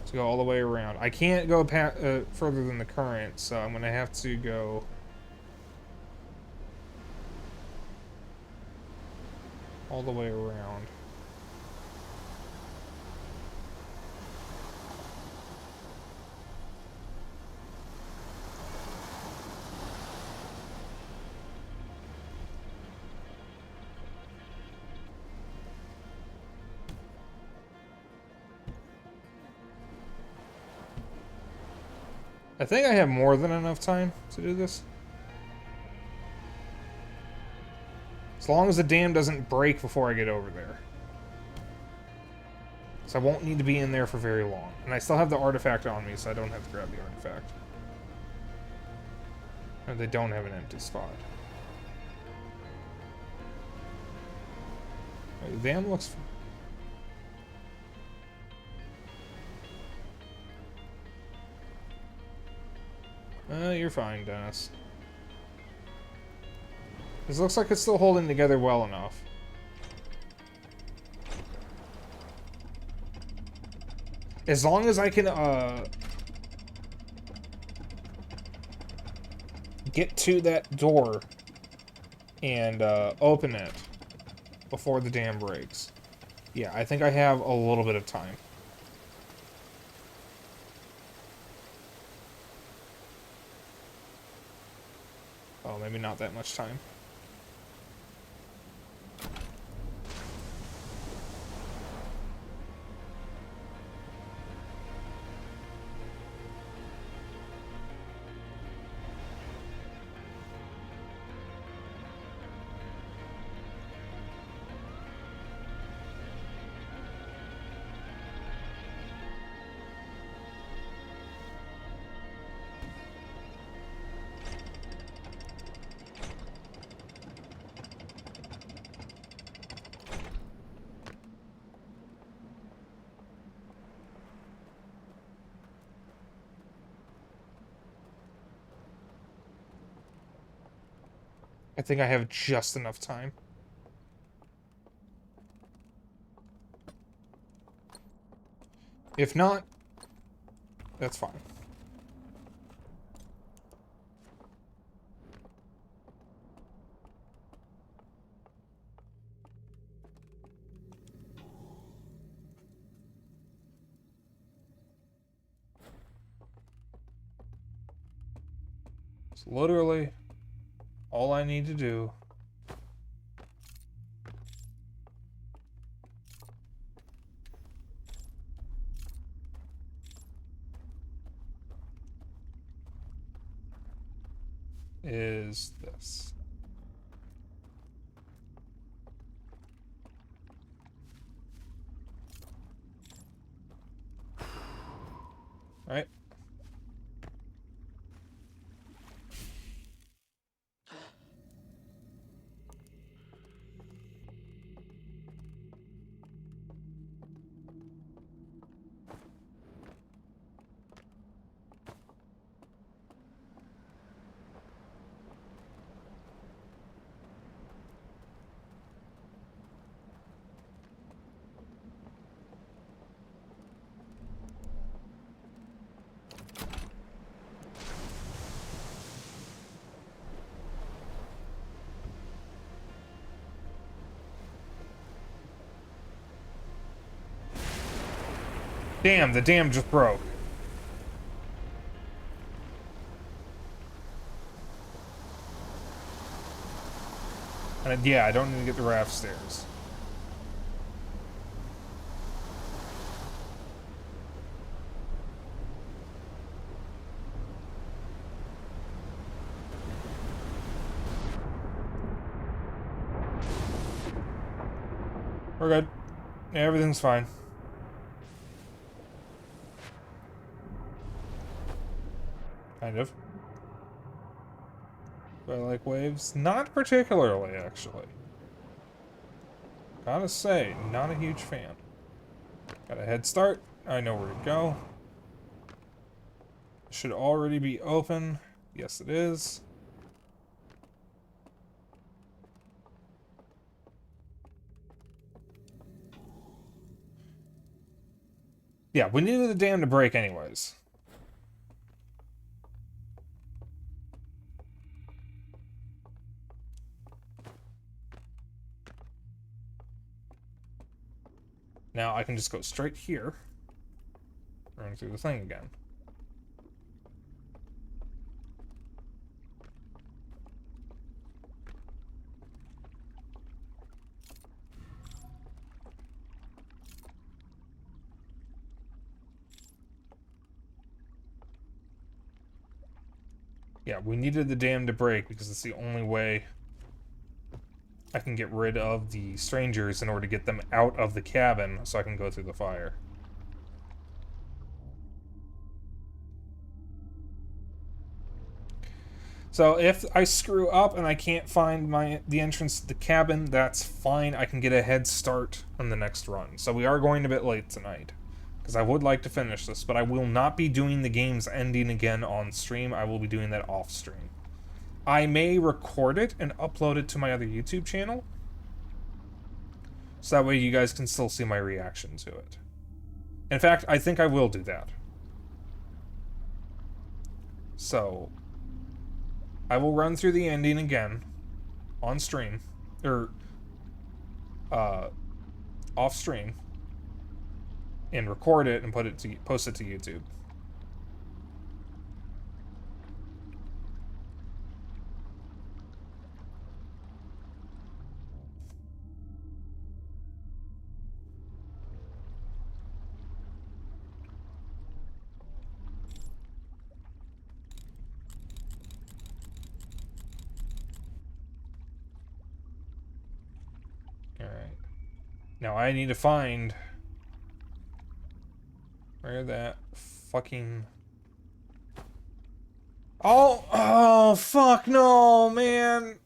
to go all the way around. I can't go further than the current, so I'm going to have to go all the way around. I think I have more than enough time to do this. As long as the dam doesn't break before I get over there. So I won't need to be in there for very long. And I still have the artifact on me, so I don't have to grab the artifact. And they don't have an empty spot. The dam looks... you're fine, Dennis. This looks like it's still holding together well enough. As long as I can, get to that door and, open it before the dam breaks. Yeah, I think I have a little bit of time. Oh, maybe not that much time. I think I have just enough time. If not, that's fine. It's literally all I need to do. Is this. All right. Damn, the dam just broke. And yeah, I don't need to get the raft stairs. We're good. Yeah, everything's fine. Kind of. Do I like waves? Not particularly, actually. Gotta say, not a huge fan. Got a head start. I know where to go. Should already be open. Yes, it is. Yeah, we needed the dam to break anyways. Now I can just go straight here. Run through the thing again. Yeah, we needed the dam to break because it's the only way I can get rid of the strangers in order to get them out of the cabin so I can go through the fire. So if I screw up and I can't find the entrance to the cabin, that's fine. I can get a head start on the next run. So we are going a bit late tonight, because I would like to finish this, but I will not be doing the game's ending again on stream. I will be doing that off stream. I may record it and upload it to my other YouTube channel, so that way you guys can still see my reaction to it. In fact, I think I will do that. So I will run through the ending again on stream, or off stream, and record it and post it to YouTube. Now I need to find where that fucking... Oh, fuck no, man.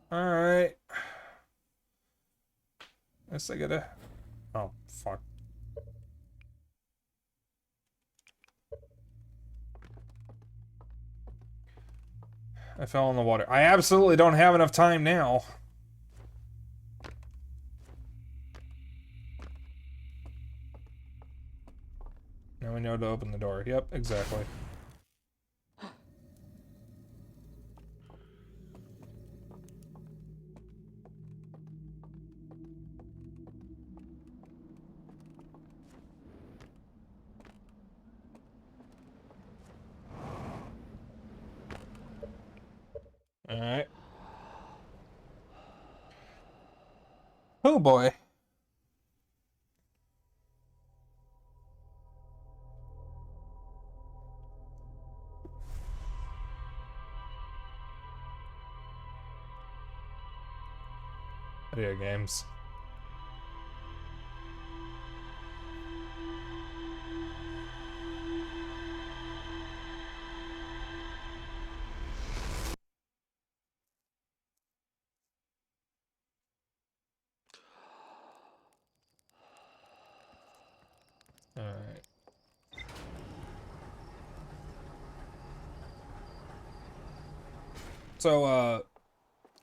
Alright. Guess I gotta... Oh, fuck. I fell in the water. I absolutely don't have enough time now. Now we know to open the door. Yep, exactly. Alright. Oh boy. Video games. Alright. So,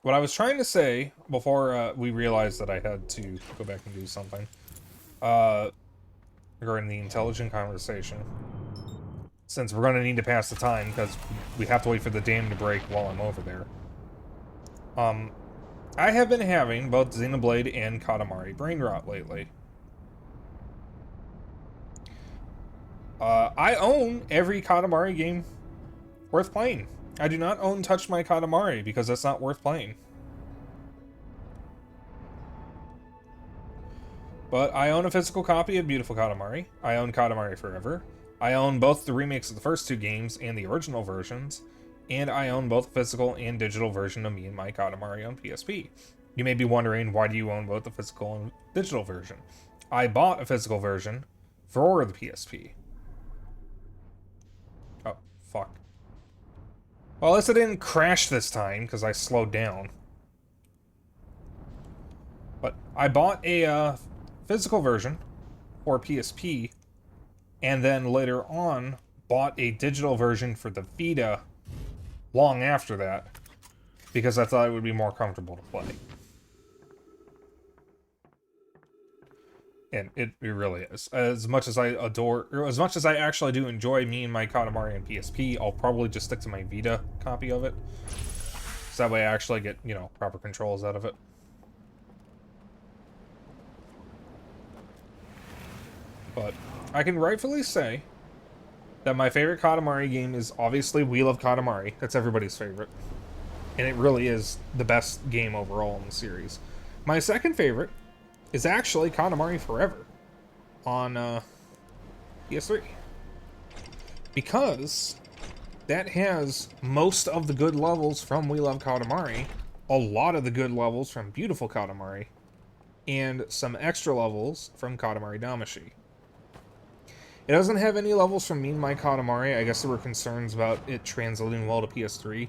what I was trying to say before we realized that I had to go back and do something, regarding the intelligent conversation, since we're going to need to pass the time because we have to wait for the dam to break while I'm over there. I have been having both Xenoblade and Katamari brain rot lately. I own every Katamari game worth playing. I do not own Touch My Katamari because that's not worth playing. But I own a physical copy of Beautiful Katamari. I own Katamari Forever. I own both the remakes of the first two games and the original versions. And I own both the physical and digital version of Me and My Katamari on PSP. You may be wondering, why do you own both the physical and digital version? I bought a physical version for the PSP. Oh, fuck. Well, at least I didn't crash this time, because I slowed down. But I bought a physical version for PSP, and then later on bought a digital version for the Vita long after that, because I thought it would be more comfortable to play. And it really is. As much as I adore, or as much as I actually do enjoy Me and My Katamari on PSP, I'll probably just stick to my Vita copy of it. So that way I actually get, you know, proper controls out of it. But I can rightfully say that my favorite Katamari game is obviously Wheel of Katamari. That's everybody's favorite. And it really is the best game overall in the series. My second favorite is actually Katamari Forever on PS3. Because that has most of the good levels from We Love Katamari, a lot of the good levels from Beautiful Katamari, and some extra levels from Katamari Damacy. It doesn't have any levels from Mean My Katamari. I guess there were concerns about it translating well to PS3.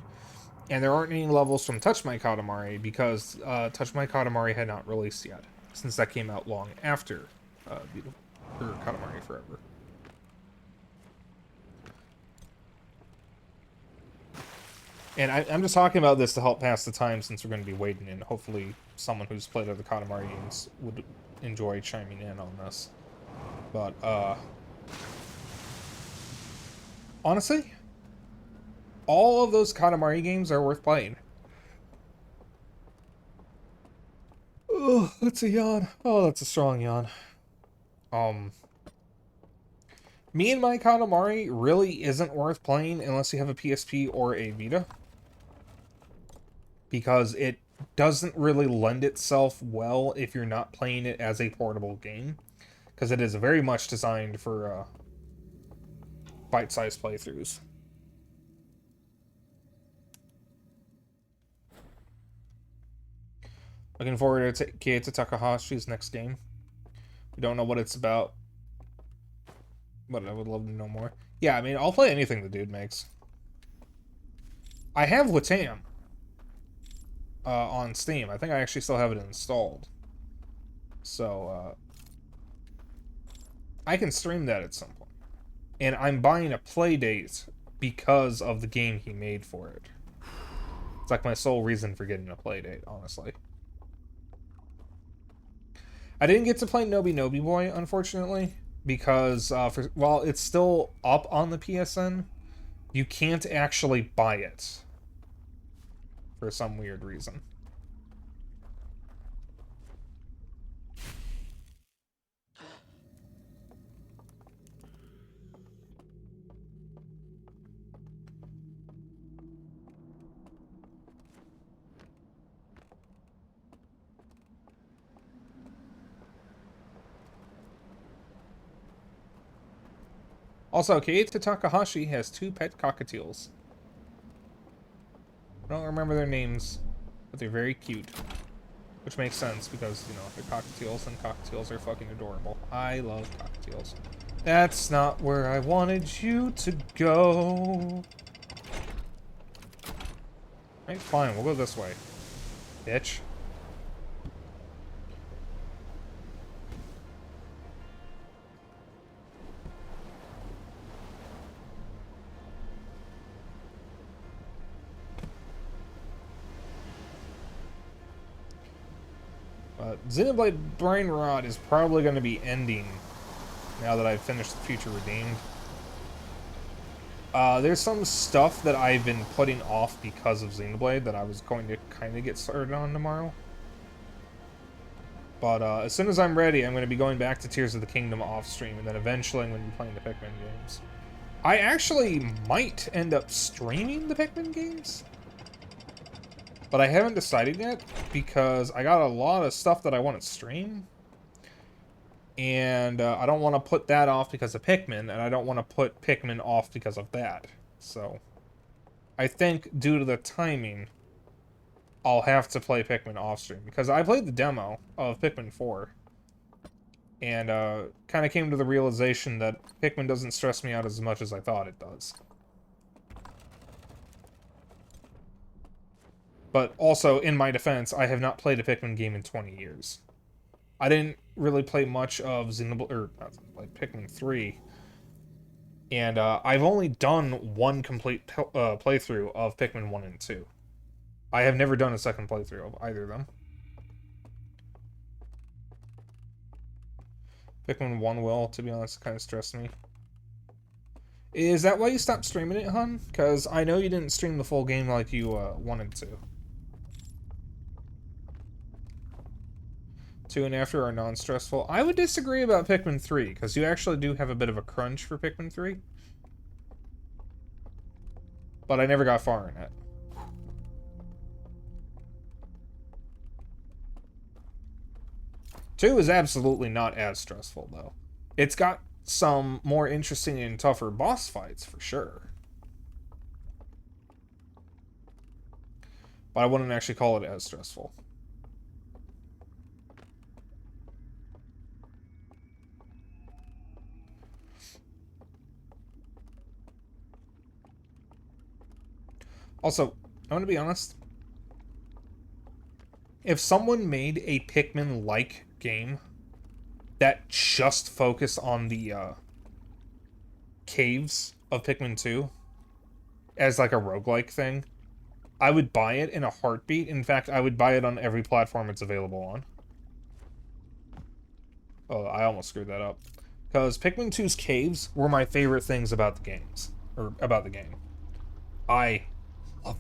And there aren't any levels from Touch My Katamari because Touch My Katamari had not released yet, since that came out long after Katamari Forever. And I'm just talking about this to help pass the time since we're going to be waiting, and hopefully someone who's played other Katamari games would enjoy chiming in on this. But, honestly, all of those Katamari games are worth playing. Oh, that's a yawn. Oh, that's a strong yawn. Me and My Katamari really isn't worth playing unless you have a PSP or a Vita, because it doesn't really lend itself well if you're not playing it as a portable game, because it is very much designed for bite-sized playthroughs. Looking forward to Keita Takahashi's next game. We don't know what it's about, but I would love to know more. Yeah, I mean, I'll play anything the dude makes. I have Latam on Steam. I think I actually still have it installed. So, I can stream that at some point. And I'm buying a Playdate because of the game he made for it. It's like my sole reason for getting a Playdate, honestly. I didn't get to play Nobi Nobi Boy, unfortunately, because while it's still up on the PSN, you can't actually buy it for some weird reason. Also, Keita Takahashi has 2 pet cockatiels. I don't remember their names, but they're very cute. Which makes sense because, you know, they're cockatiels, and cockatiels are fucking adorable. I love cockatiels. That's not where I wanted you to go. Alright, fine, we'll go this way. Bitch. Xenoblade Brain Rot is probably going to be ending now that I've finished the Future Redeemed. There's some stuff that I've been putting off because of Xenoblade that I was going to kind of get started on tomorrow. But as soon as I'm ready, I'm going to be going back to Tears of the Kingdom off stream, and then eventually I'm going to be playing the Pikmin games. I actually might end up streaming the Pikmin games, but I haven't decided yet, because I got a lot of stuff that I want to stream. And I don't want to put that off because of Pikmin, and I don't want to put Pikmin off because of that. So, I think due to the timing, I'll have to play Pikmin off stream. Because I played the demo of Pikmin 4, and kind of came to the realization that Pikmin doesn't stress me out as much as I thought it does. But also, in my defense, I have not played a Pikmin game in 20 years. I didn't really play much of Pikmin 3. And I've only done one complete playthrough of Pikmin 1 and 2. I have never done a second playthrough of either of them. Pikmin 1 will, to be honest, kind of stressed me. Is that why you stopped streaming it, hun? Because I know you didn't stream the full game like you wanted to. 2 and after are non-stressful. I would disagree about Pikmin 3, because you actually do have a bit of a crunch for Pikmin 3. But I never got far in it. Two is absolutely not as stressful, though. It's got some more interesting and tougher boss fights, for sure. but I wouldn't actually call it as stressful. Also, I'm going to be honest. If someone made a Pikmin-like game that just focused on the caves of Pikmin 2 as like a roguelike thing, I would buy it in a heartbeat. In fact, I would buy it on every platform it's available on. Oh, I almost screwed that up. Because Pikmin 2's caves were my favorite things about the games. Or about the game. I love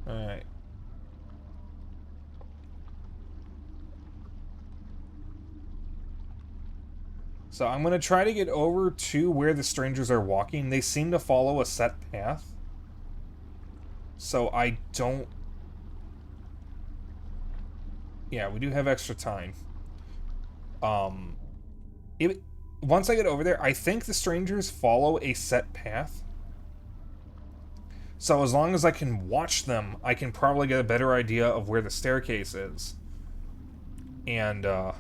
it. Alright. So I'm going to try to get over to where the strangers are walking. They seem to follow a set path. So I don't... Yeah, we do have extra time. Once I get over there, I think the strangers follow a set path. So as long as I can watch them, I can probably get a better idea of where the staircase is. And, Alright,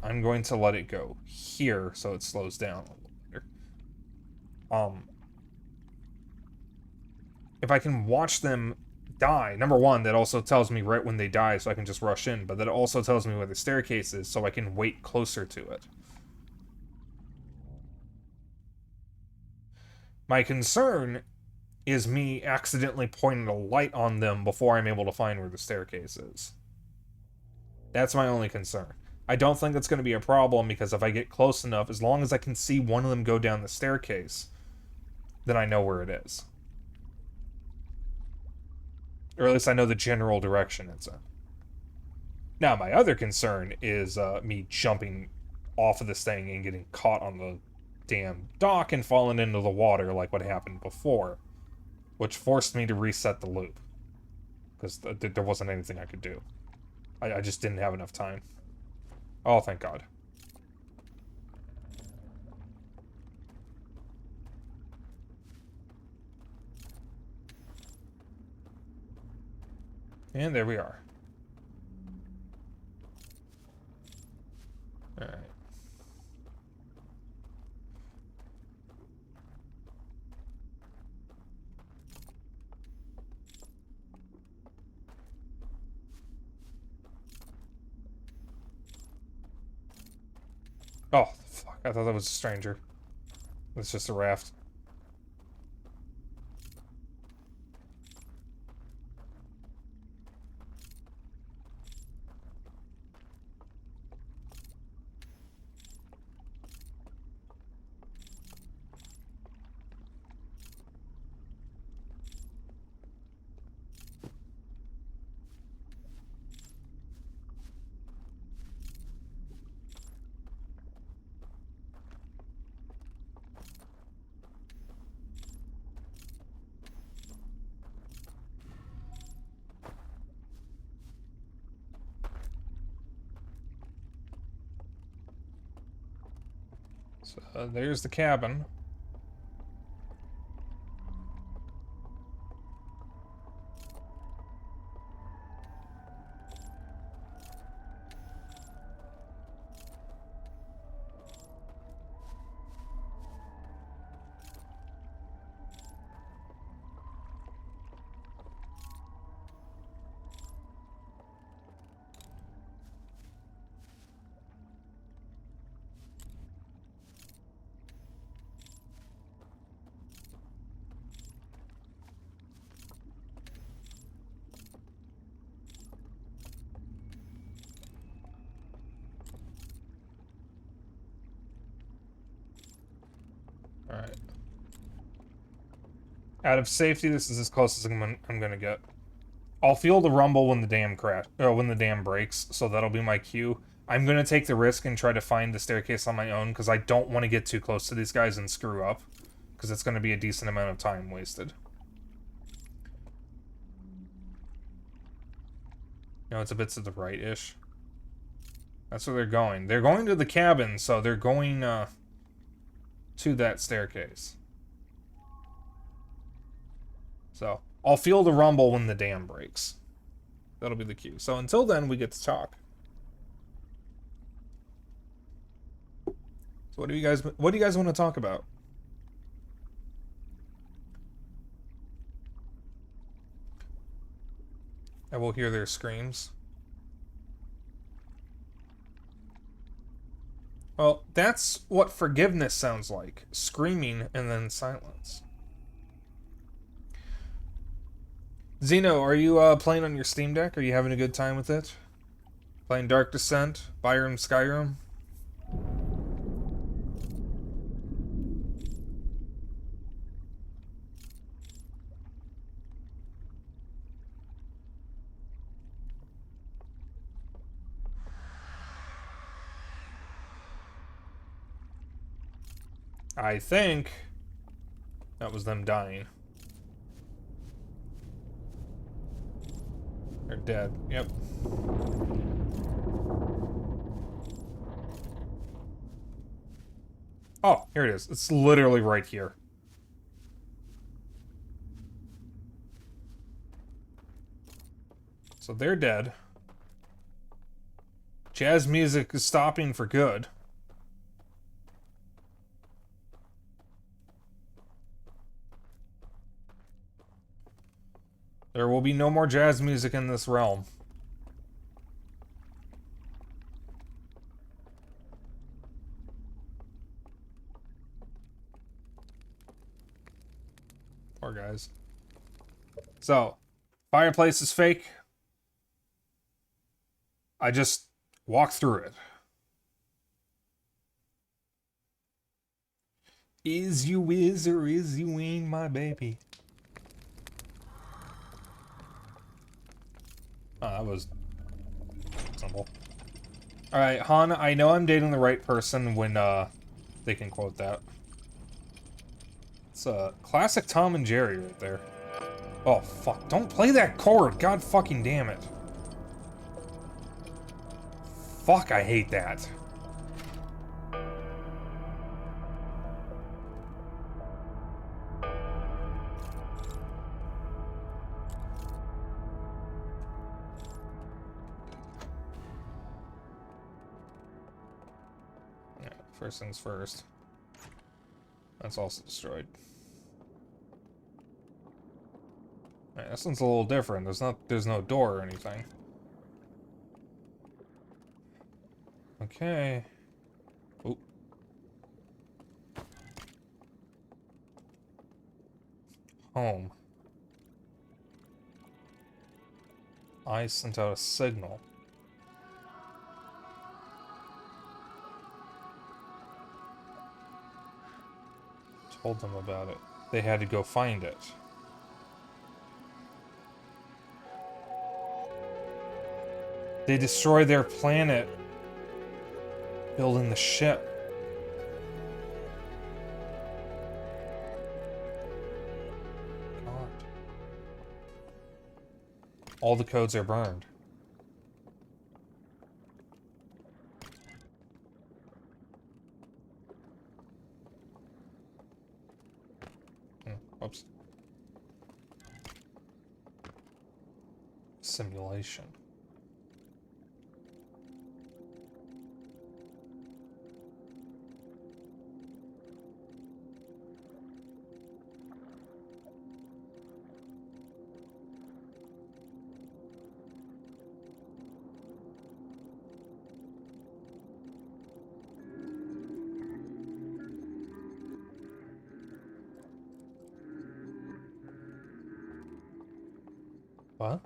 I'm going to let it go here so it slows down a little better. If I can watch them die, number one, that also tells me right when they die so I can just rush in, but that also tells me where the staircase is so I can wait closer to it. My concern is me accidentally pointing a light on them before I'm able to find where the staircase is. That's my only concern. I don't think that's going to be a problem because if I get close enough, as long as I can see one of them go down the staircase, then I know where it is. Or at least I know the general direction it's in. Now, my other concern is me jumping off of this thing and getting caught on the damn dock and falling into the water like what happened before, which forced me to reset the loop. Because there wasn't anything I could do. I just didn't have enough time. Oh, thank God. And there we are. Alright. Oh, fuck. I thought that was a stranger. It's just a raft. So, there's the cabin. Alright. Out of safety, this is as close as I'm gonna get. I'll feel the rumble when the dam when the dam breaks, so that'll be my cue. I'm gonna take the risk and try to find the staircase on my own, because I don't want to get too close to these guys and screw up, because it's gonna be a decent amount of time wasted. No, it's a bit to the right-ish. That's where they're going. They're going to the cabin, so they're going to that staircase. So I'll feel the rumble when the dam breaks. That'll be the cue. So until then, we get to talk. So what do you guys want to talk about? I will hear their screams. Well, that's what forgiveness sounds like. Screaming and then silence. Zeno, are you playing on your Steam Deck? Are you having a good time with it? Playing Dark Descent, Byron, Skyrim? I think that was them dying. They're dead. Yep. Oh, here it is. It's literally right here. So they're dead. Jazz music is stopping for good. There will be no more jazz music in this realm. Poor guys. So, fireplace is fake. I just walked through it. Is you is or is you ain't my baby? Oh, that was simple. Alright, Han, I know I'm dating the right person when, they can quote that. It's a classic Tom and Jerry right there. Oh, fuck. Don't play that chord! God fucking damn it. Fuck, I hate that. Yeah, first things first. That's also destroyed. Right, this one's a little different. There's no door or anything. Okay. Oop. Home. I sent out a signal. Told them about it. They had to go find it. They destroyed their planet building the ship. God. All the codes are burned. Whoops. Simulation. What?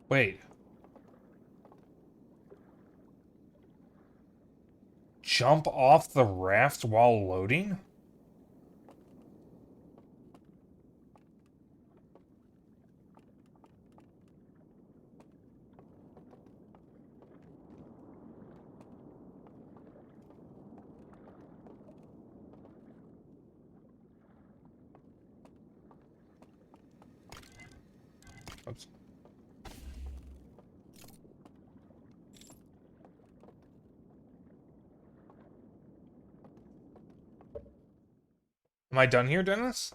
Wait. Jump off the raft while loading? Oops. Am I done here, Dennis?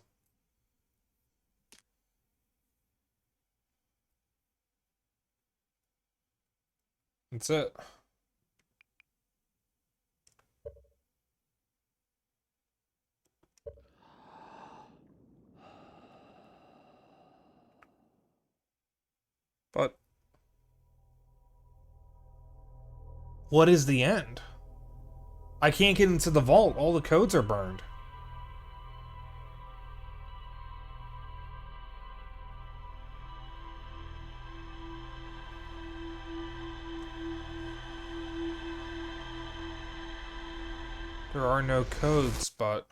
That's it. But what is the end? I can't get into the vault. All the codes are burned. There are no codes, but...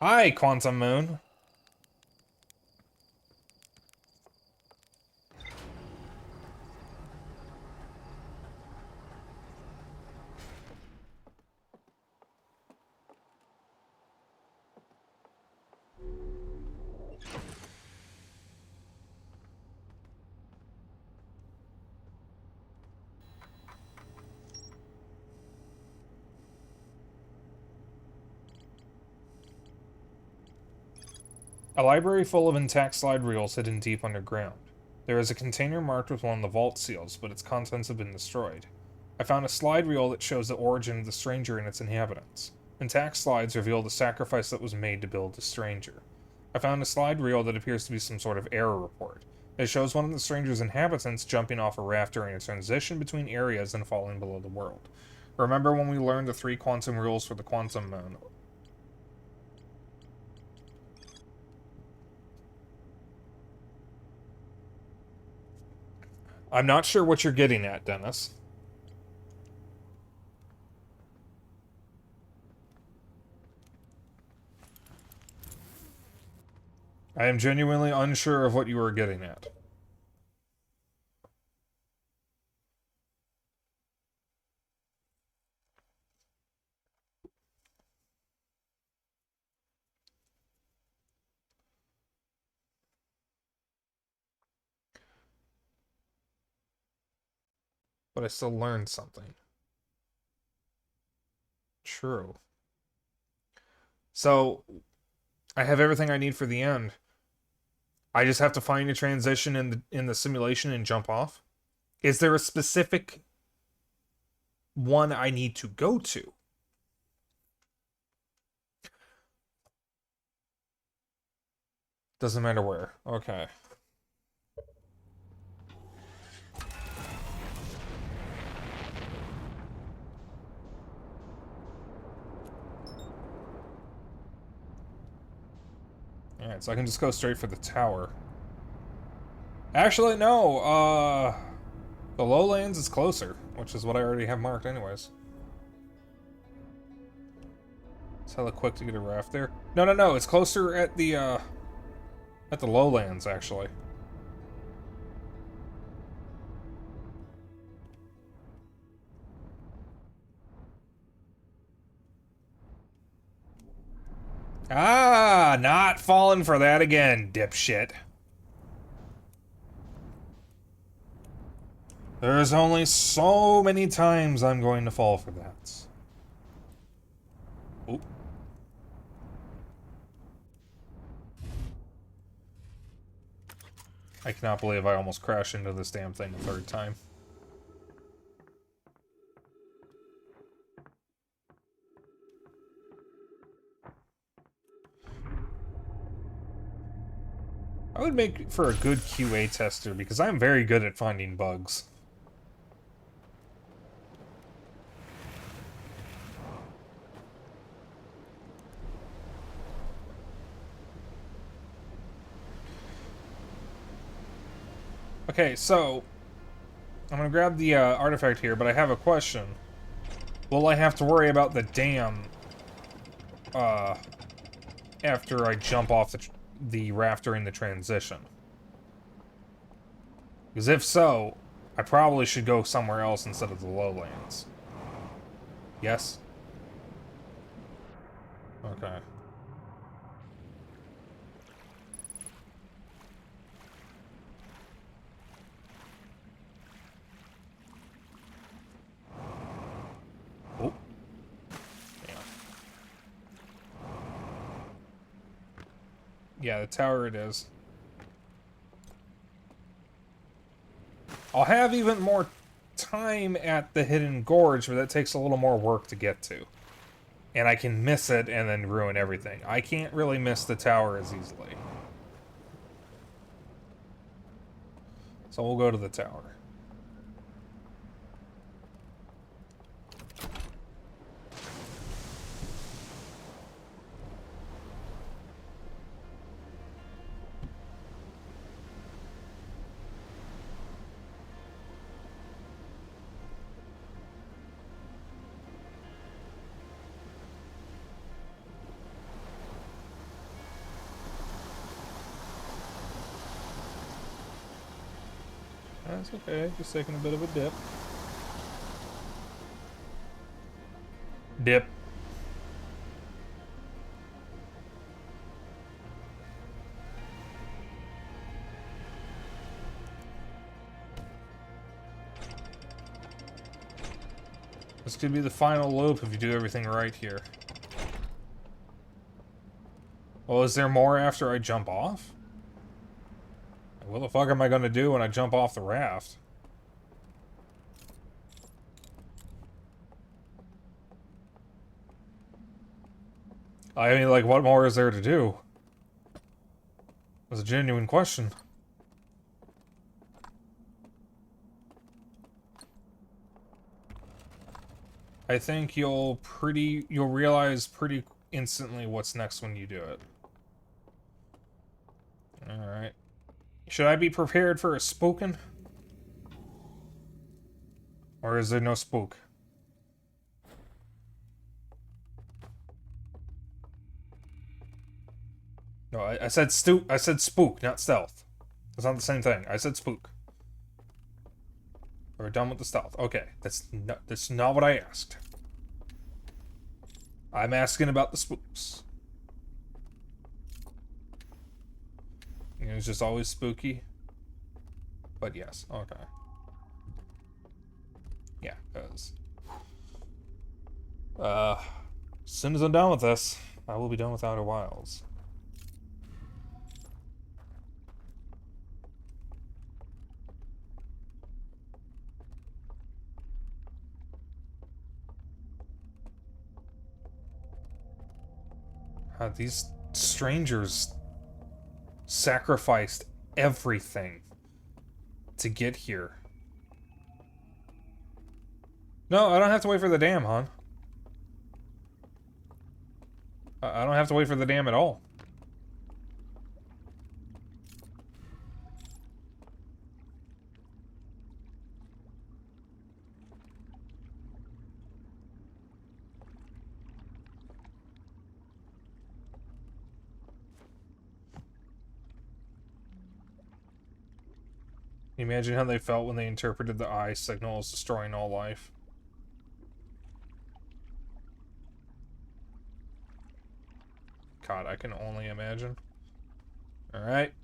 Hi, Quantum Moon. A library full of intact slide reels hidden deep underground. There is a container marked with one of the vault seals, but its contents have been destroyed. I found a slide reel that shows the origin of the stranger and its inhabitants. Intact slides reveal the sacrifice that was made to build the stranger. I found a slide reel that appears to be some sort of error report. It shows one of the stranger's inhabitants jumping off a raft during a transition between areas and falling below the world. Remember when we learned the 3 quantum rules for the quantum moon? I'm not sure what you're getting at, Dennis. I am genuinely unsure of what you are getting at. But I still learned something. True. So, I have everything I need for the end. I just have to find a transition in the simulation and jump off? Is there a specific one I need to go to? Doesn't matter where. Okay. Alright, so I can just go straight for the tower. Actually, no, the lowlands is closer, which is what I already have marked anyways. It's hella quick to get a raft there. No, it's closer at the lowlands, actually. Ah, not falling for that again, dipshit. There's only so many times I'm going to fall for that. Oop. I cannot believe I almost crashed into this damn thing a 3rd time. I would make for a good QA tester because I'm very good at finding bugs. Okay, so I'm gonna grab the artifact here, but I have a question. Will I have to worry about the dam after I jump off the raft during the transition? Because if so, I probably should go somewhere else instead of the lowlands. Yes? Okay. Yeah, the tower it is. I'll have even more time at the Hidden Gorge, but that takes a little more work to get to. And I can miss it and then ruin everything. I can't really miss the tower as easily. So we'll go to the tower. That's okay, just taking a bit of a dip. Dip. This could be the final loop if you do everything right here. Well, is there more after I jump off? What the fuck am I gonna do when I jump off the raft? I mean, like, what more is there to do? That's a genuine question. I think you'll realize pretty instantly what's next when you do it. Alright. Should I be prepared for a spookin'? Or is there no spook? No, I said I said spook, not stealth. It's not the same thing. I said spook. We're done with the stealth. Okay, that's not what I asked. I'm asking about the spooks. It's just always spooky. But yes, okay. Yeah, because as soon as I'm done with this, I will be done with Outer Wilds. These strangers sacrificed everything to get here. No, I don't have to wait for the dam, hon. I don't have to wait for the dam at all. Can you imagine how they felt when they interpreted the eye signal as destroying all life? God, I can only imagine. Alright.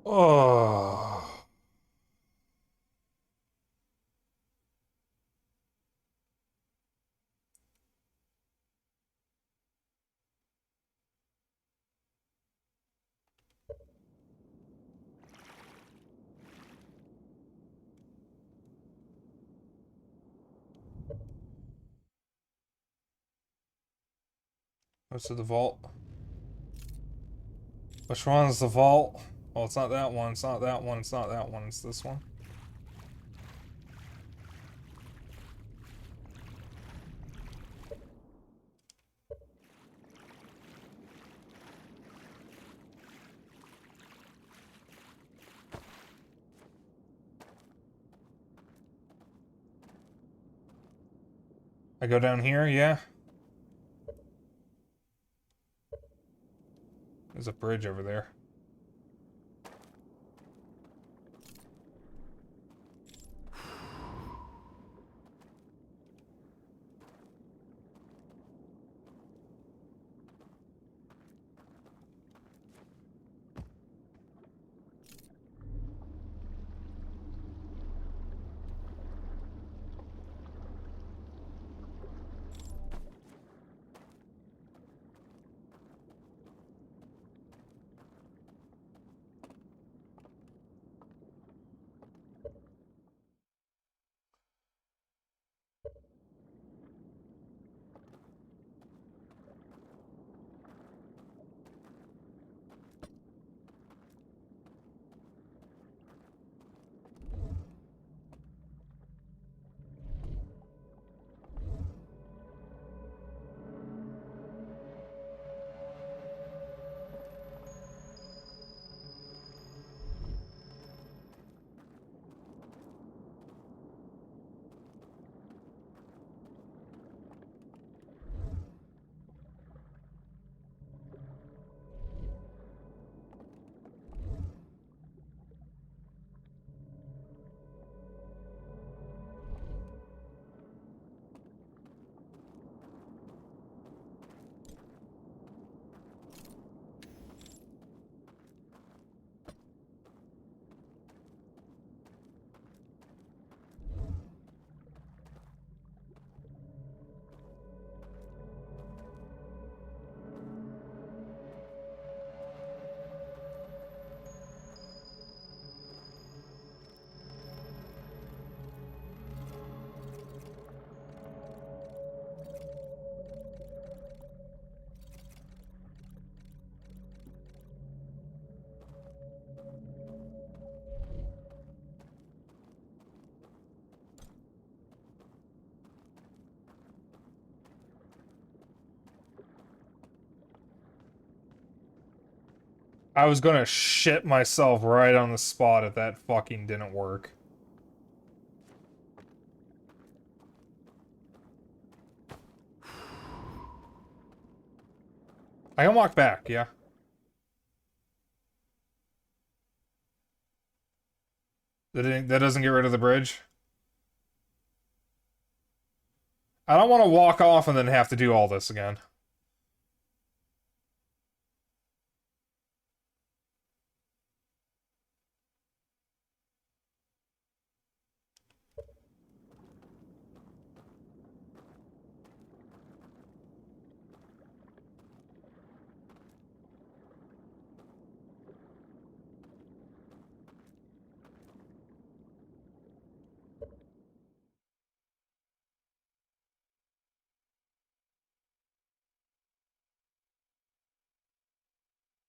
Oh. What's the vault? Which one's the vault? Well, it's not that one, it's not that one, it's not that one, it's this one. I go down here, yeah? There's a bridge over there. I was gonna shit myself right on the spot if that fucking didn't work. I can walk back, yeah. That doesn't get rid of the bridge? I don't want to walk off and then have to do all this again.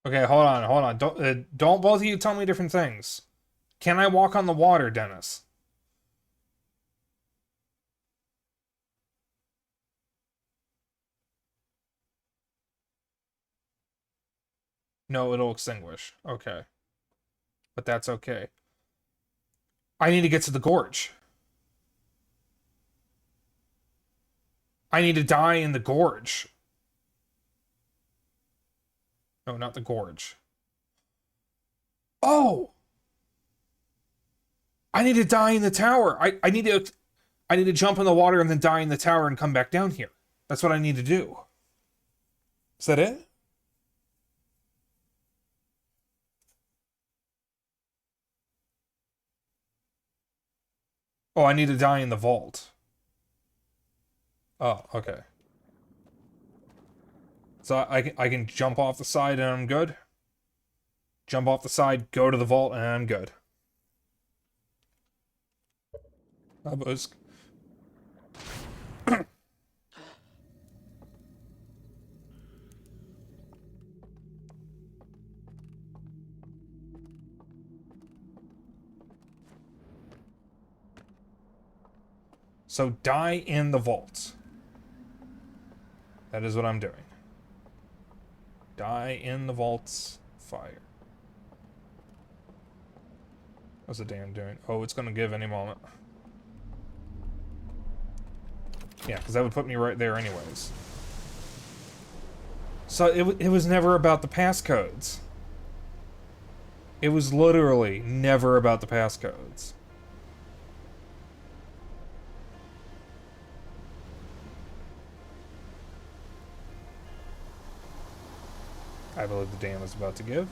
Okay, hold on, hold on. Don't both of you tell me different things. Can I walk on the water, Dennis? No, it'll extinguish. Okay. But that's okay. I need to get to the gorge. I need to die in the gorge. No, not the gorge. Oh! I need to die in the tower. I need to jump in the water and then die in the tower and come back down here. That's what I need to do. Is that it? Oh, I need to die in the vault. Oh, okay. So I can jump off the side and I'm good. Jump off the side, go to the vault, and I'm good. Obelisk. So die in the vault. That is what I'm doing. Die in the vault's fire. What's the damn doing? Oh, it's gonna give any moment. Yeah, because that would put me right there anyways. So it was never about the passcodes. It was literally never about the passcodes. I believe the dam is about to give.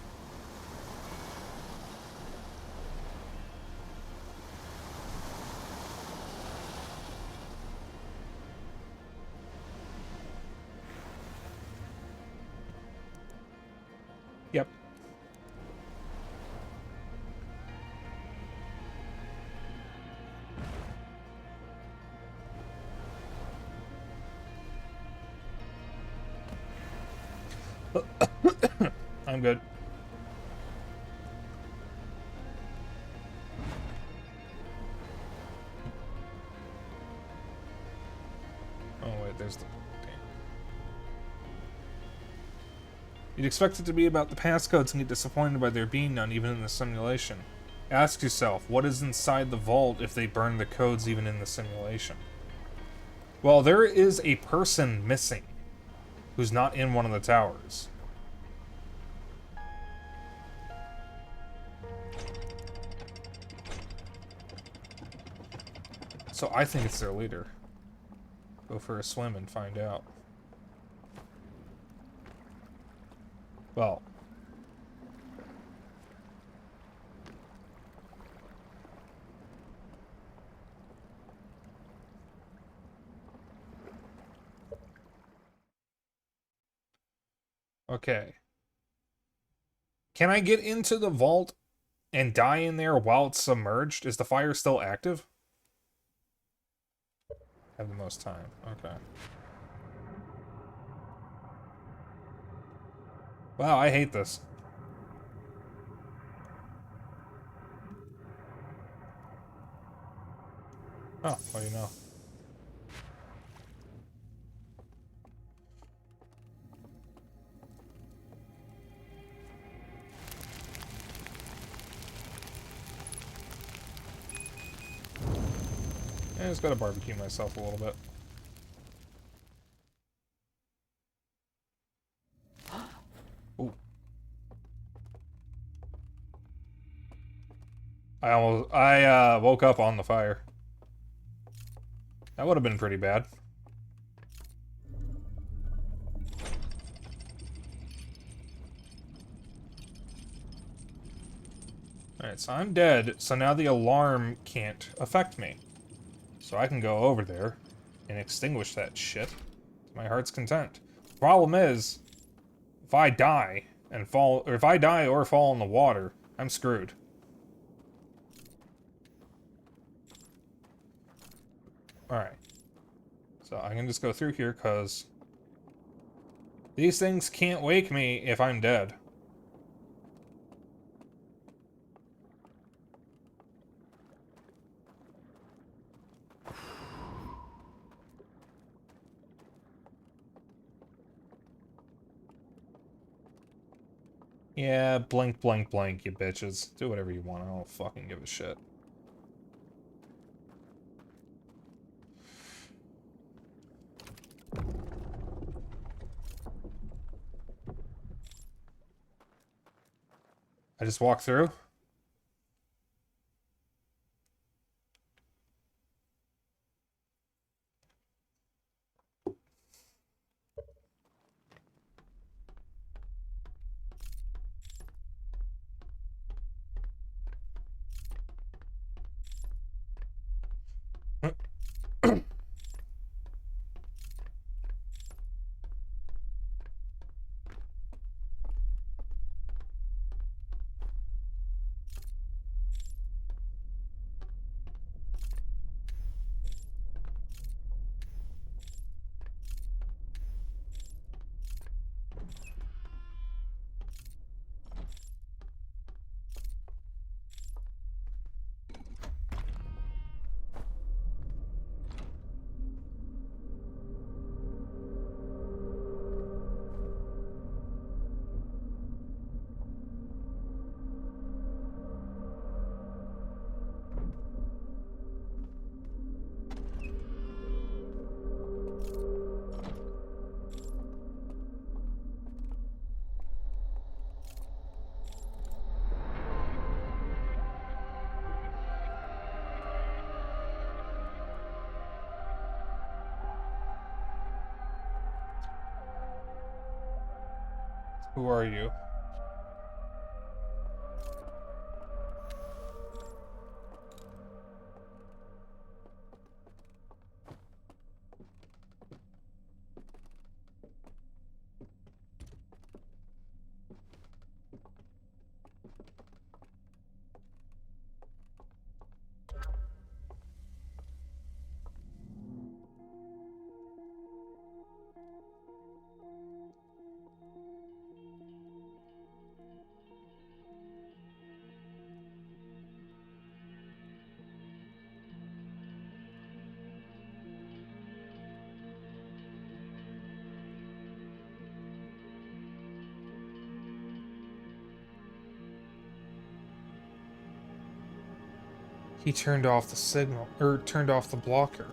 Yep. I'm good. Oh wait, there's the... Damn. You'd expect it to be about the passcodes and get disappointed by there being none even in the simulation. Ask yourself, what is inside the vault if they burn the codes even in the simulation? Well, there is a person missing who's not in one of the towers. So I think it's their leader. Go for a swim and find out. Well. Okay. Can I get into the vault and die in there while it's submerged? Is the fire still active? Have the most time. Okay. Wow, I hate this. Oh, what do you know? just gotta barbecue myself a little bit. Ooh. I woke up on the fire. That would have been pretty bad. Alright, so I'm dead, so now the alarm can't affect me. So I can go over there and extinguish that shit to my heart's content. Problem is, if I die and fall, or if I die or fall in the water, I'm screwed. Alright. So I can just go through here, because these things can't wake me if I'm dead. Yeah, blink, blink, blink, you bitches. Do whatever you want, I don't fucking give a shit. I just walk through? Who are you? He turned off the signal, or turned off the blocker.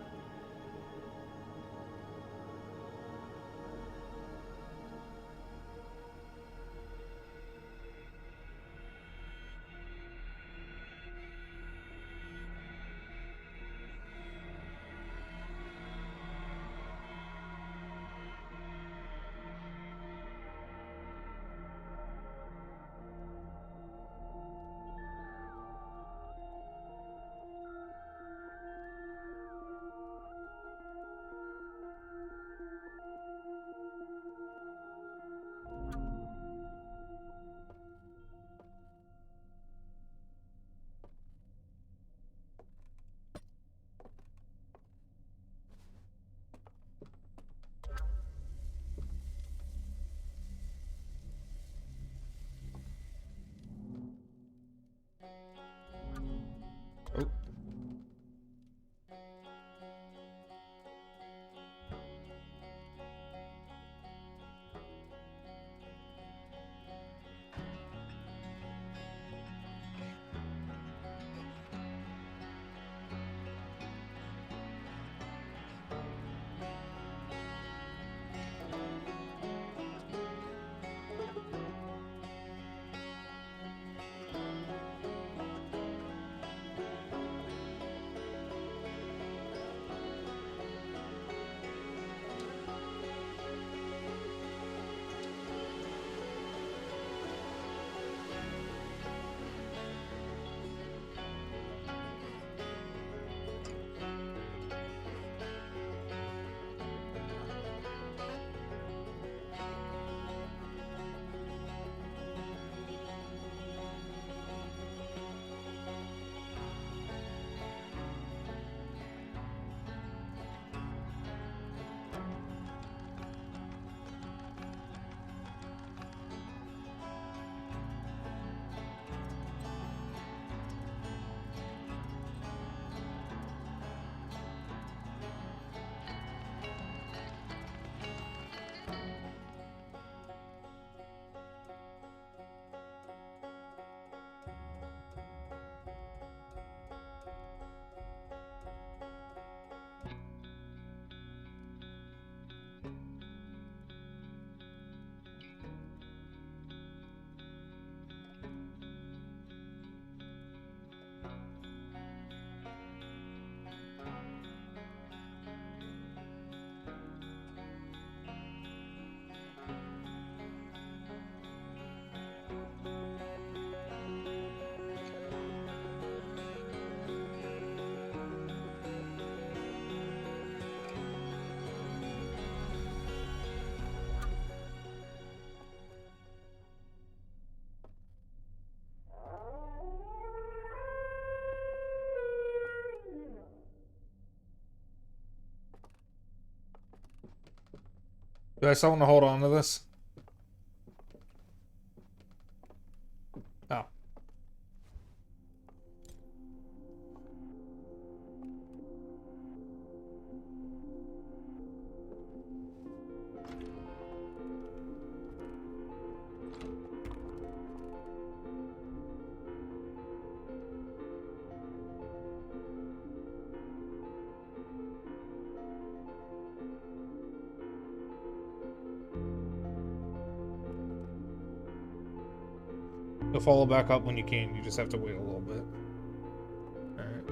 Do I still want to hold on to this? Oh. You'll follow back up when you can. You just have to wait a little bit. Alright.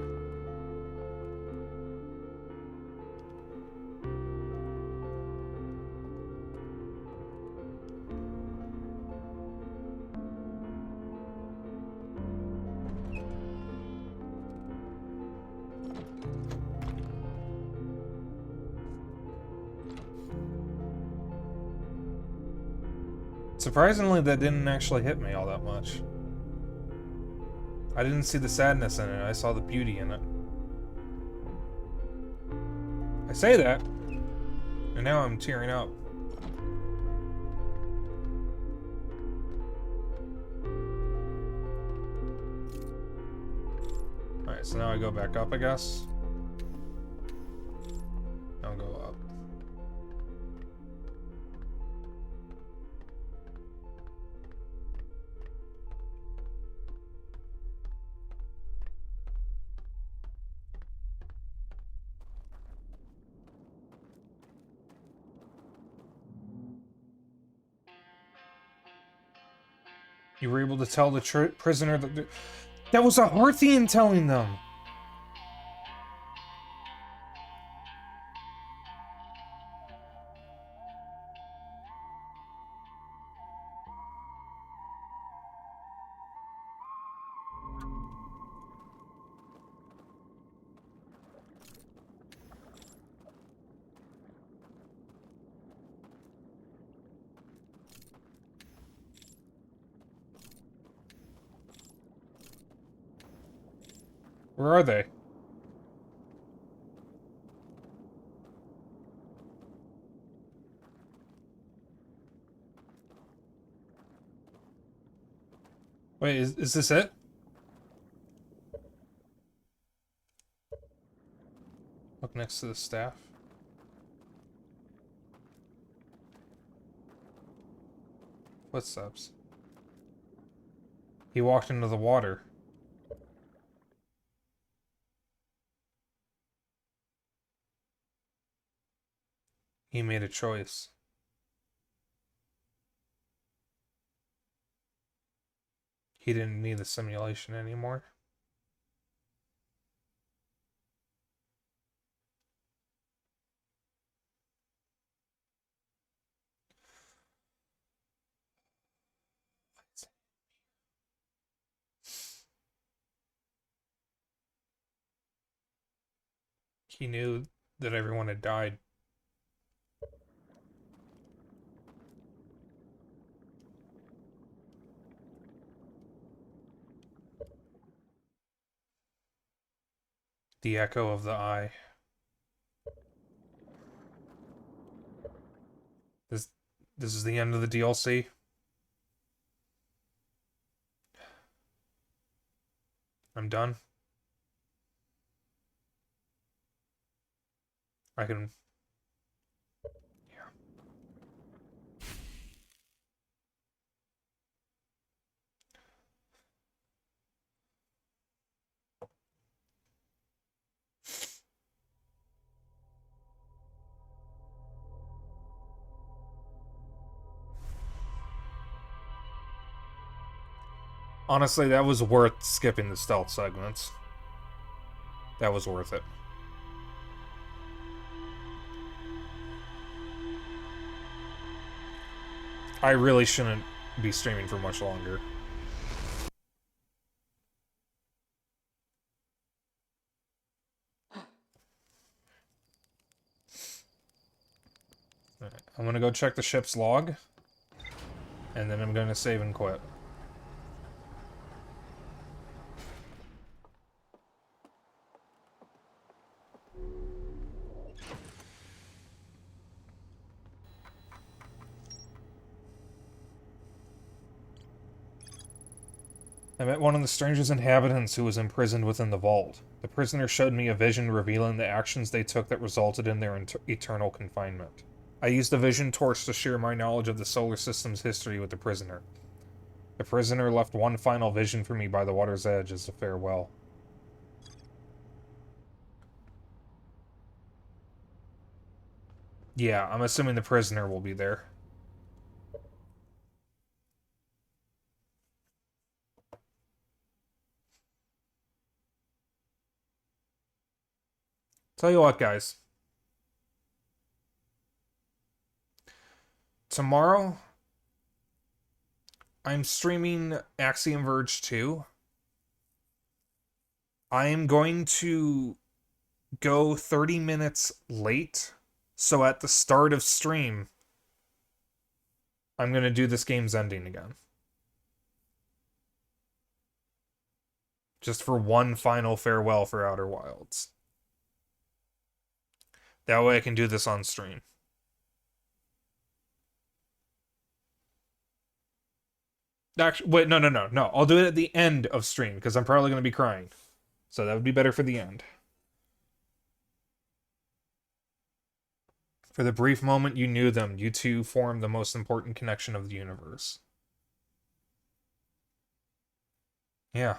Surprisingly, that didn't actually hit me all that much. I didn't see the sadness in it, I saw the beauty in it. I say that, and now I'm tearing up. Alright, so now I go back up, I guess. I'll go up. You were able to tell the prisoner that... That was a Harthian telling them! Where are they? Wait, is this it? Look next to the staff. Footsteps. He walked into the water. He made a choice. He didn't need the simulation anymore. He knew that everyone had died. The echo of the eye. This is the end of the DLC. I'm done. I can... Yeah. Honestly, that was worth skipping the stealth segments. That was worth it. I really shouldn't be streaming for much longer. Right, I'm gonna go check the ship's log, and then I'm gonna save and quit. I met one of the strangest inhabitants who was imprisoned within the vault. The prisoner showed me a vision revealing the actions they took that resulted in their eternal confinement. I used the vision torch to share my knowledge of the solar system's history with the prisoner. The prisoner left one final vision for me by the water's edge as a farewell. Yeah, I'm assuming the prisoner will be there. Tell you what, guys. Tomorrow, I'm streaming Axiom Verge 2. I am going to go 30 minutes late, so at the start of stream, I'm going to do this game's ending again. Just for one final farewell for Outer Wilds. That way I can do this on stream. Actually, wait, no. I'll do it at the end of stream, because I'm probably going to be crying. So that would be better for the end. For the brief moment you knew them, you two formed the most important connection of the universe. Yeah.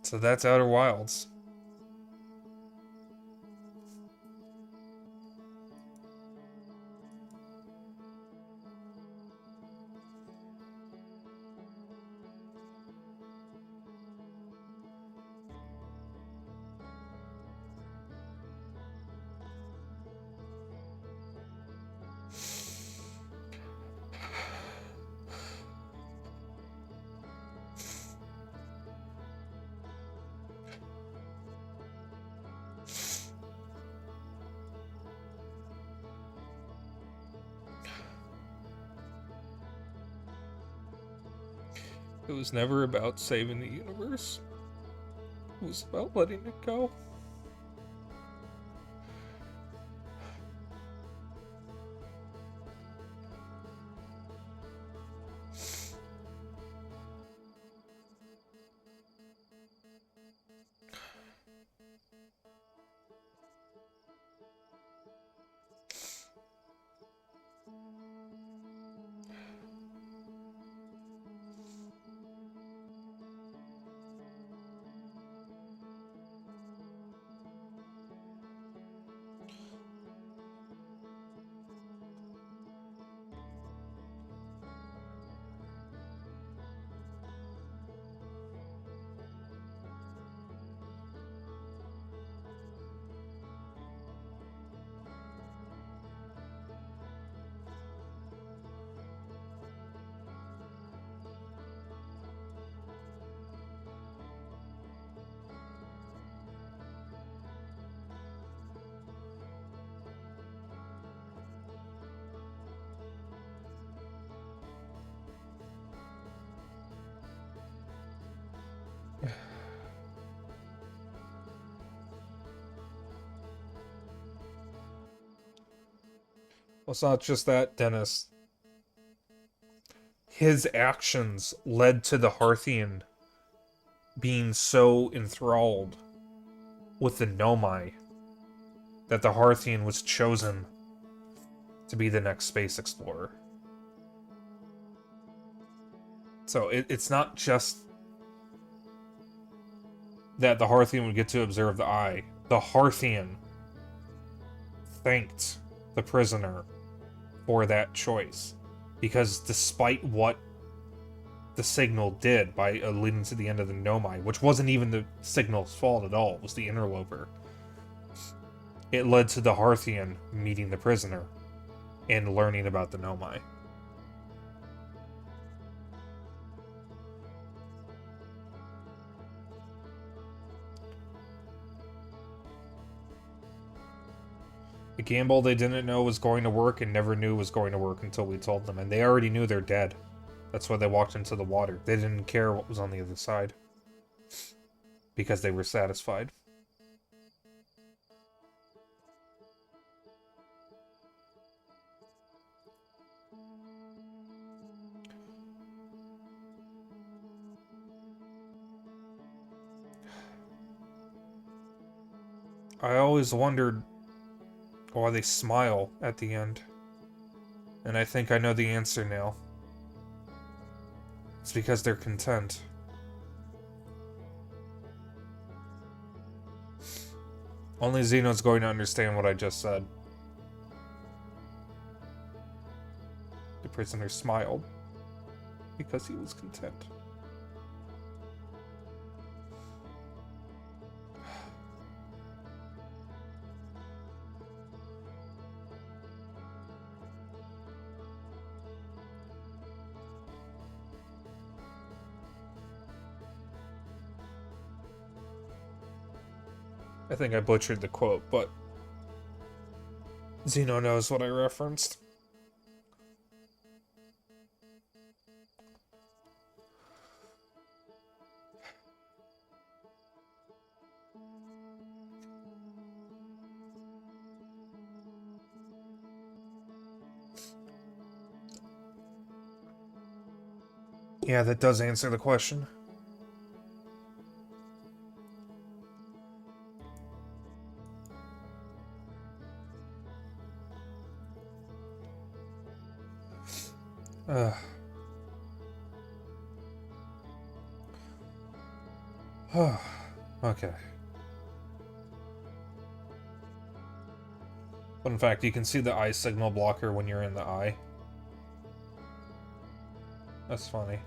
So that's Outer Wilds. It was never about saving the universe. It was about letting it go. Well, it's not just that, Dennis. His actions led to the Harthian being so enthralled with the Nomai that the Harthian was chosen to be the next space explorer. So it's not just that the Harthian would get to observe the Eye. The Harthian thanked the prisoner for that choice. Because despite what the signal did by leading to the end of the Nomai, which wasn't even the signal's fault at all, it was the interloper, it led to the Harthian meeting the prisoner and learning about the Nomai. A gamble they didn't know was going to work and never knew was going to work until we told them, and they already knew they're dead. That's why they walked into the water. They didn't care what was on the other side. because they were satisfied. I always wondered why they smile at the end. And I think I know the answer now. It's because they're content. Only Xeno's going to understand what I just said. The prisoner smiled because he was content. I think I butchered the quote, but Xeno knows what I referenced. Yeah, that does answer the question. Okay. Fun fact, you can see the eye signal blocker when you're in the eye. That's funny.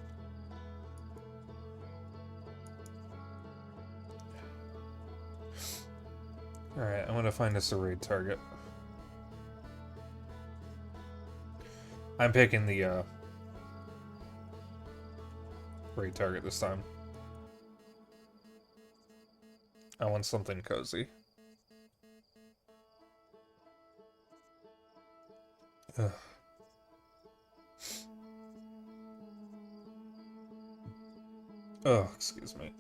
Alright, I'm gonna find us a raid target. I'm picking the raid target this time. I want something cozy. Ugh. Oh, excuse me.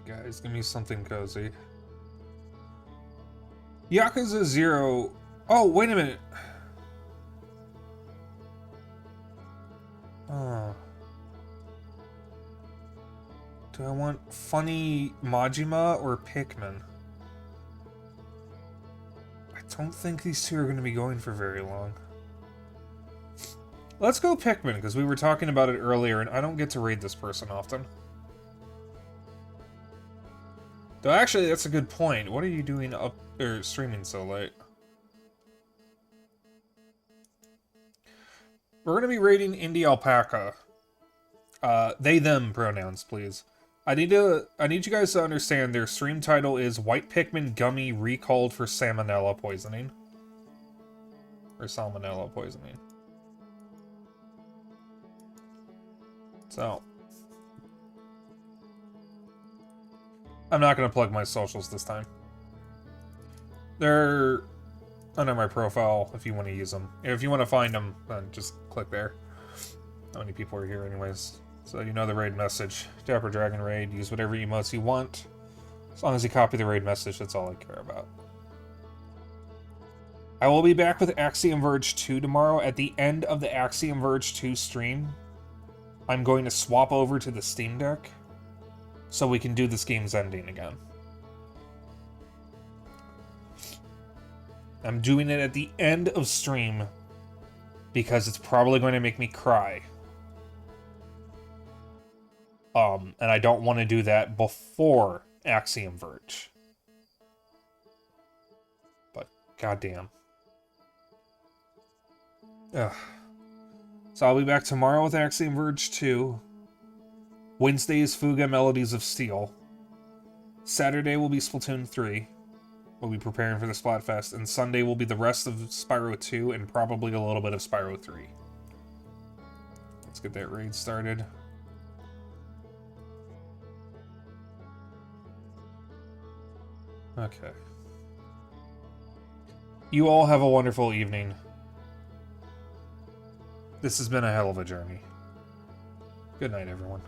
Guys, give me something cozy. Yakuza 0. Oh, wait a minute. Oh. Do I want funny Majima or Pikmin? I don't think these two are going to be going for very long. Let's go Pikmin, because we were talking about it earlier, and I don't get to raid this person often. Though actually, that's a good point. What are you doing up or streaming so late? We're gonna be raiding Indie Alpaca. They them pronouns, please. I need you guys to understand their stream title is White Pikmin Gummy Recalled for Salmonella Poisoning. Or Salmonella Poisoning. So I'm not going to plug my socials this time. They're under my profile if you want to use them. If you want to find them, then just click there. How many people are here anyways? So you know the raid message. Dapper Dragon raid. Use whatever emotes you want. As long as you copy the raid message, that's all I care about. I will be back with Axiom Verge 2 tomorrow. At the end of the Axiom Verge 2 stream, I'm going to swap over to the Steam Deck so we can do this game's ending again. I'm doing it at the end of stream because it's probably going to make me cry. And I don't want to do that before Axiom Verge. But goddamn. Ugh. So I'll be back tomorrow with Axiom Verge 2. Wednesday is Fuga Melodies of Steel. Saturday will be Splatoon 3. We'll be preparing for the Splatfest. And Sunday will be the rest of Spyro 2 and probably a little bit of Spyro 3. Let's get that raid started. Okay. You all have a wonderful evening. This has been a hell of a journey. Good night, everyone.